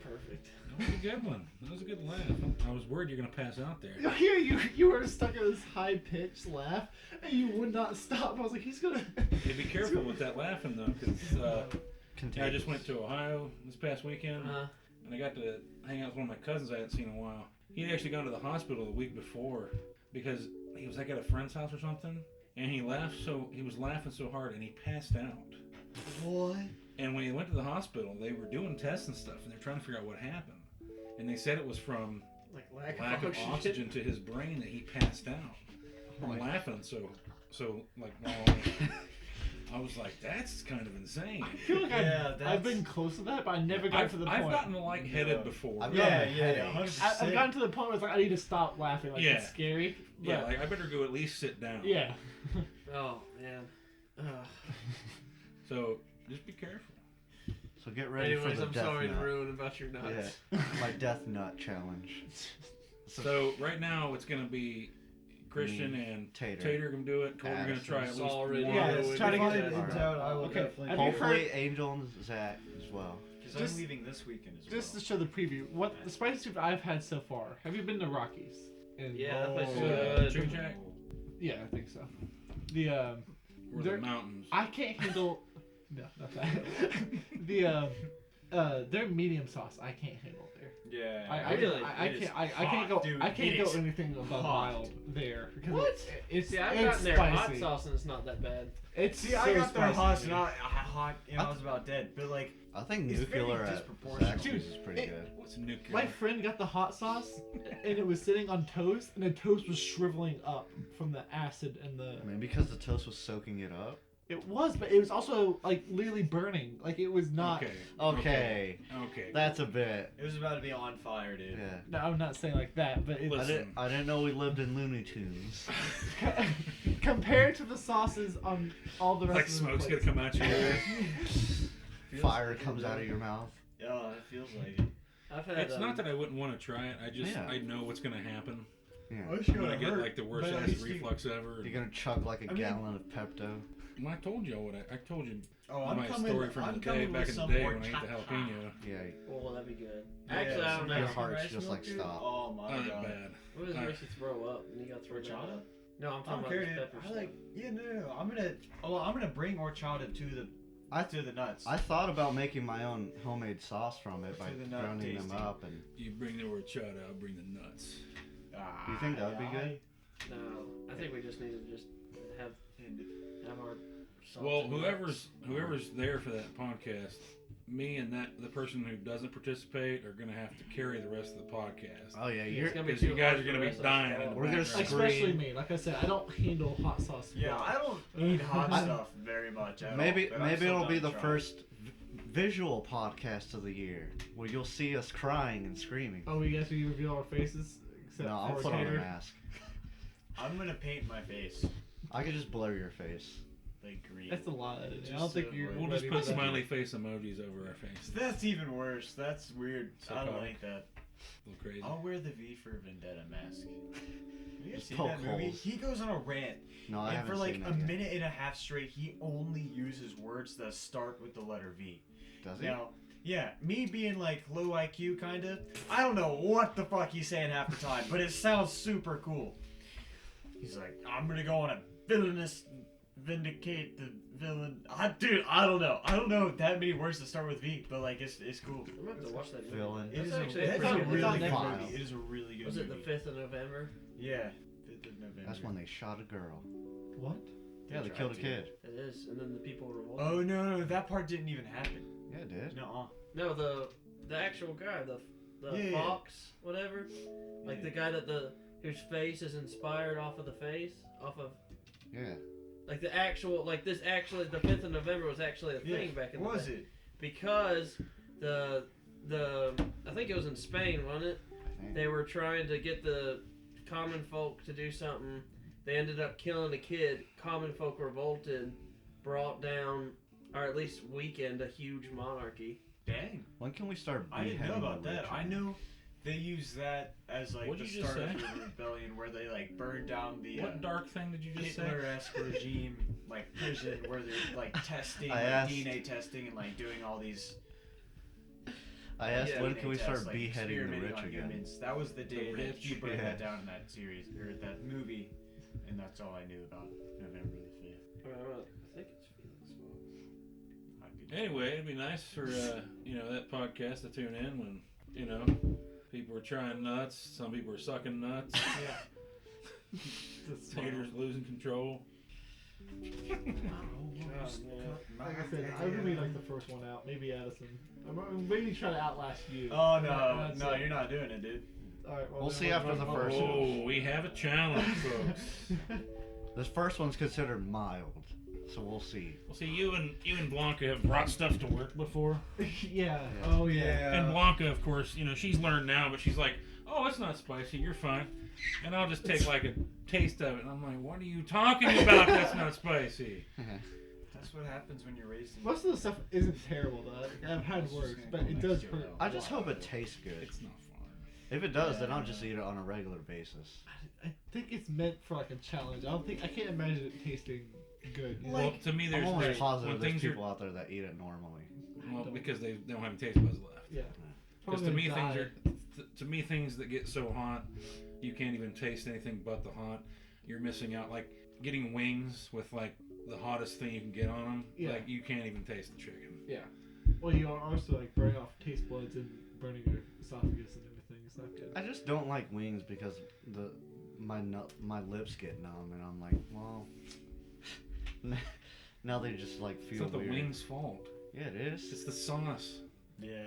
B: Perfect.
D: That was a good one. That was a good laugh. I was worried you're gonna pass out there.
E: Here you were stuck in this high pitched laugh and you would not stop. I was like, he's gonna.
D: Hey, be careful with that laughing though, because I just went to Ohio this past weekend, and I got to hang out with one of my cousins I hadn't seen in a while. He had actually gone to the hospital the week before because he was like at a friend's house or something, and he was laughing so hard and he passed out.
C: What?
D: And when he went to the hospital, they were doing tests and stuff, and they're trying to figure out what happened. And they said it was from
B: Like
D: lack of oxygen to his brain that he passed out from laughing so like while I was like, that's kind of insane.
E: I feel like I've been close to that, but I never got to the point.
D: I've gotten lightheaded before.
A: I've
C: Yeah,
A: gotten
C: yeah,
A: headaches.
C: 100%.
E: I've gotten to the point where it's like I need to stop laughing. Like
D: Yeah.
E: it's scary.
D: Yeah,
E: But,
D: like I better go at least sit down.
E: yeah.
B: Oh man. Ugh.
D: So just be careful.
A: So get ready
B: Anyways,
A: for the
B: I'm
A: death
B: sorry
A: nut.
B: to ruin about your nuts.
A: Yeah, my death nut challenge.
D: So right now it's gonna be Christian and
A: Tater.
D: gonna do it. Colton gonna try at
B: Addison's
D: least
B: already
D: one.
E: Yeah,
B: ruined.
E: let's try to get
B: it.
E: it
A: Alright.
C: out. I will
E: Okay.
C: definitely.
E: Have you
A: Hopefully Angel and Zach as well.
C: Because
E: Just-
C: I'm leaving this weekend as
E: Just
C: well.
E: to show the preview, what the spicy food I've had so far. Have you been to Rockies? And,
B: Yeah, that place is
D: Oh,
B: good.
D: Chicken Shack
E: Yeah, I think so. The
D: or the
E: They're-
D: mountains.
E: I can't handle. No, not that. Their medium sauce I can't handle there.
C: Yeah.
E: I
B: Really?
E: can't go.
C: Dude,
E: I can't
C: it
E: go
C: is
E: anything above
C: hot.
E: mild there because
B: What?
E: it's
B: See, I've
E: it's
B: gotten their
E: spicy.
B: hot sauce and it's not that bad.
E: It's
C: See,
E: so
C: I got their
E: spicy.
C: hot, not hot, and I was about dead. But like,
A: I think
C: It's very
A: nuclear at
C: disproportionate.
A: Zaxby's is
E: Dude,
A: pretty
E: it-
A: good.
D: What's nuclear?
E: My friend got the hot sauce and it was sitting on toast and the toast was shriveling up from the acid and the.
A: I mean, because the toast was soaking it up.
E: It was, but it was also like literally burning. Like it was not.
A: Okay,
D: Okay.
A: that's a bit.
C: it was about to be on fire, dude.
A: Yeah.
E: No, I'm not saying like that, but it's
D: Listen.
A: I didn't know we lived in Looney Tunes.
E: compared to the sauces on all the rest
D: Like
E: of the
D: smoke's
E: plates.
D: gonna come out your ear.
A: Fire
C: like
A: comes
C: it,
A: out of
C: dude.
A: your mouth.
C: Yeah, it feels like it.
B: I've had.
D: It's not that I wouldn't want to try it.
A: Yeah.
D: I know what's gonna happen.
A: Yeah.
D: I'm gonna get like the worst
C: but at
D: ass
C: least you-
D: reflux ever.
A: You're gonna chug like a
C: I mean-
A: gallon of Pepto.
D: Well, I told you what I told you
C: Oh, I'm
D: my
C: coming.
D: story from
C: I'm
D: the day
C: coming
D: back
C: with
D: in the
C: some
D: day
C: more
D: when I ate the jalapeno.
A: Yeah.
B: Well, that'd be good.
C: Yeah,
B: Actually, I
C: some
B: don't
A: Your
B: know.
A: heart's
C: rice
A: just
C: milk,
A: like
C: dude?
A: stop.
C: Oh my
D: Not
C: god.
D: bad.
B: What does makes you throw up and you got throw
C: Horchata?
B: No, I'm
C: I
B: talking
C: don't
B: about
C: care,
B: the
C: dude.
B: pepper
C: I
B: stuff.
C: like. Yeah, no. I'm gonna bring horchata to the nuts.
A: I thought about making my own homemade sauce from it by
C: To the nut
A: grounding them
C: tasting.
A: up, and
D: You bring the horchata, I'll bring the nuts.
A: you think that would be good?
B: No, I think we just need to just have our.
D: Well, whoever's there for that podcast, me and the person who doesn't participate are gonna have to carry the rest of the podcast.
A: Oh yeah,
D: Because you guys are gonna be dying. In the
A: We're gonna
D: background.
E: Especially me. Like I said, I don't handle hot sauce.
C: Yeah,
E: well.
C: I don't eat hot stuff very much.
A: Maybe
C: but I'm still
A: it'll be
C: down
A: the
C: to try.
A: first visual podcast of the year where you'll see us crying and screaming.
E: Oh, we guess we reveal our faces. Except
A: No, I'll
E: for
A: put on a
E: Tater.
A: mask.
C: I'm gonna paint my face
A: I could just blur your face.
C: like green.
E: That's a lot. I
C: Just
E: don't think
C: so
E: you're.
D: We'll just
E: ready
D: put
E: for that.
D: smiley face emojis over our face.
C: That's even worse. That's weird.
D: So
C: I don't
D: dark.
C: like that.
D: A little crazy.
C: I'll wear the V for Vendetta mask. You guys seen
A: Poke
C: that movie?
A: holes.
C: He goes on a rant,
A: No, I
C: and
A: haven't
C: for like
A: seen
C: a
A: that yet.
C: minute and a half straight, he only uses words that start with the letter V.
A: Does he?
C: Now, yeah, me being like low IQ kinda, I don't know what the fuck he's saying half the time, but it sounds super cool. He's like, I'm gonna go on a villainous vindicate the villain. Dude, I don't know. I don't know that many words that start with V, but like it's cool.
B: I'm gonna have to watch that movie.
A: Villain.
C: It
B: That's
C: is
B: actually
C: a,
B: a
C: that's
B: pretty
C: a
B: good
C: really
B: movie.
C: good
A: File.
C: movie. It is a really good
B: Was it
C: movie.
B: the 5th of November?
C: Yeah, 5th of November.
A: That's when they shot a girl.
E: What?
A: Yeah, they
C: tried
A: killed a
C: to.
A: kid.
B: It is, and then the people revolted.
C: Oh no, that part didn't even happen.
A: Yeah, it did.
C: No.
B: No, the actual guy, the
C: Yeah.
B: fox, whatever, like the guy whose face is inspired off of the face, off of
A: Yeah.
B: like the 5th of November was actually a thing back in the
C: Was
B: day.
C: it?
B: Because the I think it was in Spain, wasn't it?
A: I think.
B: They were trying to get the common folk to do something. They ended up killing a kid. Common folk revolted, brought down, or at least weakened a huge monarchy.
C: Dang.
A: When can we start
C: I didn't know
A: beheading
C: about
A: the
C: that.
A: rich
C: I
A: again?
C: know they use that as like
D: What'd
C: the
D: you just
C: start of
D: say?
C: the rebellion, where they like burn down the
D: What dark thing did you just say?
C: Hitler-esque regime, like prison, where they're like testing,
A: I
C: like
A: asked-
C: DNA testing, and like doing all these.
A: I asked
B: Yeah.
A: when
C: DNA
A: can we
C: tests,
A: start
C: like,
A: beheading the
C: experimenting
A: rich
C: on
A: again?
C: humans. That was the day that
D: rich,
C: you broke
A: yeah.
C: that down in that series or that movie, and that's all I knew about November the 5th.
B: I think it's Felix Fault.
C: I'd be-
D: Anyway, it'd be nice for that podcast to tune in when people are trying nuts. Some people are sucking nuts.
E: Yeah. That's fine.
D: Tater's losing control.
E: Like I said, I would be like the first one out. Maybe Addison. Maybe try to outlast you.
C: Oh
E: And that's
C: no,
E: it.
C: you're not doing it, dude.
E: All right, well,
A: We'll
E: then
A: see
E: we'll
A: after
E: run
A: the
E: one.
A: first one.
D: Oh, we have a challenge, folks.
A: This first one's considered mild, so we'll see.
D: Well, see, you and Blanca have brought stuff to work before.
E: Yeah. Oh yeah.
D: And Blanca, of course, she's learned now, but she's like, oh, it's not spicy, you're fine. And I'll just take like a taste of it, and I'm like, what are you talking about? That's not spicy.
C: That's what happens when you're raising.
E: Most of the stuff isn't terrible though. Like, I've had
C: It's just
E: worse,
C: gonna
E: but
C: go
E: it
C: next
E: does
C: to
E: hurt.
C: your
A: I just hope it tastes good.
D: It's not fun.
A: If it does, then
C: Yeah.
A: I'll just eat it on a regular basis.
E: I think it's meant for like a challenge. I can't imagine it tasting good. You know?
D: Well, to me,
A: I'm
D: there's
A: almost positive
D: when
A: there's
D: things are
A: people out there that eat it normally.
D: well because they don't have any taste buds left.
E: Yeah.
D: Because to
E: Probably
D: me,
E: gonna
D: things
E: die.
D: are to me things that get so hot, you can't even taste anything but the hot. You're missing out. Like getting wings with like the hottest thing you can get on them.
E: Yeah.
D: Like you can't even taste the chicken.
E: Well, you are also like burning off taste buds and burning your esophagus and everything. It's not good.
A: I just don't like wings because my lips get numb, and I'm like, well, now they just like
D: It's
A: feel
D: not the
A: weird.
D: wing's fault.
A: Yeah, it is.
D: It's the sauce.
C: Yeah.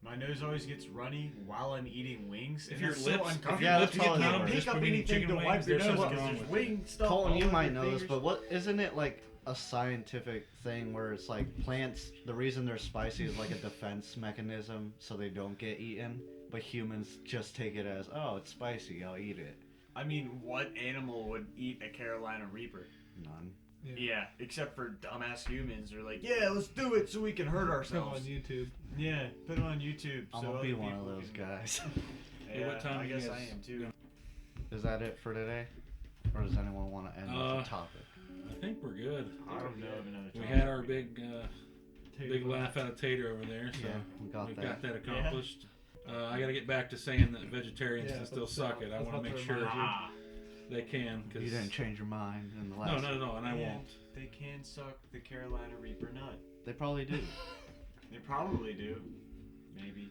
C: My nose always gets runny while I'm eating wings.
D: If
C: and
D: your
C: it's so
D: lips- if
C: uncomfortable.
A: your lips
C: you
A: get
C: can't
A: numb
C: pick
D: just
C: up
D: from eating
C: anything
D: chicken
C: to wipe
D: wings,
C: your
D: there's
C: nose
D: something
C: because
D: wrong
C: there's
D: with
C: wing stuff.
A: Colton,
C: all
A: you
C: over
A: might
C: your
A: know this,
C: fingers.
A: but what isn't it like a scientific thing where it's like plants? The reason they're spicy is like a defense mechanism, so they don't get eaten. But humans just take it as, oh, it's spicy, I'll eat it.
C: I mean, what animal would eat a Carolina Reaper?
A: None.
C: Yeah, except for dumbass humans. They're like, yeah, let's do it so we can hurt
E: Come on
C: ourselves.
E: YouTube.
C: Yeah, put it on YouTube.
A: I'm
C: so
A: gonna
C: other
A: be one of
C: people
A: those
C: can-
A: guys.
D: Hey,
C: Yeah,
D: what time
C: I
D: you
C: guess
D: guys
C: I am too.
A: Is that it for today? Or does anyone want to end with a topic?
D: I think we're good.
C: I don't know of another
D: We
C: topic.
D: had our big
E: Tater
D: laugh out of Tater over there, so
A: Yeah, we got
D: we've
A: that.
D: got that accomplished. I got to get back to saying that vegetarians can still suck it. I want to make sure
C: Ah,
D: they can. Cause
A: You didn't change your mind in the
D: No,
A: last.
D: no, and I
C: Yeah.
D: won't.
C: they can suck the Carolina Reaper nut.
A: They probably do.
C: They probably do. Maybe.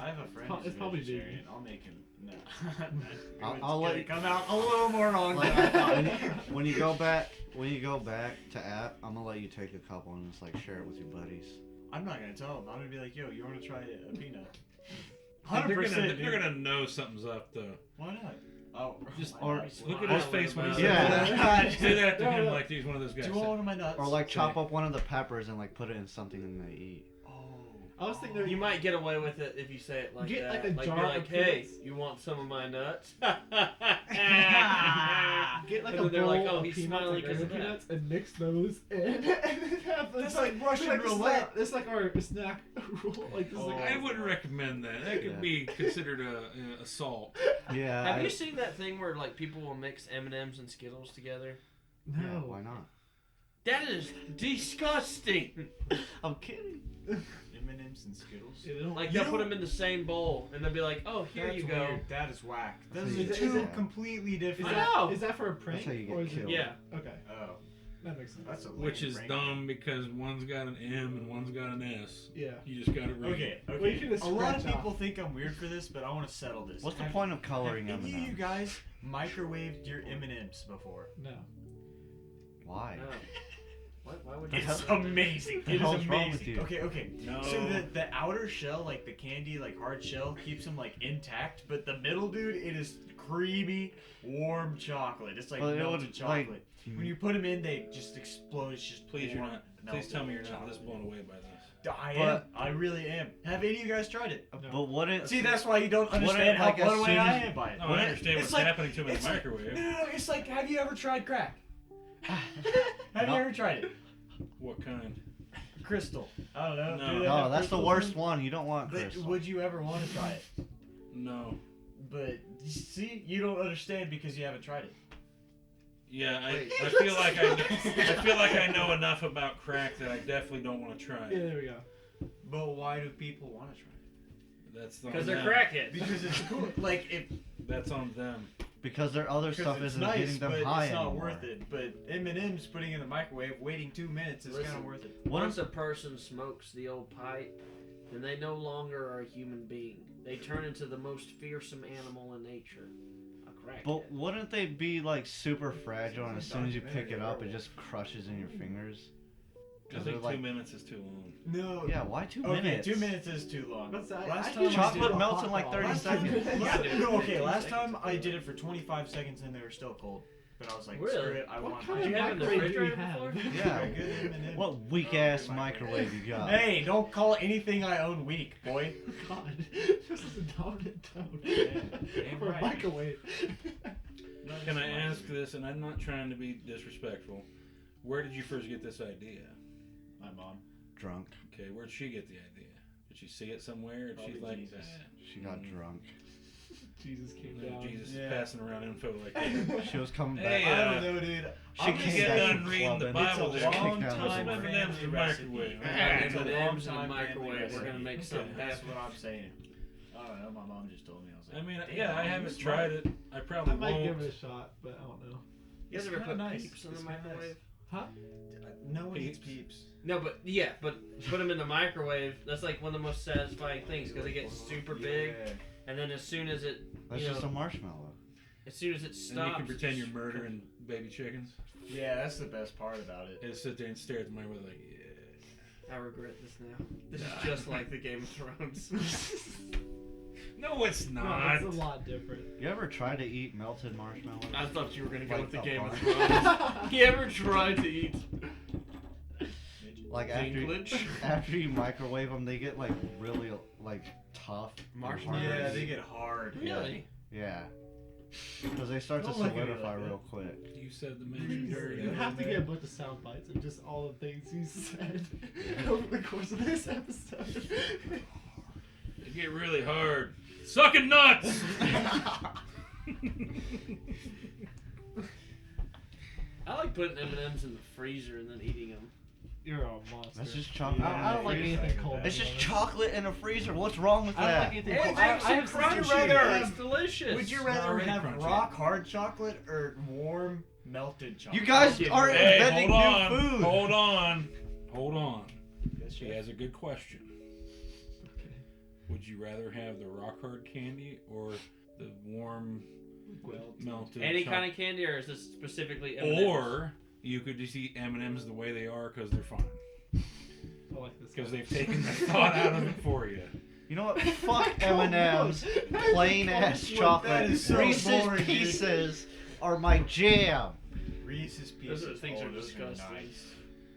C: I have a friend who's
E: It's probably
C: vegetarian.
E: vegan.
C: I'll make him. No.
A: I'll let you
C: come out a little more wrong than I thought.
A: when you go back to App, I'm gonna let you take a couple and just like share it with your buddies.
C: I'm not gonna tell him. I'm gonna be like, yo, you want to try a peanut?
D: They're
C: 100%.
D: they're gonna know something's up though.
C: Why not? Oh,
D: Just
C: why
A: or
C: not?
D: Look at
B: Wow.
D: his face when he says
A: Yeah.
D: that. Say that to
E: No,
D: him
E: no.
D: like he's one of those guys.
C: Do you want one of my nuts?
A: Or like chop up one of the peppers and like put it in something and they eat.
E: I was thinking
B: You might get away with it if you say it like
E: Get,
B: that.
E: like, a
B: be
E: jar
B: like,
E: of
B: hey,
E: peanuts."
B: you want some of my nuts?
E: get like
B: And
E: a
B: then they're
E: bowl
B: like, oh,
E: of
B: he's
E: peanuts,
B: smiling
E: like
B: 'cause of
E: regular
B: that.
E: peanuts, and mix those in. And then have
C: That's like Russian roulette.
E: It's like our snack rule. Like this is like
D: I wouldn't recommend that. That could
A: Yeah.
D: be considered a assault.
A: Yeah.
B: Have you seen that thing where like people will mix M&Ms and Skittles together?
E: no.
A: Yeah, why not?
B: That is disgusting.
A: I'm kidding.
C: M&Ms and Skittles.
E: Yeah, they don't
B: Like
C: You
B: they'll
C: know-
B: put them in the same bowl and they'll be like, oh, here
C: That's
B: you go.
C: weird. That is whack. Those
A: Is
C: are
A: it-
C: two
A: is it-
C: completely
E: Is
C: different.
B: I know.
E: that, is that for a prank?
A: That's how you get
E: or is it-
A: killed.
B: Yeah.
E: Okay,
C: Oh,
E: that makes sense.
C: that's a lame
D: Which is
C: prank.
D: dumb because one's got an M and one's got an S.
E: Yeah.
D: You just gotta read.
C: Okay,
E: Well,
C: okay.
E: you can just
C: A lot of
E: scratch
C: people
E: off.
C: think I'm weird for this, but I want to settle this.
A: What's the
C: Have-
A: point of coloring
C: Have any of you
A: M&Ms?
C: guys microwaved your M&Ms before?
E: No.
A: Why?
B: No. Why would you?
C: It's
B: do that?
C: amazing.
A: The
C: It is
A: hell's wrong with
C: amazing.
A: you?
C: Okay.
D: No.
C: So the outer shell, like the candy, like hard shell, keeps them like intact, but the middle, dude, it is creamy, warm chocolate. It's like
A: Well, it
C: melted
A: would,
C: chocolate.
A: like-
C: When you put them in, they just explode. It's just
D: Please, you're
C: warm,
D: not. Please
C: melted
D: tell me you're not this
C: chocolate.
D: blown away by this.
C: I am.
A: But-
C: I really am. Have any of you guys tried it?
A: But what it?
C: See, that's why you don't understand
A: if,
C: how
A: like, as
C: blown away
A: soon
C: I
A: as-
C: am by it.
D: No,
A: What
D: I
A: it-
D: understand
C: it's
D: what's
C: like-
D: happening to him in
C: it's
D: the
C: like-
D: microwave.
C: No, it's like, have you ever tried crack? Have
A: No.
C: you ever tried it?
D: What kind?
C: Crystal. I don't know.
D: No.
C: Do they
A: No,
C: have
A: that's the
C: crystals
A: worst
C: in?
A: one. You don't want
C: But
A: crystal.
C: would you ever want to try it?
D: No.
C: But you see, you don't understand because you haven't tried it.
D: Yeah, I
B: Wait.
D: feel like I feel like I know enough about crack that I definitely don't want to try
E: Yeah,
D: it.
E: there we go.
C: But why do people want to try it?
D: That's
B: Because
D: on
B: they're
D: them.
B: crackheads.
C: Because it's cool. Like if
D: That's on them.
A: Because their other
C: because
A: stuff
C: it's
A: isn't
C: nice,
A: getting them
C: but
A: high
C: it's not
A: anymore.
C: worth it. But M&M's putting in the microwave, waiting 2 minutes is kind
B: Listen.
C: of worth it.
A: What
B: Once
A: if,
B: a person smokes the old pipe, then they no longer are a human being. They turn into the most fearsome animal in nature. A crackhead.
A: but wouldn't they be like super fragile and as
C: It's
A: soon as you
C: documentary
A: pick it up, it
C: werewolf.
A: just crushes in your fingers?
D: I
A: 'Cause
D: think
A: they're like,
D: 2 minutes is too long.
C: No.
A: yeah, why 2
C: Okay,
A: minutes?
C: 2 minutes is too long.
E: But I
C: Last
E: do
C: time
A: Chocolate
C: I
A: melts in like 30
C: Last
A: seconds.
C: time,
B: Yeah.
C: no, okay, last time I did it for 25 seconds and they were still cold. But I was like,
B: Really?
C: screw it, I
E: What
C: want
E: kind
B: Did
E: of
B: you have it in the
E: microwave do you
B: refrigerator
E: have?
B: before?
A: Yeah.
C: Good M&M.
A: What weak ass microwave you got?
C: Hey, don't call anything I own weak, boy.
E: God, this is a dominant tone
C: damn
E: for a
C: right.
E: microwave.
D: Can I ask this? And I'm not trying to be disrespectful. Where did you first get this idea?
C: My mom.
A: Drunk.
D: Okay, where'd she get the idea? Did she see it somewhere? And she's
C: Probably
D: like,
C: Jesus.
A: She got drunk.
E: Jesus came
D: "Yeah,
E: down.
D: Jesus
C: Yeah.
D: is passing around info like that.
A: She was coming
D: Hey,
A: back.
C: I don't know, dude.
A: She
C: I'm
A: came
C: just
D: get
A: back
C: saying,
D: done
A: from
D: reading the
A: clubbing.
D: Bible
C: it's a
D: there.
C: long
A: Kick down the
C: time
A: door.
D: M&Ms in the
C: family
D: microwave.
C: recipe.
B: Yeah,
C: It's a
B: M&Ms
C: long
B: in the
C: time
B: microwave.
C: family
B: We're gonna make
C: recipe.
B: something
C: That's
B: happen.
C: what I'm saying. I don't know. My mom just told me. I was like,
D: I mean,
C: damn,
D: yeah, I
C: Mom,
D: haven't
C: you're smart.
D: tried it. I probably
E: I might
D: won't.
E: give it a shot, but I don't know.
B: You guys
C: It's
B: ever
C: kinda
B: put
C: nice.
B: peeps in the
C: It's kinda
B: microwave?
E: Huh?
C: No one eats
D: Peeps.
C: peeps.
B: No, but yeah, but put them in the microwave. That's like one of the most satisfying things because they get super big,
C: Yeah.
B: and then as soon as it,
A: That's
B: you
A: just
B: know,
A: a marshmallow.
B: as soon as it
D: And
B: stops,
D: you can pretend
B: it
D: you're
B: just-
D: murdering baby chickens.
C: Yeah, that's the best part about it.
D: And sit there and stare at the microwave like, yeah.
B: I regret this now. This
D: Nah.
B: is just like the Game of Thrones.
D: No, it's
E: No,
D: not.
E: it's a lot different.
A: You ever try to eat melted marshmallows?
B: I thought you were gonna go
A: Like
B: with the
A: the
B: Game of
A: bar.
B: Thrones. You ever tried to eat
A: Like
B: Dinklage?
A: after you microwave them, they get like really like tough. and
B: Marshmallows?
A: hard.
C: Yeah, they get hard.
B: Really?
A: Yeah. Because they start to
C: Don't look at me
A: solidify
C: like
A: real quick.
D: You said the mention dirty.
E: You have to get a bunch of sound bites of just all the things you said over the course of this episode.
D: They get really hard. Sucking nuts!
B: I like putting M&Ms in the freezer and then eating them.
E: You're a monster.
A: That's just chocolate.
E: I don't like anything cold.
A: It's just chocolate in a freezer. What's wrong with
E: I don't
A: that?
E: like anything
B: It
E: cold.
B: makes
E: I
B: it
E: have
B: crunchy.
E: crunchy.
B: It's delicious.
C: Would you
D: Not
C: rather
D: really
C: have
D: crunchy.
C: rock hard chocolate or warm melted chocolate?
A: You guys
B: I'll give
A: are
B: you that.
D: Hey,
A: inventing
D: hold on.
A: new food.
D: Hold on. Hold on.
C: Yes,
D: She
C: chef.
D: has a good question. would you rather have the rock hard candy or the warm melted?
B: Any kind of candy, or is this specifically M&Ms?
D: Or you could just eat M&Ms the way they are because they're fine.
E: I like this.
D: Because they've taken the thought out of it for you.
A: You know what? Fuck M&M's, plain ass chocolate.
C: That is so
A: Reese's
C: boring, dude.
A: Pieces are my jam.
C: Reese's Pieces.
B: Those are things are
C: those
B: disgusting.
C: nice.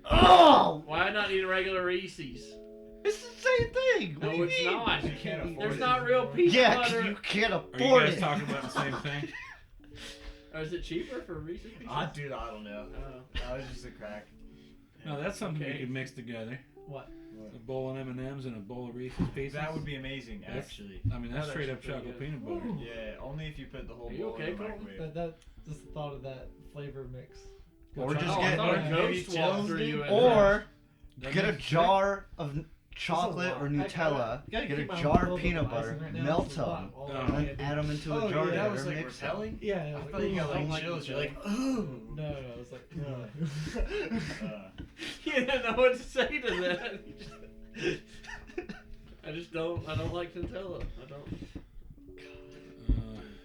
A: Oh,
B: Why not eat a regular Reese's?
A: it's the same thing.
B: No,
A: What do you
B: it's
A: mean?
B: not.
C: You can't afford
B: There's
C: it
B: not real
C: anymore.
B: peanut
A: Yeah, 'cause
B: butter.
A: you can't
D: Are you
A: afford
D: guys
A: it.
D: talking about the same thing?
B: Or is it cheaper for Reese's Pieces?
C: Dude, I don't know.
B: Oh.
C: That was just a crack.
D: No, that's something
B: Okay.
D: you could mix together.
E: What?
D: A bowl of M&M's and a bowl of Reese's Pieces.
C: That would be amazing,
D: That's-
C: actually.
D: I mean, that's
B: That's
D: straight up
B: actually
D: chocolate
B: pretty
D: peanut butter.
C: Yeah, only if you put the whole
B: Are you
C: bowl
B: okay,
C: in the
B: Colton?
C: microwave.
E: That just the thought of that flavor mix.
A: Or just
B: Oh, I
A: get,
B: thought a
E: maybe
B: ghost walked
C: chills
B: through
C: me.
B: you.
A: or
D: That
A: get a
D: makes
A: jar of chocolate
E: lot.
A: or
E: I
A: Nutella.
E: gotta
A: Get
E: keep
A: a
E: my
A: jar of
E: own
A: peanut
E: little
A: butter,
E: icing right now.
A: melt
E: It's a lot.
A: them,
E: All
D: Oh.
E: that
A: and then
E: candy.
A: add them into
C: Oh,
A: a jar
C: yeah, that
A: together.
C: was like
A: Mix them.
C: repelling?
E: Yeah,
C: I
E: like,
C: thought you got
E: ooh,
C: like
E: I like
C: chills. You're
E: that.
C: like, ooh.
E: No, I was like,
B: You didn't know what to say to that. I don't like Nutella. I don't.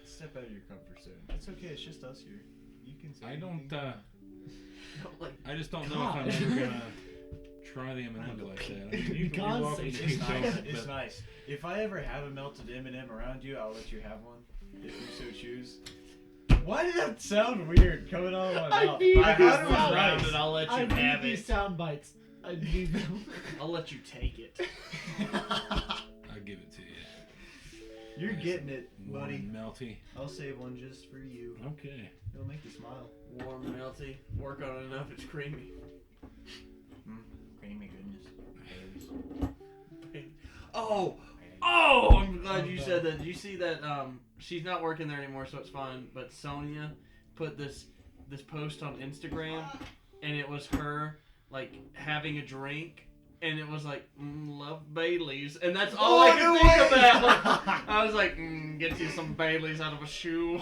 C: Step out of your comfort zone. It's okay. It's just us here. You can say
D: I don't.
B: I don't like.
D: I just don't know if I'm ever gonna try the M&Ms like that. I mean, you're
E: God
D: welcome to
E: sake,
D: keep
C: It's
D: doing
C: nice.
D: it,
C: It's
D: but
C: nice. If I ever have a melted M&M around you, I'll let you have one. If you so choose. Why did that sound weird coming out of my
E: I
C: mouth?
E: need
C: I
E: these
C: thought it was
E: sound
C: right.
B: Around it, I'll let you
E: I
B: have
E: need these
B: it.
E: sound bites. I need them.
B: I'll let you take it.
D: I'll give it to you.
C: You're
D: Nice
C: getting it,
D: Warm
C: buddy.
D: and melty.
C: I'll save one just for you.
D: Okay.
C: It'll make you smile.
B: Warm, melty. Work on it enough. It's creamy.
C: Creamy goodness.
B: Oh, I'm glad
E: Oh,
B: you
E: no.
B: said that. Did you see that? She's not working there anymore, so it's fine. But Sonia put this post on Instagram, and it was her like having a drink, and it was like love Baileys, and that's all I could think about. Like, I was like, get you some Baileys out of a shoe.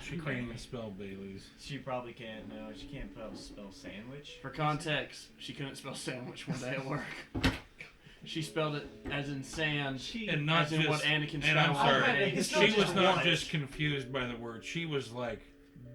D: She can't even spell Bailey's.
C: She probably can't. No, she can't spell sandwich.
B: For context, she couldn't spell sandwich one day at work. She spelled it as in sand,
D: And not
B: as in
D: just.
B: what Anakin
D: And I'm
B: Skywalker
D: sorry.
B: ate.
C: It's
D: She
C: not
D: was
C: just
D: not
C: once.
D: just confused by the word. She was like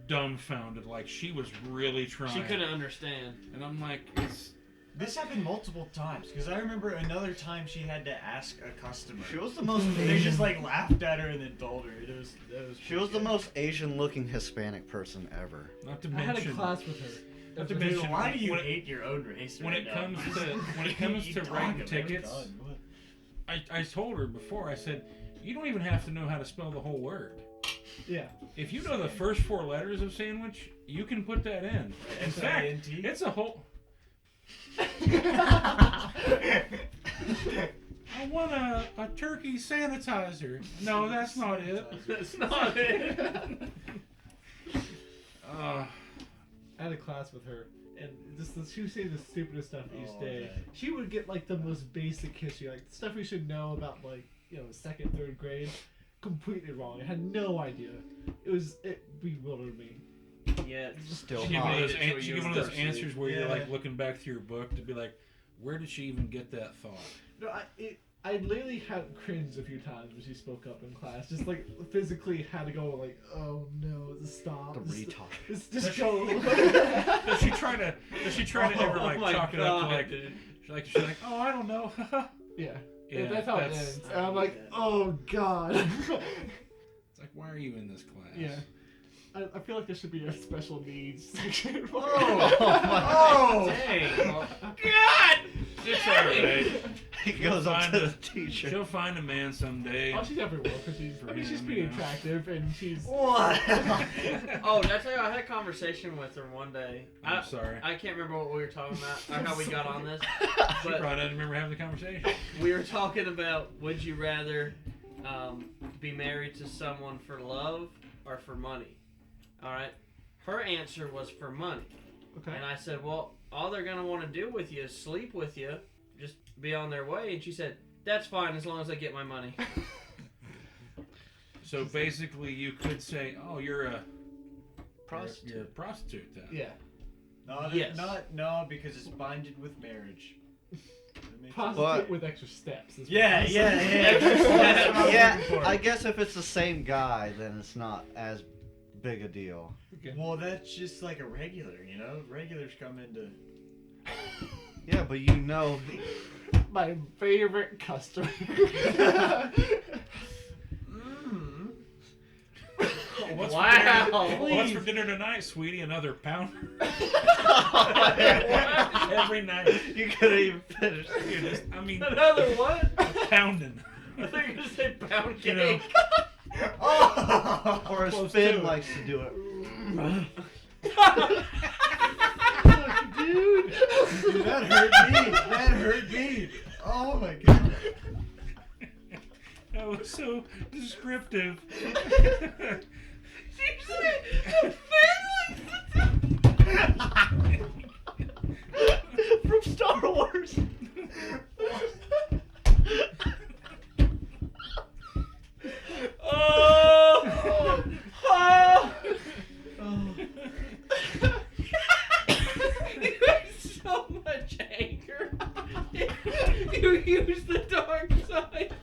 D: dumbfounded. Like she was really trying.
B: She couldn't understand.
D: And I'm like, it's.
C: This happened multiple times because I remember another time she had to ask a customer.
A: She was the most
C: They
A: Asian.
C: just like laughed at her and then told her. That was
A: She was the most Asian-looking Hispanic person ever.
D: Not to
E: I had a
D: mention.
E: class with her.
D: Not to
C: Dude,
D: mention.
C: why do you
D: when,
C: hate your own race?
D: when
C: right
D: it
C: now?
D: comes to when it
C: What
D: comes
C: are you
D: to
C: talking
D: writing
C: about?
D: tickets,
C: God, what?
D: I told her before. I said, you don't even have to know how to spell the whole word.
E: Yeah.
D: If you know the first 4 letters of sandwich, you can put that in. In fact,
C: S-I-N-T?
D: it's a whole. I want a turkey sanitizer. No, that's not it.
B: That's not it.
D: Uh,
E: I had a class with her, and she would say the stupidest stuff each
C: Oh,
E: day.
C: okay.
E: She would get like the most basic history, like stuff we should know about, like, you know, 2nd, 3rd grade, completely wrong. I had no idea. It bewildered me.
B: Yeah,
A: Still
D: she gave one
A: hot.
D: of those,
B: Made it to a
D: she gave one of those
B: university.
D: answers where you're
C: Yeah.
D: like looking back through your book to be like, where did she even get that thought?
E: No, I literally had cringed a few times when she spoke up in class. Just like physically had to go like, oh no, stop.
A: The
E: Just-
A: retard.
E: Just go.
D: Does she try to ever
B: Oh
D: like
B: my
D: chalk it up to
B: God,
D: like,
B: dude.
D: she's like, oh, I don't know.
E: Yeah.
D: Yeah,
E: That's how it
D: that's-
E: ends. And I'm like, oh god.
D: It's like, why are you in this class?
E: Yeah. I feel like there should be a special needs section.
C: Oh,
B: Dang.
D: God! It's alright.
A: He goes up
D: Find
A: to
D: a-
A: the teacher.
D: She'll find a man someday.
E: Oh, she's everywhere because she's
D: For
E: pretty
D: him,
E: attractive and she's.
C: what?
B: Oh, did I tell you I had a conversation with her one day.
D: I'm sorry.
B: I can't remember what we were talking about or how we got on this,
D: She
B: but
D: probably doesn't remember having the conversation.
B: we were talking about would you rather be married to someone for love or for money? All right. Her answer was for money.
E: Okay.
B: And I said, well, all they're going to want to do with you is sleep with you, just be on their way. And she said, that's fine as long as I get my money.
D: So basically, you could say, oh, you're a
A: Prostitute.
D: You're a prostitute then.
E: Yeah.
C: No,
B: Yes.
C: no, because it's binded with marriage. makes
E: Prostitute
A: But-
E: with extra steps. Is what
C: Yeah,
E: I'm
C: yeah,
E: saying.
C: yeah.
A: Yeah, I guess if it's the same guy, then it's not as big a deal.
C: Well, that's just like a regular, you know? Regulars come into.
A: Yeah, but you know,
E: My favorite customer.
D: What's
B: Wow.
D: For dinner,
B: Please.
D: what's for dinner tonight, sweetie? Another pound? Every night.
A: you couldn't even finish.
D: Dude, I mean,
B: Another what?
D: pounding.
B: I thought you were gonna say pound
D: You know,
B: cake.
A: Or
E: Close
A: Spin
E: to it.
A: likes to do it.
C: Dude, that hurt me. That hurt me. Oh my god.
D: that was so descriptive.
A: From Star Wars.
B: Oh! Oh! You had so much anger. You used the dark side.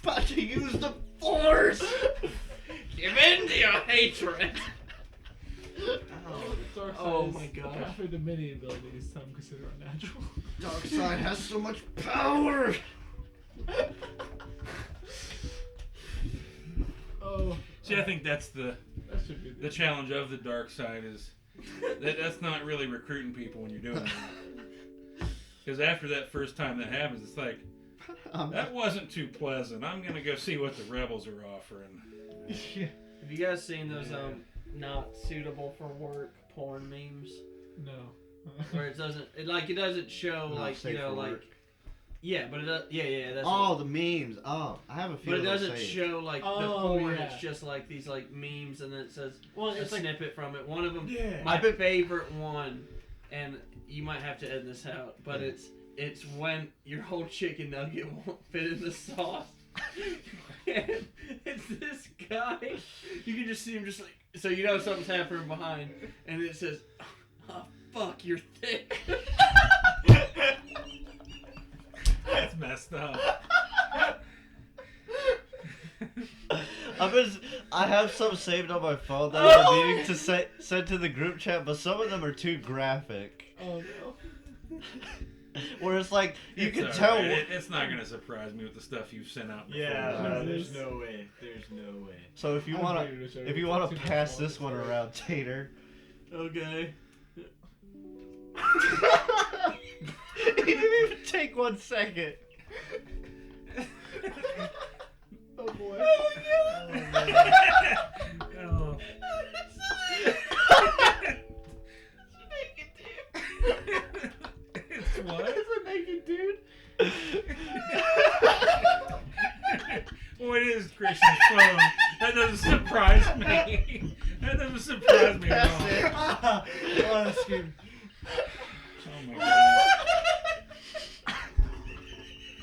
A: About to use the Force.
B: Give in to your hatred.
E: Dark
B: Oh
E: side
B: my
E: is
B: gosh.
E: halfway to many abilities some consider unnatural.
A: Dark side has so much power.
E: Oh.
D: See, I think that's the
E: That should be
D: the challenge of the dark side is that's not really recruiting people when you're doing it. Because after that first time that happens, it's like, that wasn't too pleasant. I'm gonna go see what the rebels are offering.
E: Yeah.
B: Have you guys seen those not suitable for work porn memes?
E: No.
B: Where it doesn't show
A: Not
B: like
A: safe
B: you know
A: for
B: like
A: work.
B: yeah, but it does, yeah that's
A: Oh, the memes. Oh, I have a few.
B: but it
A: of those
B: doesn't
A: saved.
B: show like the
E: Oh,
B: porn.
E: yeah.
B: It's just like these like memes, and then it says
E: Well,
B: a
E: it's like
B: snippet from it. One of them,
C: Yeah.
B: my favorite one, and you might have to edit this out, but it's when your whole chicken nugget won't fit in the sauce. And it's this guy. You can just see him just like so you know something's happening behind, and it says, "Oh fuck, you're thick."
D: That's messed up.
A: I have some saved on my phone that I'm needing to send to the group chat, but some of them are too graphic.
E: oh no.
A: Where it's like you
D: It's
A: can
D: all
A: tell.
D: right. It's not gonna surprise me with the stuff you've sent out before.
C: Yeah,
A: no,
C: no, there's no way. There's no way.
A: So if you
E: I'm
A: wanna,
E: ready to show
A: if
E: you.
A: you wanna
E: Too much
A: pass
E: more
A: this one
E: story.
A: around, Tater.
B: Okay.
A: He didn't even take 1 second.
E: Oh boy.
D: Oh. It's what?
E: It's a naked dude.
D: Well, it is Christian's phone. That doesn't surprise me. That doesn't surprise me at all.
C: Oh, that's good.
D: Oh my god.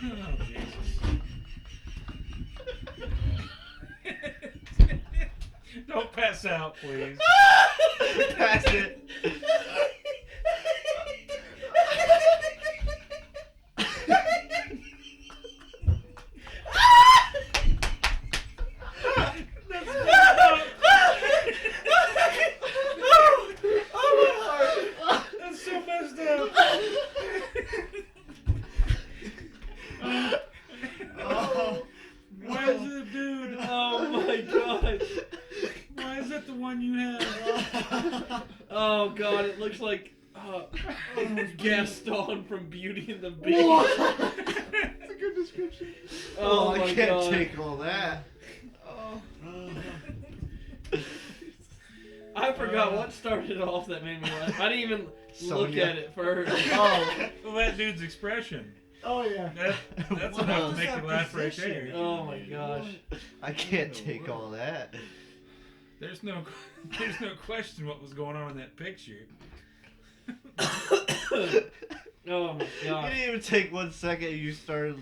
D: Oh Jesus. Don't pass out, please.
A: Pass it.
D: That's messed up. That's so messed up.
C: Oh.
D: Why is it a dude?
B: Oh my god.
D: Why is that the one you have?
B: Oh god, it looks like Gaston from Beauty and the Beast.
E: That's a good description.
B: Oh
A: I
B: my
A: can't
B: god.
A: take all that.
E: Oh.
B: I forgot what started off that made me laugh. I didn't even look
A: Sonya.
B: at it first.
A: Oh,
D: Well, that dude's expression.
E: Oh yeah.
D: That's
A: What
D: enough
A: was
D: to make
C: that
D: you laugh right
C: position?
D: there.
B: Oh my gosh.
A: I can't take all that.
D: There's no question what was going on in that picture.
B: Oh my
A: You
B: gosh.
A: didn't even take 1 second. And you started.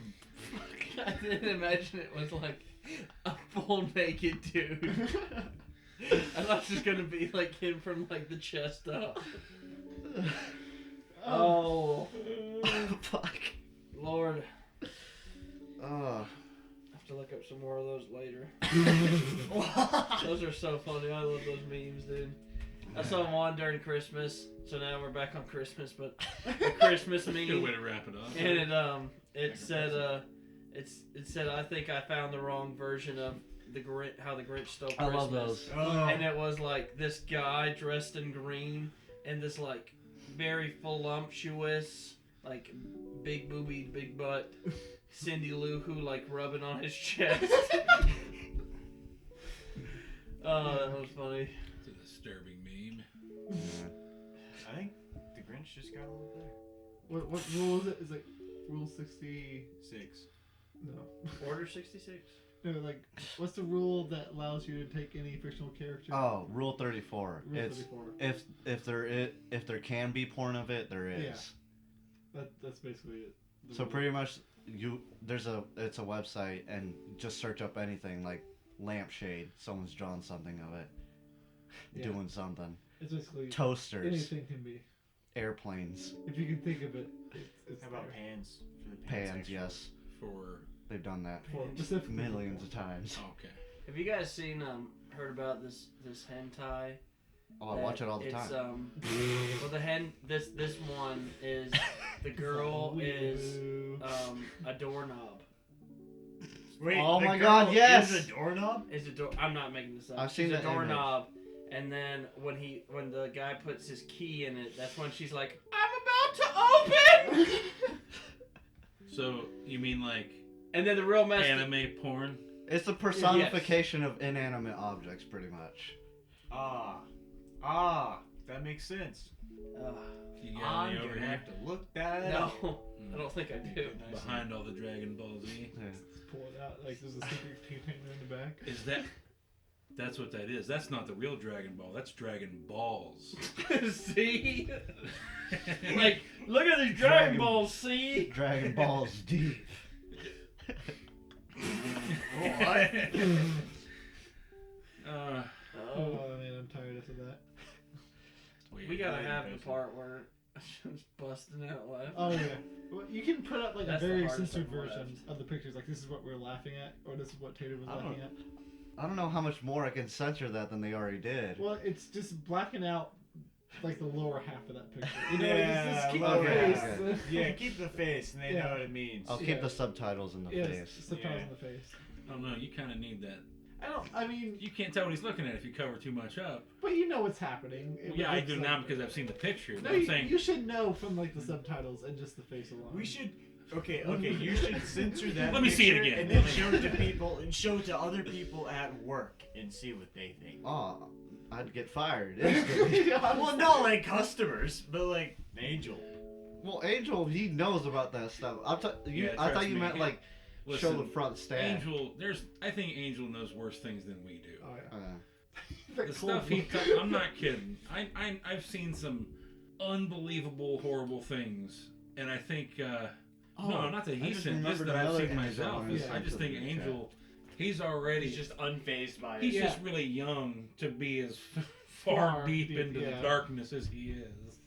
B: I didn't imagine it was like a full naked dude. I thought it was gonna be like him from like the chest up. Oh.
A: Fuck.
B: Lord,
A: Oh.
B: I have to look up some more of those later. Those are so funny. I love those memes, dude. I saw one during Christmas, so now we're back on Christmas, but a Christmas meme.
D: Good way to wrap it up.
B: And it said it said I think I found the wrong version of how the Grinch stole Christmas.
A: I love those.
B: And it was like this guy dressed in green and this like very voluptuous, like big boobied, big butt Cindy Lou Who like rubbing on his chest. Oh, that was funny.
D: It's a disturbing meme.
C: I think the Grinch just got a little better.
E: What rule is it? Is it rule 60?
C: 6.
E: No.
B: Order 66.
E: No, like, what's the rule that allows you to take any fictional character?
A: Oh, Rule 34.
E: Rule
A: It's
E: 34.
A: if there can be porn of it, there is.
E: Yeah. That's basically it. The
A: So
E: rule.
A: pretty much, it's a website, and just search up anything like lampshade. Someone's drawn something of it,
E: Yeah.
A: doing something.
E: It's basically
A: Toasters,
E: anything can be.
A: airplanes,
E: If you can think of it, it's
C: How about
E: there.
C: pans? For the
A: pans.
C: section?
A: Yes,
D: For
A: they've done that
E: For specifically
A: millions of times.
D: okay.
B: Have you guys seen heard about this hentai?
A: Oh, I watch it all the
B: It's
A: time.
B: well this one is the girl is
E: Weeaboo.
B: a doorknob.
C: Wait,
A: Oh
C: the
A: my
C: girl
A: God, yes!
C: Is a doorknob?
B: Is a door? I'm not making this up.
A: I've
B: She's
A: seen
B: a
A: the
B: doorknob, and then when the guy puts his key in it, that's when she's like, "I'm about to open."
D: So you mean like
B: And then the real mess.
D: anime porn?
A: It's a personification of inanimate objects, pretty much.
C: That makes sense.
D: You got
C: I'm
D: me over
C: gonna
D: here
C: have to look that
B: No,
C: up.
B: I don't think I do.
D: behind all the Dragon Ball Z.
A: Yeah.
E: Pull it out like there's a secret container in the back.
D: Is that's what that is? That's not the real Dragon Ball. That's Dragon Balls.
B: See, like look at these Dragon Balls. See,
A: Dragon Balls deep.
C: What?
E: Oh man, I'm tired after that.
B: we gotta have the part where she's busting out laughing.
E: Oh yeah. Well, you can put up like
B: That's
E: a
B: the
E: very
B: hardest
E: censored
B: thing
E: version
B: left.
E: of the pictures. Like this is what we're laughing at, or this is what Tater was
A: I don't-
E: laughing at.
A: I don't know how much more I can censor that than they already did.
E: Well, it's just blacking out like the lower half of that picture. You know,
C: Yeah,
E: just keep
A: lower
E: the
A: half.
E: face.
A: Okay.
C: Yeah, keep the face, and they
E: Yeah.
C: know what it means.
A: I'll keep
E: Yeah.
A: the subtitles in the
E: Yes,
A: face.
E: subtitles
C: Yeah.
E: in the face.
D: I don't know. You kind of need that.
E: I mean,
D: You can't tell what he's looking at if you cover too much up.
E: but you know what's happening.
D: Yeah, I
E: It's
D: do
E: like-
D: now because I've seen the picture.
E: No,
D: But I'm
E: you,
D: saying
E: you should know from like the subtitles and just the face alone.
C: We should. Okay, you should censor that.
D: Let me see it
C: picture
D: again.
C: and then show it to people, and show it to other people at work, and see what they think.
A: Oh, I'd get fired instantly.
C: Well, not like customers, but like Angel.
A: Well, Angel, he knows about that stuff. I thought you
D: trust
A: meant
D: me.
A: like
D: Listen,
A: show the front stand.
D: Angel, I think Angel knows worse things than we do.
E: Oh yeah.
A: Uh,
D: The stuff I'm not kidding. I've seen some unbelievable, horrible things, and I think no, not that
A: I
D: he
A: just
D: sent this,
A: remembered
D: that I've
A: another
D: seen myself.
A: Angel
E: one.
D: I just think
A: Yeah.
D: Angel, he's already
C: He's just unfazed by it.
D: he's
E: Yeah.
D: just really young to be as far
E: Far
D: deep
E: deep,
D: into
E: yeah.
D: the darkness as he is.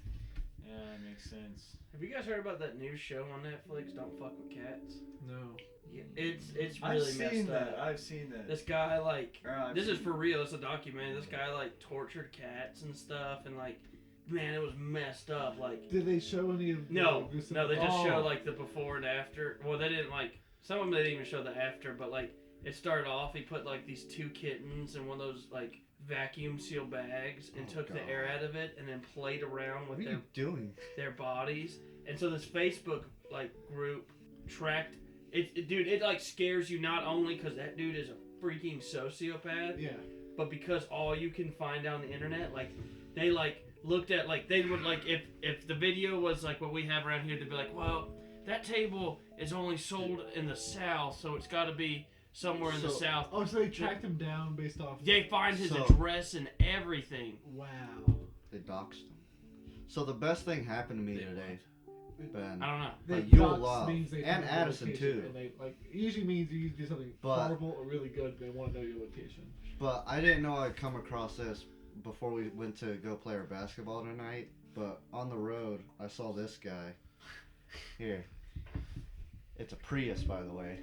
C: Yeah, that makes sense.
B: Have you guys heard about that new show on Netflix? Don't fuck with cats.
E: No.
B: Yeah, it's really messed up.
C: I've seen that.
B: This guy like
C: I've
B: this is
C: seen
B: for real. It's a documentary. This guy like tortured cats and stuff, and like, man, it was messed up. Like,
E: Did they show any of the
B: no,
E: gruesome-
B: they just
E: Oh.
B: show like the before and after. Well, they didn't like some of them. They didn't even show the after, but like it started off. He put like these 2 kittens in one of those like vacuum seal bags and
A: Oh,
B: took the
A: God.
B: air out of it, and then played around
A: what
B: with
A: are
B: their
A: you doing?
B: their bodies. And so this Facebook like group tracked it dude, it like scares you not only because that dude is a freaking sociopath,
E: Yeah.
B: but because all you can find on the internet, like they like looked at like they would like if the video was like what we have around here, they'd be like, well, that table is only sold in the South, so it's got to be somewhere in the
A: So-
B: South.
E: Oh, so they tracked him down based off.
B: They find his
A: So-
B: address and everything.
E: Wow.
A: They doxed him. So the best thing happened to me
D: They
A: today, Ben.
B: I don't know.
E: They
A: But you'll
E: dox
A: love.
E: means they
A: And
E: find your
A: Addison,
E: location,
A: too.
E: And they like it usually means you do something
A: But-
E: horrible or really good. They want to know your location.
A: But I didn't know I'd come across this before we went to go play our basketball tonight. But on the road, I saw this guy. Here. It's a Prius, by the way.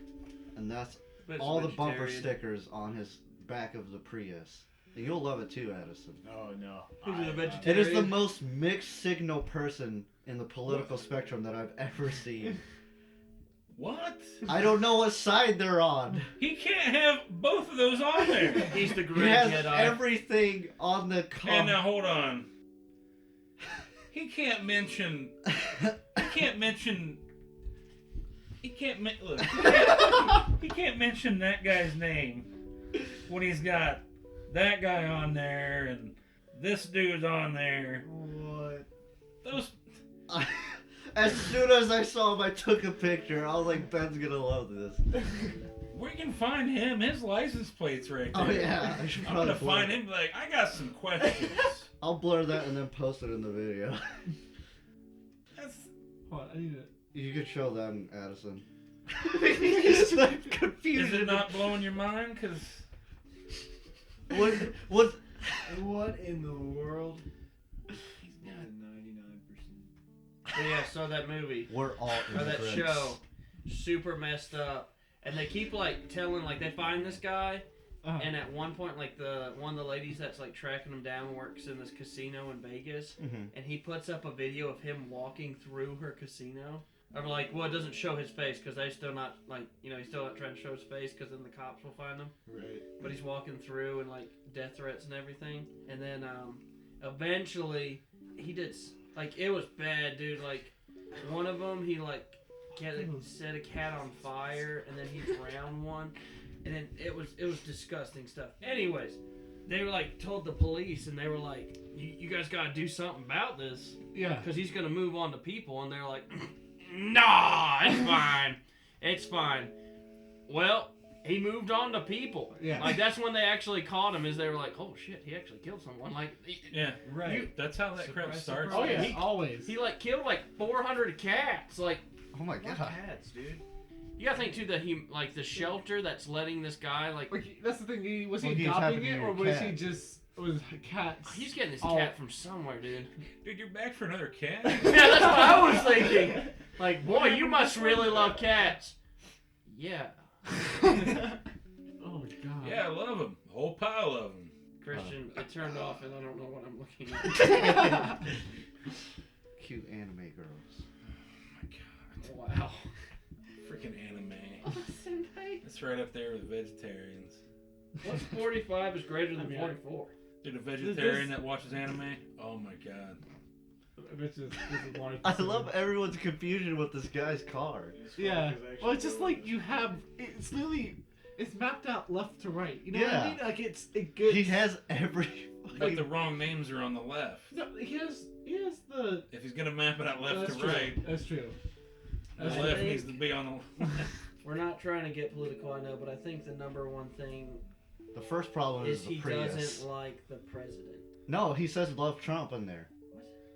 A: And that's
B: But it's
A: all the bumper
B: vegetarian.
A: stickers on his back of the Prius. You'll love it too, Addison.
C: Oh no.
B: Who's a
A: It
B: vegetarian?
A: is the most mixed signal person in the political spectrum that I've ever seen.
D: What?
A: I don't know what side they're on.
D: He can't have both of those on there.
B: He's the
A: He
B: Grand
A: has
B: Jedi.
A: everything on the car.
D: And now hold on. He can't mention. He can't mention. Look. He can't mention that guy's name when he's got that guy on there and this dude's on there.
C: What?
D: Those.
A: As soon as I saw him, I took a picture. I was like, Ben's gonna love this.
D: We can find him. His license plate's right there.
A: Oh yeah, I should
D: I'm
A: probably
D: gonna
A: blur
D: find
A: it.
D: him. Like, I got some questions.
A: I'll blur that and then post it in the video.
D: That's.
E: Hold on, I need to.
A: You could show them, Addison. He's like confused.
D: Is it not blowing your mind? Cause.
A: What?
C: What in the world?
D: He's got
C: 99%.
B: But yeah, so that movie.
A: We're all
B: Or that
A: immigrants.
B: show. Super messed up. And they keep like telling, like they find this guy. And at one point, like one of the ladies that's like tracking him down works in this casino in Vegas,
A: Mhm.
B: and he puts up a video of him walking through her casino. I'm like, well, it doesn't show his face because they still not like, he's still not trying to show his face because then the cops will find him.
C: Right.
B: But he's walking through and like death threats and everything, and then eventually he did like it was bad, dude. Like one of them, he like set a cat on fire, and then he drowned one. And then it was disgusting stuff. Anyways, they were like told the police, and they were like, "You guys gotta do something about this,
E: Yeah.
B: because he's gonna move on to people." And they're like, "Nah, it's fine, it's fine." Well, he moved on to people.
E: Yeah.
B: Like that's when they actually caught him. Is they were like, "Oh shit, he actually killed someone." Like,
D: Yeah.
C: Right.
D: That's how that crap
C: Surprise,
D: starts.
E: Oh yeah,
B: He-
E: always.
B: he like killed like 400 cats. Like,
A: Oh my
C: What
A: god.
C: cats, dude?
B: you gotta think too that he like the shelter that's letting this guy like.
E: Like, that's the thing. Was
A: Well,
E: he
A: he's
E: adopting
A: happy to
E: it,
A: be
E: or
A: a
E: was he
A: cat.
E: just was cats?
B: He's getting this
E: all-
B: cat from somewhere, dude.
D: Dude, you're back for another cat?
B: Yeah, that's what I was thinking. Like, boy, you must really love cats. Yeah.
E: Oh my god.
D: Yeah, I love him. A whole pile of them.
B: Christian, it turned off and I don't know what I'm looking at.
A: Cute anime girls.
D: Oh my god.
B: Wow.
D: Freaking anime.
B: Senpai.
D: It's right up there with vegetarians.
B: What's 45 is greater than 44?
D: Dude, a vegetarian that watches anime? Oh my god.
E: This is large.
A: I love everyone's confusion with this guy's car.
E: Yeah. Well, it's just like you have. It's literally. It's mapped out left to right. You know what
A: Yeah.
E: I mean? Like it good.
A: He has every.
D: But the wrong names are on the left.
E: No, he has the.
D: If he's gonna map it out left
E: That's
D: to
E: true.
D: right,
E: That's true.
D: the
E: That's
B: I
D: left
B: think-
D: needs to be on the left.
B: We're not trying to get political, I know, but I think the number one thing
A: The first problem
B: is
A: is the
B: he
A: Prius.
B: doesn't like the president.
A: No, he says love Trump in there.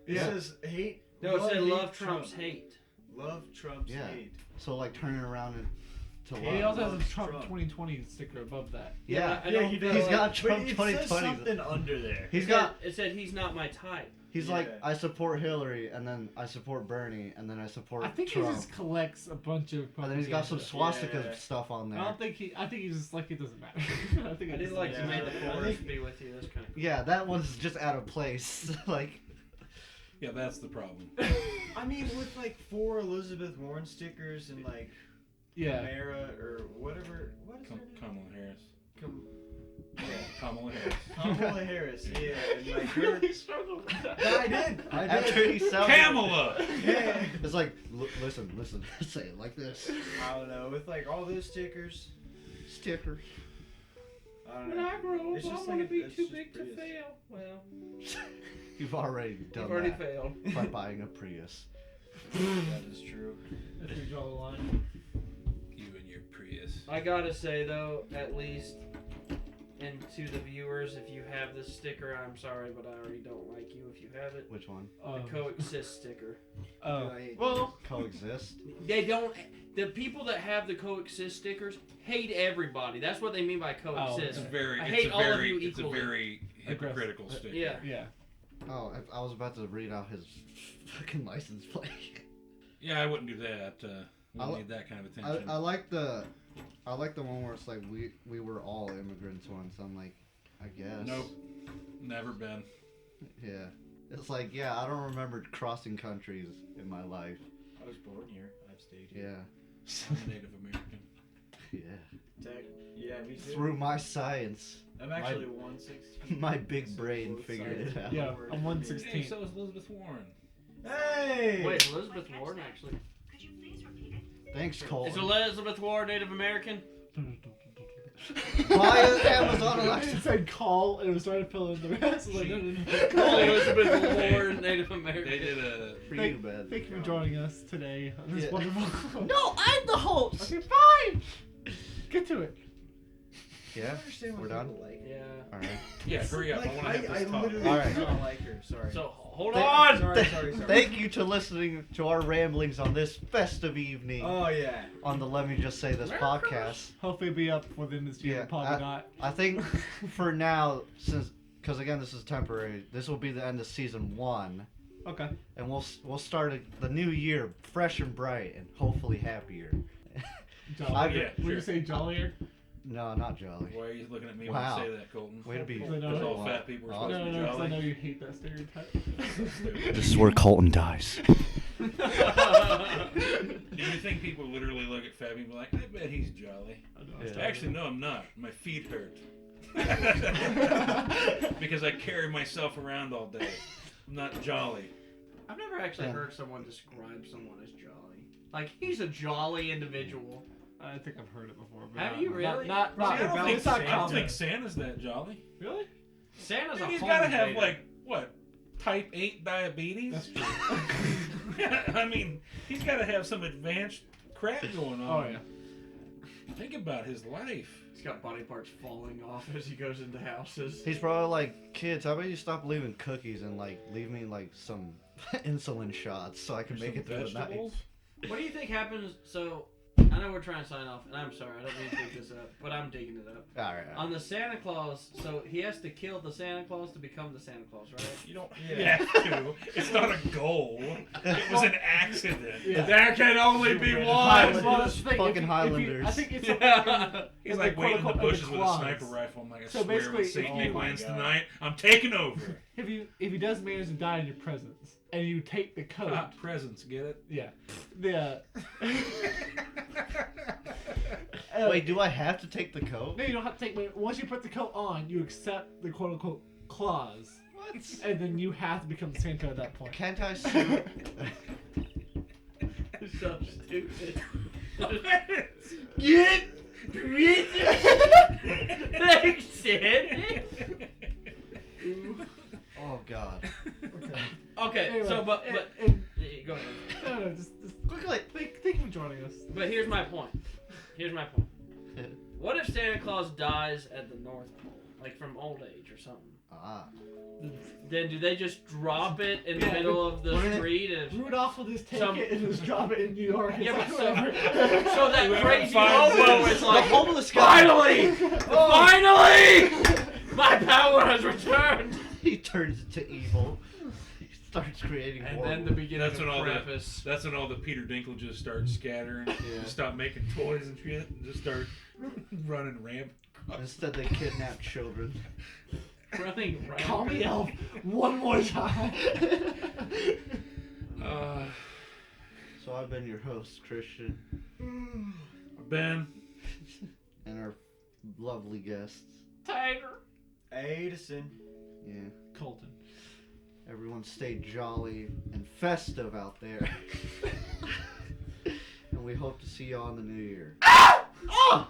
C: It
E: Yeah.
C: says hate.
B: No, it said
C: hate
B: love Trump's hate.
C: Love Trump's
A: Yeah.
C: hate.
A: So like turning around and to
E: He
A: love.
E: also has a
C: Loves
E: Trump
C: Trump.
E: 2020 sticker above that.
A: Yeah.
B: I know,
C: he
B: but,
C: does.
A: He's
B: like,
A: got
C: But
A: Trump
C: it
A: 2020.
C: says something under there.
A: He's
B: it
A: got.
B: said he's not my type.
A: He's
C: Yeah.
A: like, I support Hillary, and then I support Bernie, and then I support
E: I think
A: Trump.
E: he just collects a bunch of.
A: And then he's got some
E: propaganda.
A: swastika
C: Yeah.
A: stuff on
E: I
A: there.
E: don't think he. I think he's just like it doesn't matter. I think
B: I
E: it
B: did
E: doesn't
B: like
E: matter.
B: to make the
C: Yeah, I
B: forest
C: think-
B: be with you. That's kind of cool.
A: Yeah, that one's just out of place. Like,
D: Yeah, that's the problem.
C: I mean, with like 4 Elizabeth Warren stickers and like
E: Yeah.
C: Kamala or whatever. What is her name?
D: Kamala Harris.
C: Yeah.
D: Kamala Harris.
C: Kamala Harris. Yeah. And like her.
E: really struggled with that.
C: I did.
A: after he sounded.
D: Kamala!
C: Yeah.
A: It's like, listen, say it like this.
C: I don't know. With like all those stickers.
A: Stickers.
C: I don't
B: When
C: know.
B: I grow up,
C: It's
B: I'm
C: just
B: gonna
C: like
B: be
C: it's
B: too
C: just
B: big to
C: Prius.
B: fail. Well,
A: You've already done
B: you've already
A: that
B: failed.
A: by buying a Prius.
C: That is true.
E: If you draw the line.
D: You and your Prius.
B: I gotta say though, at least, and to the viewers, if you have this sticker, I'm sorry, but I already don't like you if you have it.
A: Which one?
B: The coexist sticker.
C: Right.
E: Well,
A: Coexist.
B: They don't. The people that have the coexist stickers hate everybody. That's what they mean by
D: It's
B: coexist.
D: a very,
B: I
D: it's
B: hate
D: a
B: all of
D: very,
B: you
D: it's a
B: equally.
D: very hypocritical sticker.
B: Yeah.
E: yeah.
A: Oh, I was about to read out his fucking license plate.
D: Yeah, I wouldn't do that.
A: I
D: Wouldn't need that kind of attention.
A: I like the one where it's like we were all immigrants once. I'm like, I guess.
D: Nope. Never been.
A: Yeah. It's like, yeah, I don't remember crossing countries in my life.
C: I was born here. I've stayed here.
A: Yeah.
D: I'm Native American.
A: Yeah.
C: Yeah, me too.
A: Through my science,
C: I'm actually 1/16.
A: my big brain figured it out.
E: Yeah, I'm
D: Hey,
E: 1/16.
D: so is Elizabeth Warren.
C: Hey!
B: Wait, Elizabeth Warren actually.
A: Thanks,
B: Is
A: Colton.
B: Elizabeth Warren Native American?
A: Buy an Amazon
E: It
A: Alexa.
E: said call, and it was starting to fill in the rest. I was like, no.
B: Call Elizabeth Warren Native
D: They
B: American.
D: did a.
A: For you, man.
E: Thank you for joining us today on this
A: Yeah.
E: wonderful.
A: No, I'm the host.
E: Okay, fine. Get to it.
A: Yeah, we're done.
B: Yeah.
A: All right.
D: Yeah, hurry up. I want to have this talk.
C: literally
A: All right.
C: do not like her. Sorry.
B: So hold
A: Thank-
B: on.
C: Sorry.
A: Thank you to listening to our ramblings on this festive evening
C: Oh yeah.
A: on the Let Me Just Say This podcast.
E: Hopefully, it'll be up before the end of this year.
A: Yeah,
E: Probably not.
A: I think for now, because again this is temporary, this will be the end of season 1,
E: Okay.
A: and we'll start the new year fresh and bright and hopefully happier.
E: Jolly.
D: Yeah,
E: Would you
D: sure.
E: say jollier?
A: No, not jolly.
D: Why are you looking at me
A: Wow.
D: when you say that, Colton?
A: Way to be.
E: Because I know-
D: Because all
A: Wow.
D: fat people are
A: Oh.
D: supposed
E: No,
D: to be
E: because I know
D: jolly.
E: you hate that stereotype.
A: This is where Colton dies.
D: Do you think people literally look at fat people like, I bet he's jolly?
A: Yeah.
D: Actually, no, I'm not. My feet hurt. Because I carry myself around all day. I'm not jolly.
B: I've never actually
A: Yeah.
B: heard someone describe someone as jolly. Like he's a jolly individual.
E: I think I've heard it before. But
B: Have
E: not-
B: you really?
E: Not.
D: See, I don't think,
E: it's not
D: I don't
E: common.
D: think Santa's that jolly.
E: Really?
B: Santa's
D: Dude,
B: a
D: he's
B: home
D: got to have,
B: invader.
D: like, what, type 8 diabetes?
E: That's true.
D: I mean, he's got to have some advanced crap going on.
E: Oh yeah.
D: Think about his life.
B: He's got body parts falling off as he goes into houses.
A: He's probably like, kids, how about you stop leaving cookies and like leave me like some insulin shots so I can make it through the night.
D: Vegetables?
B: What do you think happens? So, I know we're trying to sign off, and I'm sorry, I don't mean to dig this up, but I'm digging it up.
A: All right.
B: On the Santa Claus, so he has to kill the Santa Claus to become the Santa Claus, right?
D: You don't
C: Yeah.
D: have to. It's not a goal. It was an accident.
E: Yeah.
B: There can only be one!
A: Highlanders.
E: Well, that's the thing,
A: Fucking
E: if
A: Highlanders.
E: I think it's
B: Yeah.
D: He's
E: in
D: like
E: the
D: waiting in the
E: quote-unquote
D: bushes with a
E: clause.
D: sniper rifle. I'm like, I
E: So
D: swear
E: basically,
D: when St.
E: oh
D: Nick
E: my
D: wins
E: God.
D: tonight, I'm taking over.
E: if he does manage to die in your presence and you take the coat,
D: Hot presents, get it?
E: yeah, the
A: Wait, do I have to take the coat?
E: no, you don't have to take. But once you put the coat on, you accept the quote unquote clause,
A: What?
E: and then you have to become Santa at that point.
A: Can't I sue?
B: So stupid.
A: Get
B: Thanks, Sid.
A: Oh God.
B: Okay,
E: Anyway,
B: so but
E: and,
B: yeah, go ahead.
E: no, just
A: Quickly.
E: thank you for joining us.
B: But here's my point. What if Santa Claus dies at the North Pole, like from old age or something?
A: Ah.
B: Then do they just drop it in the
E: Yeah,
B: middle of the
A: wouldn't it-
B: street? And
E: Rudolph will just take
B: Some-
E: it and just drop it in New York.
B: Yeah,
E: It's
B: but
E: like,
B: so-
E: whatever.
B: so that
D: Whoever
B: crazy
D: finds
B: hobo
D: this-
B: is like,
A: the homeless guy.
B: finally, finally, my power has returned.
A: He turns into evil. He starts creating
B: And
A: war.
B: then the beginning
D: That's
B: of
D: when all the
B: Krampus.
D: that's when all the Peter Dinklages start scattering.
A: Yeah.
D: Just stop making toys and shit. And just start running ramp.
A: Instead, they kidnap children.
B: Running around.
E: Call me Elf one more time.
A: So I've been your host, Christian,
D: Ben.
A: and our lovely guests.
B: Tater.
C: Addison.
A: Yeah.
E: Colton.
A: Everyone stay jolly and festive out there. And we hope to see you all in the new year.
B: Oh!